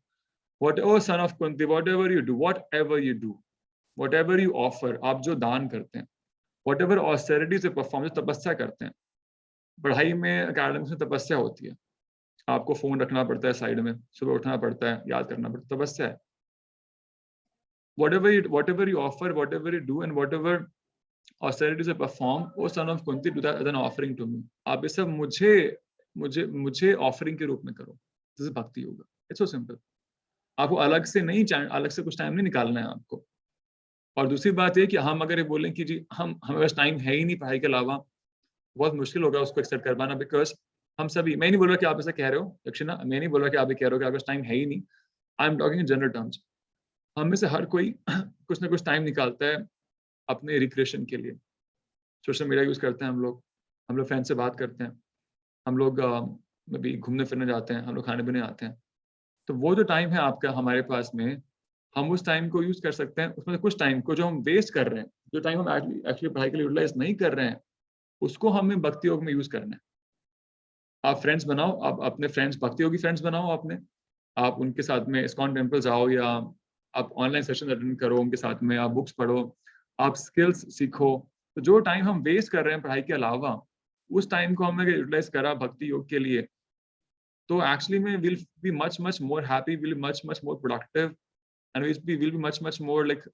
Whatever son of Kunti, whatever you do, whatever you offer, आप जो दान करते हैं, whatever austerities you perform, जो तपस्या करते हैं, पढ़ाई में एकेडमिक्स में तपस्या होती है। आपको फोन रखना पड़ता है साइड में, सुबह उठना पड़ता है, याद करना पड़ता है, तपस्या है। Whatever you offer, whatever you do, and whatever austerities you perform, O son of Kunti, do that as an offering to me. आप ये सब मुझे मुझे ऑफरिंग के रूप में करो, दिस इज भक्ति योग। It's so simple. आपको अलग से कुछ टाइम नहीं निकालना है आपको। और दूसरी बात ये कि हम अगर ये बोलें कि जी हमें बस टाइम है ही नहीं पढ़ाई के अलावा, बहुत मुश्किल होगा उसको एक्सेप्ट कर पाना, बिकॉज हम सभी, मैं नहीं बोल रहा कि आप ऐसा कह रहे हो दक्षिणा, मैं नहीं बोल रहा कि आप ये कह रहे हो कि आपके पास टाइम है ही नहीं, I am talking in general terms. हम में से हर कोई कुछ ना कुछ टाइम निकालता है अपने रिक्रिएशन के लिए। सोशल मीडिया यूज करते हैं हम लोग फ्रेंड से बात करते हैं, हम लोग भी घूमने फिरने जाते हैं, हम लोग खाने पीने आते हैं। तो वो जो टाइम है आपका हमारे पास में, हम उस टाइम को यूज कर सकते हैं। उसमें से कुछ टाइम को जो हम वेस्ट कर रहे हैं, जो टाइम हम एक्चुअली पढ़ाई के लिए यूटिलाइज नहीं कर रहे हैं, उसको हमें भक्ति योग में यूज करना है। आप फ्रेंड्स बनाओ, आप अपने फ्रेंड्स भक्ति योगी फ्रेंड्स बनाओ अपने, आप उनके साथ में इस्कॉन टेम्पल जाओ, या आप ऑनलाइन सेशन अटेंड करो उनके साथ में, आप बुक्स पढ़ो, आप स्किल्स सीखो। तो जो टाइम हम वेस्ट कर रहे हैं पढ़ाई के अलावा, उस टाइम को हमने यूटिलाइज करा भक्ति योग के लिए, तो एक्चुअली में will be much more happy, will be much more productive, and we'll be much more like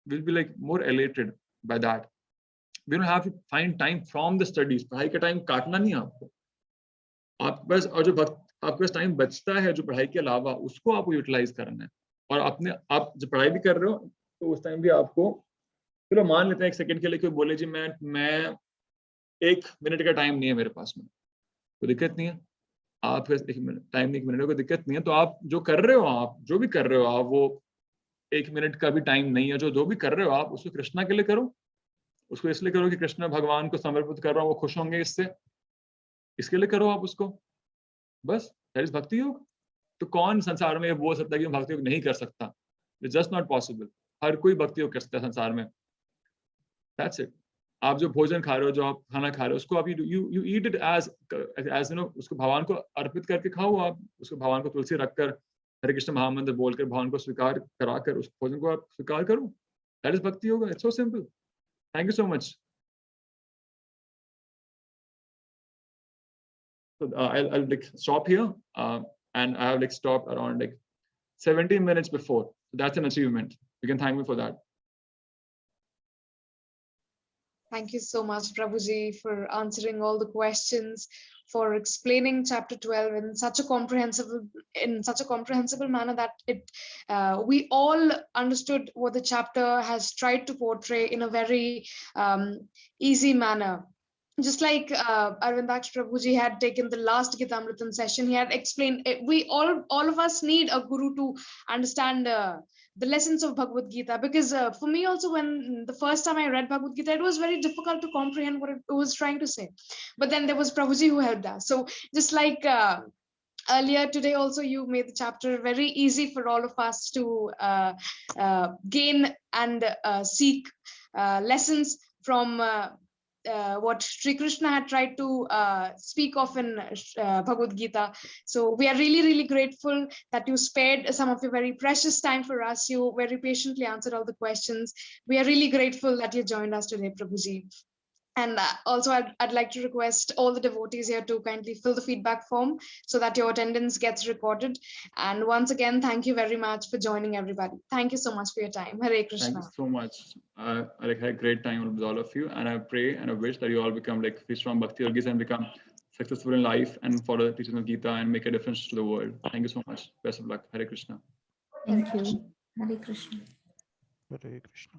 we'll be like more elated by that. We don't have to find time from the studies. पढ़ाई का time काटना नहीं आपको, आप बस, और जो आपके पास टाइम बचता है जो पढ़ाई के अलावा, उसको आपको यूटिलाइज करना है। और आप जब पढ़ाई भी कर रहे हो तो उस टाइम भी आपको, चलो मान लेते हैं एक सेकंड के लिए कोई बोले जी मैं 1 मिनट का टाइम नहीं है मेरे पास में, कोई दिक्कत नहीं है, आप 1 मिनट टाइम नहीं, 1 मिनट को दिक्कत नहीं है। तो आप जो कर रहे हो, आप जो भी कर रहे हो, आप वो 1 मिनट का भी टाइम नहीं है, जो भी कर रहे हो आप उसको कृष्णा के लिए करो, उसको इसलिए करो कि कृष्ण भगवान को समर्पित कर रहा हूँ, वो खुश होंगे इसके लिए करो आप उसको, बस। दैट इज भक्ति योग। तो कौन संसार में ये बोल सकता है कि भक्ति योग नहीं कर सकता? It's just not possible. हर कोई भक्ति योग कर सकता है संसार में, दैट्स इट। आप जो भोजन खा रहे हो, जो आप खाना खा रहे हो, उसको आप you eat it as you know, उसको भगवान को अर्पित करके खाओ आप, उसको भगवान को तुलसी रखकर हरे कृष्ण महामंत्र बोलकर भगवान को स्वीकार कराकर उस भोजन को आप स्वीकार करो, दैट इज भक्ति yoga. It's so simple. Thank you so much. So I'll like stop here, and I have like stopped around like 17 minutes before. So that's an achievement. You can thank me for that. Thank you so much, Prabhuji, for answering all the questions, for explaining chapter 12 in such a comprehensible manner that we all understood what the chapter has tried to portray in a very easy manner. Just like Arvindaksh Prabhuji had taken the last Gitamritam session, he had explained, we all of us need a guru to understand the lessons of Bhagavad Gita, because for me also, when the first time I read Bhagavad Gita, it was very difficult to comprehend what it was trying to say. But then there was Prabhuji who helped us. So just like earlier today also, you made the chapter very easy for all of us to gain and seek lessons from what Sri Krishna had tried to speak of in Bhagavad Gita. So we are really grateful that you spared some of your very precious time for us. You very patiently answered all the questions. We are really grateful that you joined us today, Prabhuji. And also, I'd like to request all the devotees here to kindly fill the feedback form so that your attendance gets recorded. And once again, thank you very much for joining, everybody. Thank you so much for your time. Hare Krishna. Thank you so much. I had a great time with all of you, and I pray and I wish that you all become like strong bhakti yogis and become successful in life and follow the teachings of Gita and make a difference to the world. Thank you so much. Best of luck. Hare Krishna. Thank you. Hare Krishna. Hare Krishna.